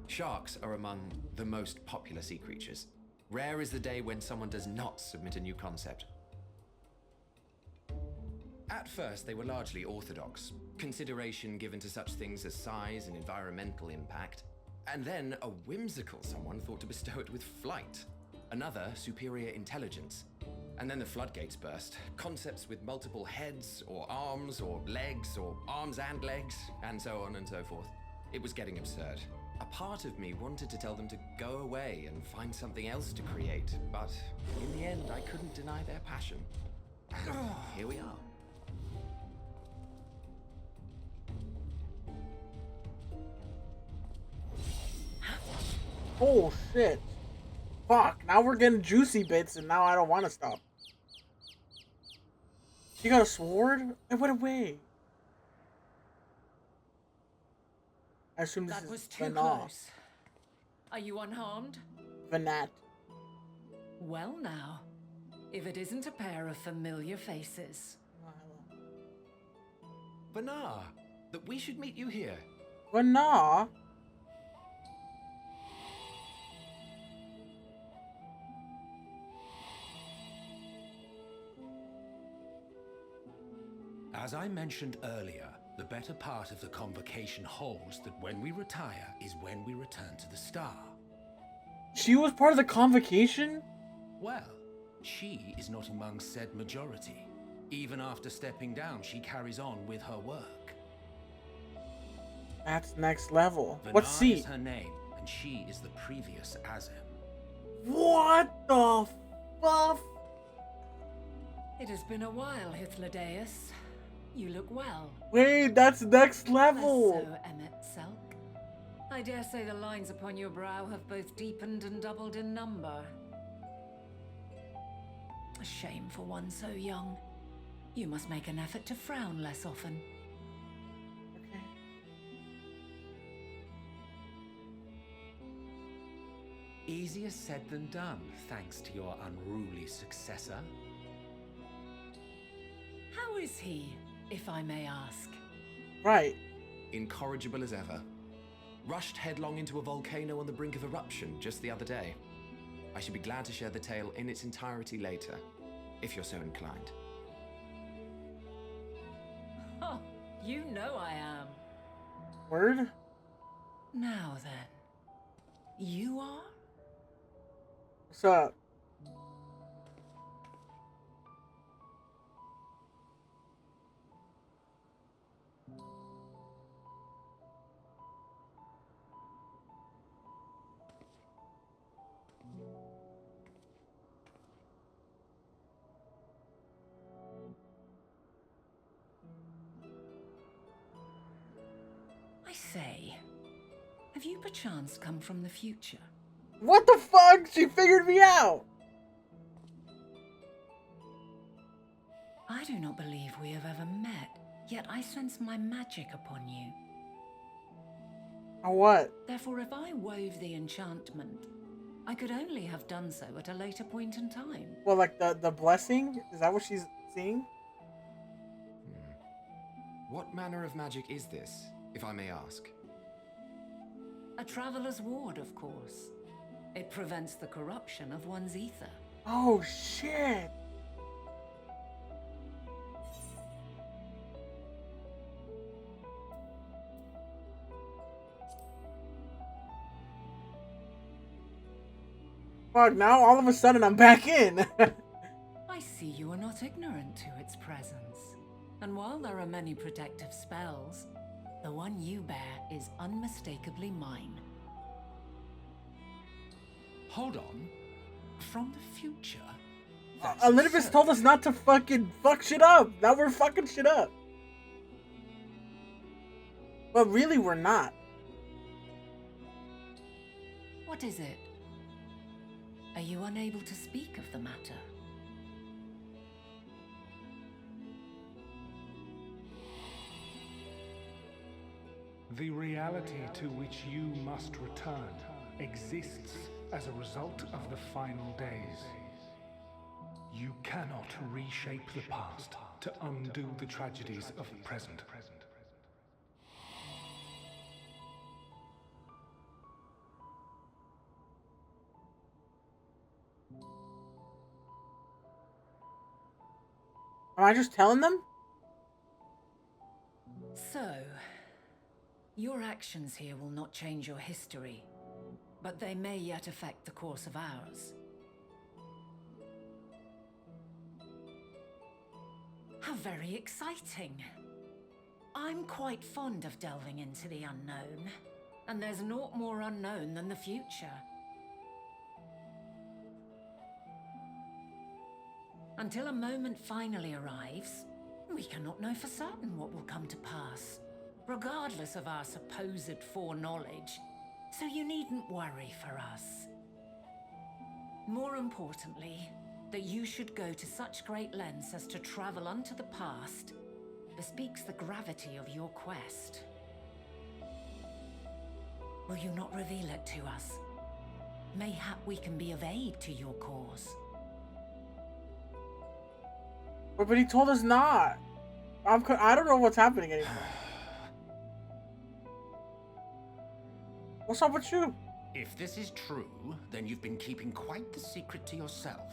R: Sharks are among the most popular sea creatures. Rare is the day when someone does not submit a new concept. At first, they were largely orthodox, consideration given to such things as size and environmental impact, and then a whimsical someone thought to bestow it with flight, another superior intelligence. And then the floodgates burst, concepts with multiple heads, or arms and legs, and so on and so forth. It was getting absurd. A part of me wanted to tell them to go away and find something else to create, but in the end I couldn't deny their passion. And here we are.
A: Oh shit. Fuck, now we're getting juicy bits and now I don't want to stop. You got a sword? It went away. I assume this
G: That was
A: is
G: too
A: Vanat.
G: close. Are you unharmed?
A: Vanat.
B: Well now, if it isn't a pair of familiar faces.
R: Banar, that we should meet you here.
A: Vanat?
P: As I mentioned earlier, the better part of the convocation holds that when we retire is when we return to the star.
A: She was part of the convocation?
P: Well, she is not among said majority. Even after stepping down, she carries on with her work.
A: That's next level.
P: Vanar
A: What seat?
P: is her name, and she is the previous Azem.
A: What the fuck?
B: It has been a while, Hythlodaeus. You look well.
A: Wait, that's next level.
B: Less so, Emmet Selk. I dare say the lines upon your brow have both deepened and doubled in number. A shame for one so young. You must make an effort to frown less often.
P: Easier said than done, thanks to your unruly successor.
B: How is he, if I may ask?
A: Right.
R: Incorrigible as ever. Rushed headlong into a volcano on the brink of eruption just the other day. I should be glad to share the tale in its entirety later, if you're so inclined.
B: Oh, you know I am.
A: Word?
B: Now then, you are?
A: What's up?
B: I say, have you perchance come from the future?
A: What the fuck? She figured me out.
B: I do not believe we have ever met, yet I sense my magic upon you.
A: Oh, what?
F: Therefore, if I wove the enchantment, I could only have done so at a later point in time.
A: Well, like the blessing? Is that what she's seeing?
R: What manner of magic is this, if I may ask?
F: A traveler's ward, of course. It prevents the corruption of one's ether.
A: Oh, shit. Fuck, now all of a sudden I'm back in.
F: I see you are not ignorant to its presence. And while there are many protective spells, the one you bear is unmistakably mine.
P: Hold on. From the future?
A: Elizabeth told us not to fucking fuck shit up. Now we're fucking shit up. But really, we're not.
F: What is it? Are you unable to speak of the matter?
Q: The reality to which you must return exists as a result of the final days. You cannot reshape the past to undo the tragedies of the present.
A: Am I just telling them?
F: So, your actions here will not change your history, but they may yet affect the course of ours. How very exciting. I'm quite fond of delving into the unknown, and there's naught more unknown than the future. Until a moment finally arrives, we cannot know for certain what will come to pass, regardless of our supposed foreknowledge, so you needn't worry for us. More importantly, that you should go to such great lengths as to travel unto the past bespeaks the gravity of your quest. Will you not reveal it to us? Mayhap we can be of aid to your cause.
A: But he told us not. I don't know what's happening anymore. What's up with you?
P: If this is true, then you've been keeping quite the secret to yourself.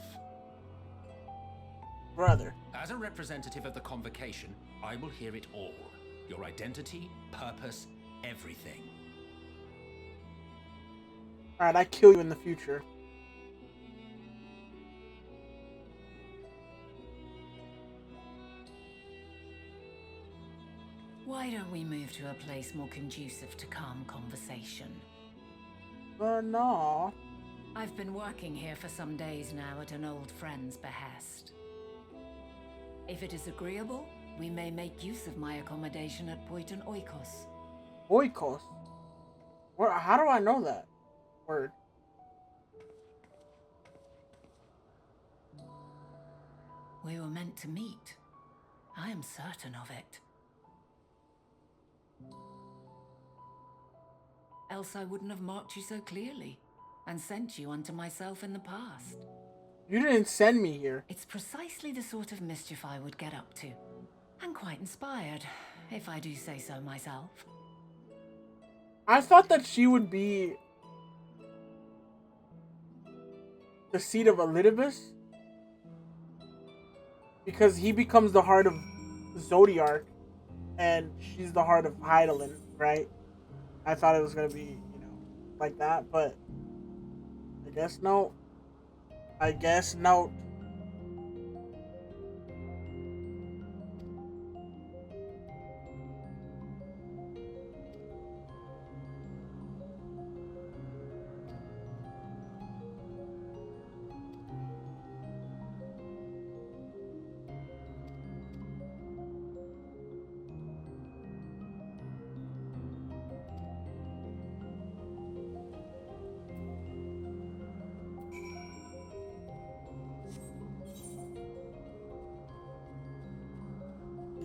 A: Brother.
P: As a representative of the Convocation, I will hear it all. Your identity, purpose, everything.
A: Alright, I kill you in the future.
F: Why don't we move to a place more conducive to calm conversation?
A: No.
F: I've been working here for some days now at an old friend's behest. If it is agreeable, we may make use of my accommodation at Poiton Oikos.
A: Oikos? How do I know that word?
F: We were meant to meet. I am certain of it. Else I wouldn't have marked you so clearly and sent you unto myself in the past.
A: You didn't send me here.
F: It's precisely the sort of mischief I would get up to. And quite inspired, if I do say so myself.
A: I thought that she would be the seat of Elidibus, because he becomes the heart of Zodiark and she's the heart of Hydaelyn, right? I thought it was gonna be, like that, but I guess no. I guess no.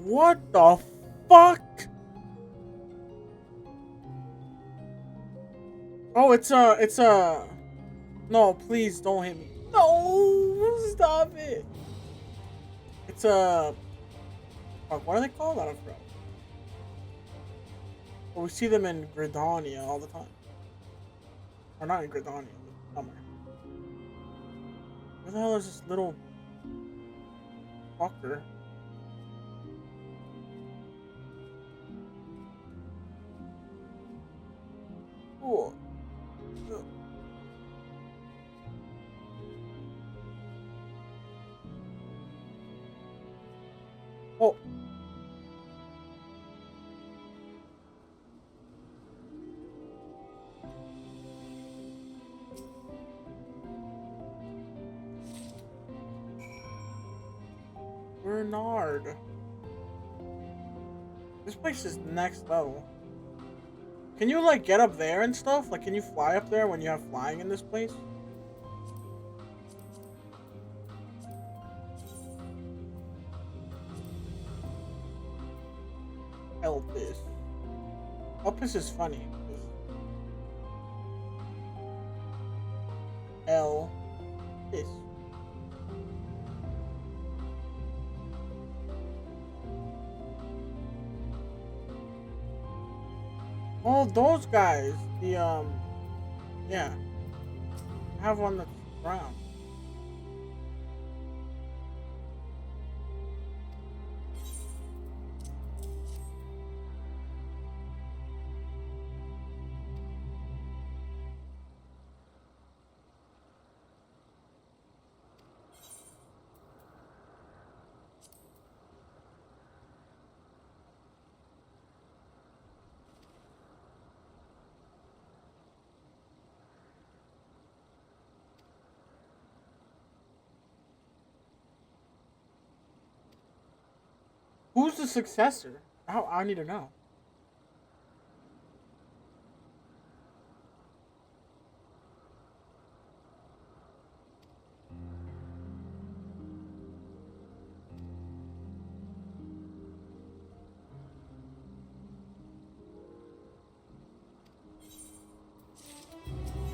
A: What the fuck? Oh, it's a. No, please don't hit me. No, stop it. It's a. Fuck, what are they called? I don't know. Well, we see them in Gridania all the time. Or not in Gridania, but somewhere. Where the hell is this little fucker? Oh. Oh. Bernard. This place is next level. Can you like get up there and stuff? Like, can you fly up there when you have flying in this place? Elpis. Elpis is funny. Elpis. Oh, those guys. The yeah. I have one that's brown. Who's the successor? I need to know.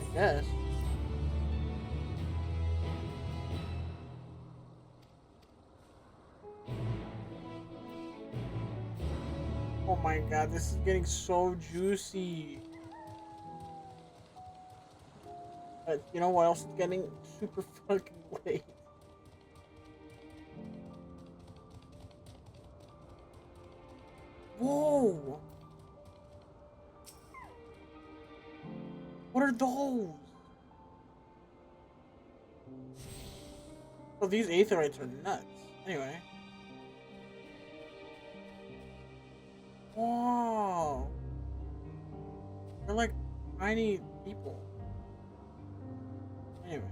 A: I guess. Oh my god, this is getting so juicy. But you know what else is getting super fucking late? Whoa! What are those? Oh, these aetherites are nuts. Anyway. Whoa! They're like tiny people. Anyway.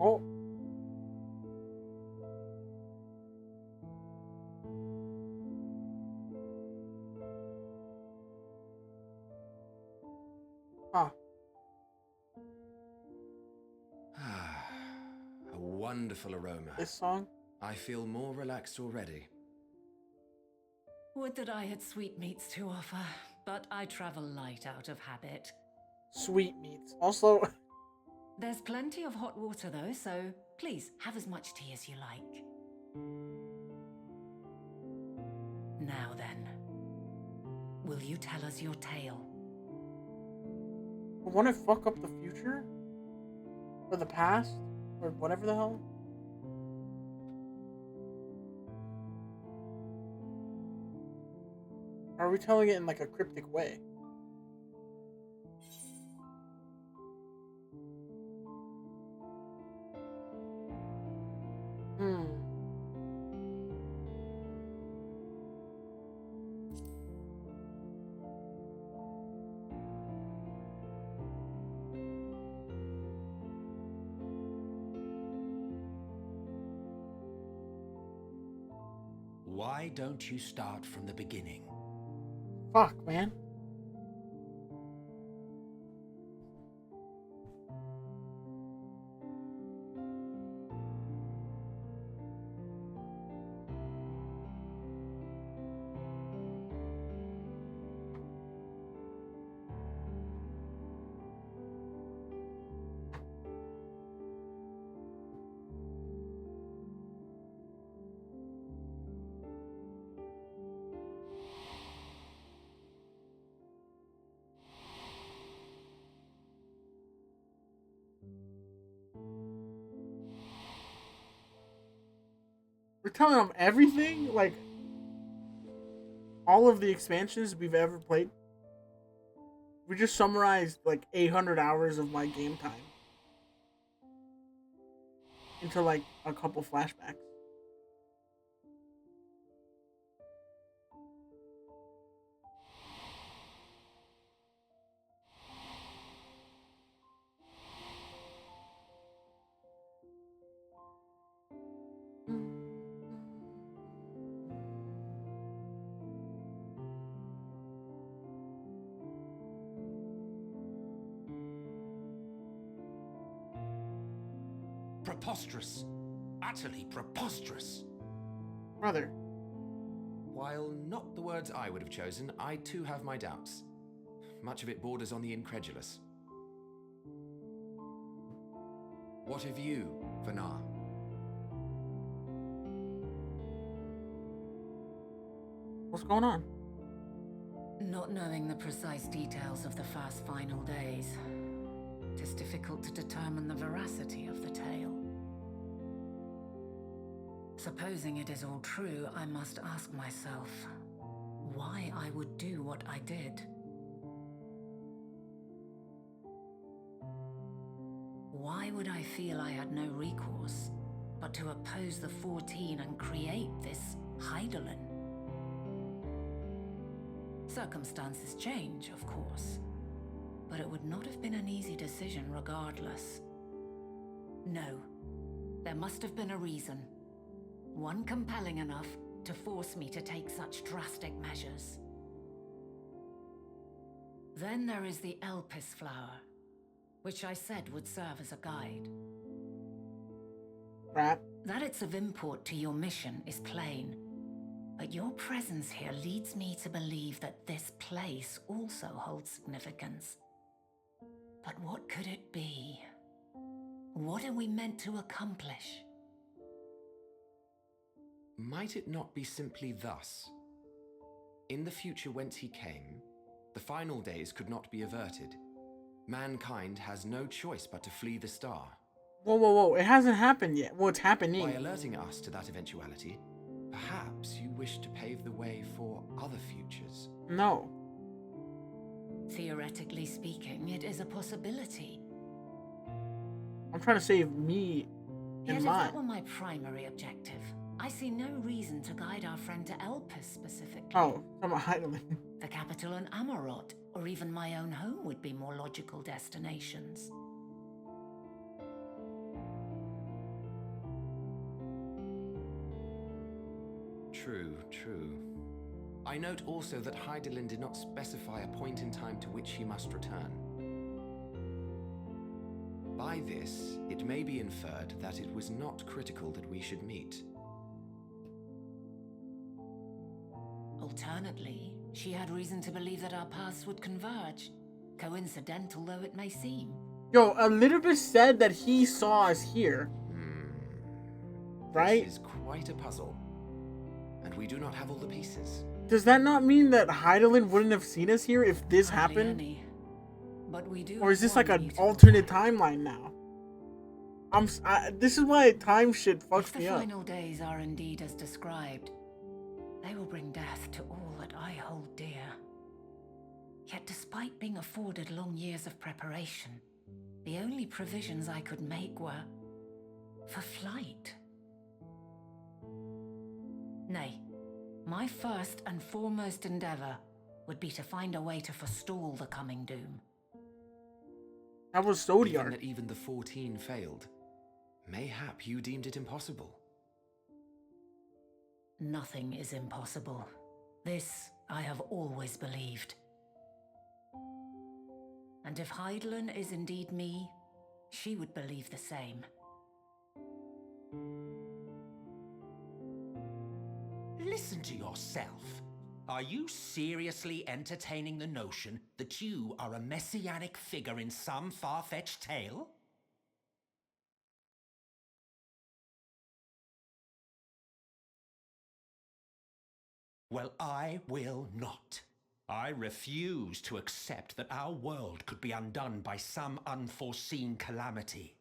A: Oh. Huh.
R: A wonderful aroma.
A: This song?
R: I feel more relaxed already.
F: Would that I had sweetmeats to offer, but I travel light out of habit.
A: Sweetmeats. Also...
F: There's plenty of hot water though, so please have as much tea as you like. Now then, will you tell us your tale?
A: I want to fuck up the future? Or the past? Or whatever the hell? Or are we telling it in like a cryptic way?
P: Why don't you start from the beginning?
A: Fuck, man. We're telling them everything? Like, all of the expansions we've ever played? We just summarized, like, 800 hours of my game time into, like, a couple flashbacks.
P: Preposterous. Utterly preposterous.
A: Brother.
R: While not the words I would have chosen, I too have my doubts. Much of it borders on the incredulous. What of you, Vanar?
A: What's going on?
F: Not knowing the precise details of the first final days, it is difficult to determine the veracity of the tale. Supposing it is all true, I must ask myself why I would do what I did. Why would I feel I had no recourse but to oppose the 14 and create this Hydaelyn? Circumstances change, of course, but it would not have been an easy decision regardless. No, there must have been a reason. One compelling enough to force me to take such drastic measures. Then there is the Elpis flower, which I said would serve as a guide.
A: Crap.
F: That it's of import to your mission is plain, but your presence here leads me to believe that this place also holds significance. But what could it be? What are we meant to accomplish?
R: Might it not be simply thus? In the future whence he came, the final days could not be averted. Mankind has no choice but to flee the star.
A: Whoa, whoa, whoa. It hasn't happened yet. Well, it's happening.
R: By alerting us to that eventuality, perhaps you wish to pave the way for other futures.
A: No.
F: Theoretically speaking, it is a possibility.
A: I'm trying to save me
F: Yet
A: and
F: if
A: mine.
F: that were my primary objective, I see no reason to guide our friend to Elpis specifically.
A: Oh, I'm a Hydaelyn.
F: The capital in Amarot, or even my own home would be more logical destinations.
R: True, true. I note also that Hydaelyn did not specify a point in time to which he must return. By this, it may be inferred that it was not critical that we should meet.
F: Alternately, she had reason to believe that our paths would converge, coincidental though it may seem.
A: Yo, Elizabeth said that he saw us here. Right?
R: This is quite a puzzle. And we do not have all the pieces.
A: Does that not mean that Hydaelyn wouldn't have seen us here if this happened?
F: But we do.
A: Or is this like an alternate timeline now? This is why time shit fucks me
F: If the
A: up.
F: final days are indeed as described, they will bring death to all that I hold dear. Yet despite being afforded long years of preparation, the only provisions I could make were for flight. Nay, my first and foremost endeavor would be to find a way to forestall the coming doom.
A: That was
R: Given
A: Zodiac.
R: that even the 14 failed, mayhap you deemed it impossible.
F: nothing is impossible. This I have always believed. And if Heidelin is indeed me, she would believe the same.
P: Listen to yourself. Are you seriously entertaining the notion that you are a messianic figure in some far-fetched tale? Well, I will not. I refuse to accept that our world could be undone by some unforeseen calamity.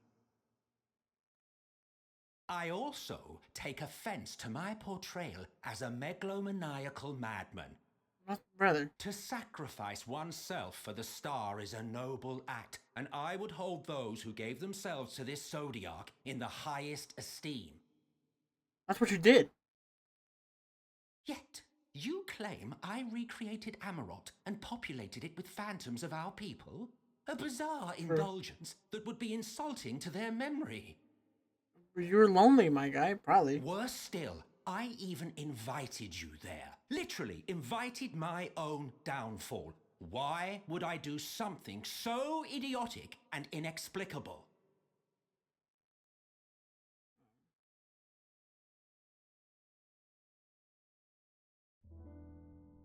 P: I also take offense to my portrayal as a megalomaniacal madman.
A: Brother.
P: To sacrifice oneself for the star is a noble act, and I would hold those who gave themselves to this zodiac in the highest esteem.
A: That's what you did.
P: Yet, you claim I recreated Amarot and populated it with phantoms of our people? A bizarre indulgence that would be insulting to their memory.
A: You're lonely, my guy, probably.
P: Worse still, I even invited you there. Literally invited my own downfall. Why would I do something so idiotic and inexplicable?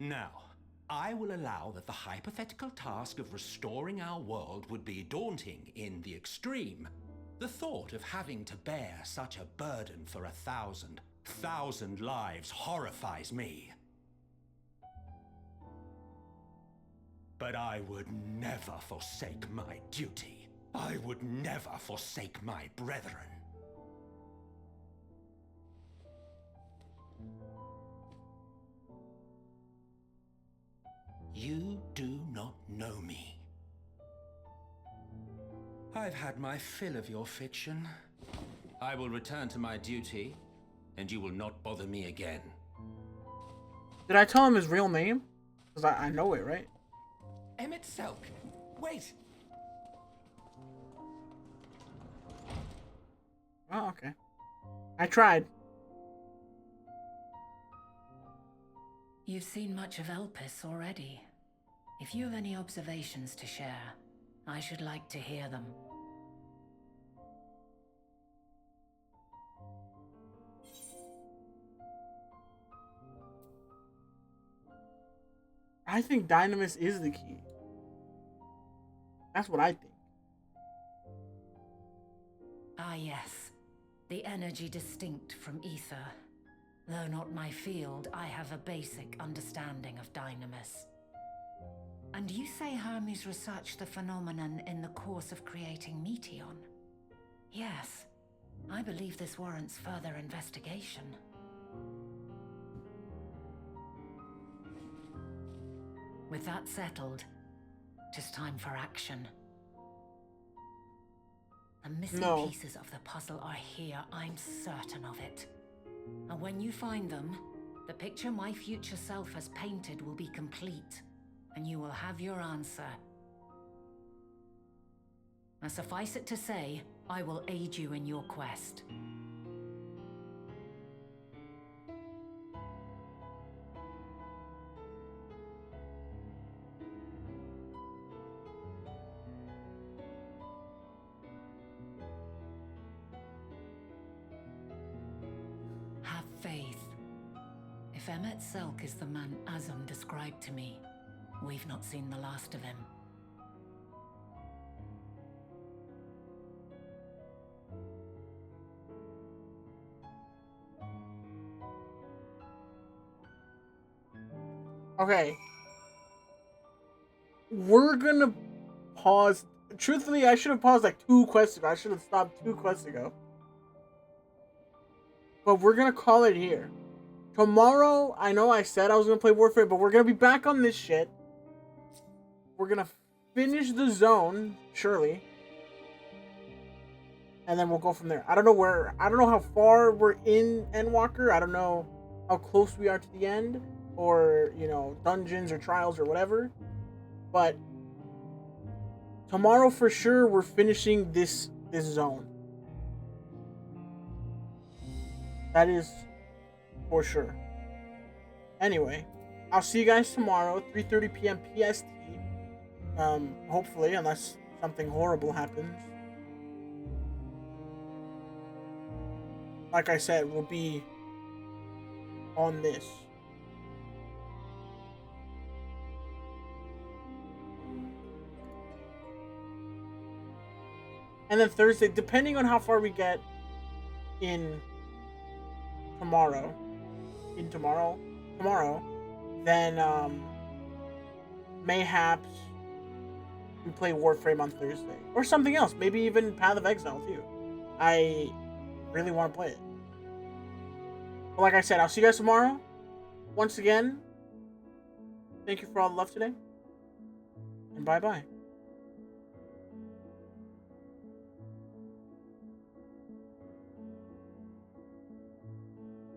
P: Now, I will allow that the hypothetical task of restoring our world would be daunting in the extreme. The thought of having to bear such a burden for 1,000 lives horrifies me. But I would never forsake my duty. I would never forsake my brethren. You do not know me. I've had my fill of your fiction. I will return to my duty, and you will not bother me again.
A: Did I tell him his real name? Because I know it, right?
P: Emmett Selk, wait!
A: Oh, okay. I tried.
F: You've seen much of Elpis already. If you have any observations to share, I should like to hear them.
A: I think Dynamis is the key. That's what I think.
F: Ah, yes. The energy distinct from ether. Though not my field, I have a basic understanding of Dynamis. And you say Hermes researched the phenomenon in the course of creating Meteon? Yes. I believe this warrants further investigation. With that settled, it is time for action. The missing pieces of the puzzle are here, I'm certain of it. And when you find them, the picture my future self has painted will be complete, and you will have your answer. Now suffice it to say, I will aid you in your quest. Have faith. If Emmett Selk is the man Azum described to me, we've not seen the last of him.
A: Okay. We're gonna pause. Truthfully, I should have paused like 2 quests ago. I should have stopped 2 quests ago. But we're gonna call it here. Tomorrow, I know I said I was gonna play Warfare, but we're gonna be back on this shit. We're gonna finish the zone, surely. And then we'll go from there. I don't know how far we're in Endwalker. I don't know how close we are to the end. Or, you know, dungeons or trials or whatever. But tomorrow for sure we're finishing this zone. That is for sure. Anyway, I'll see you guys tomorrow, 3:30 p.m. PST. Hopefully, unless something horrible happens. Like I said, we'll be on this. And then Thursday, depending on how far we get in tomorrow, then mayhaps we play Warframe on Thursday. Or something else, maybe even Path of Exile too. I really want to play it. But like I said, I'll see you guys tomorrow. Once again, thank you for all the love today. And bye-bye.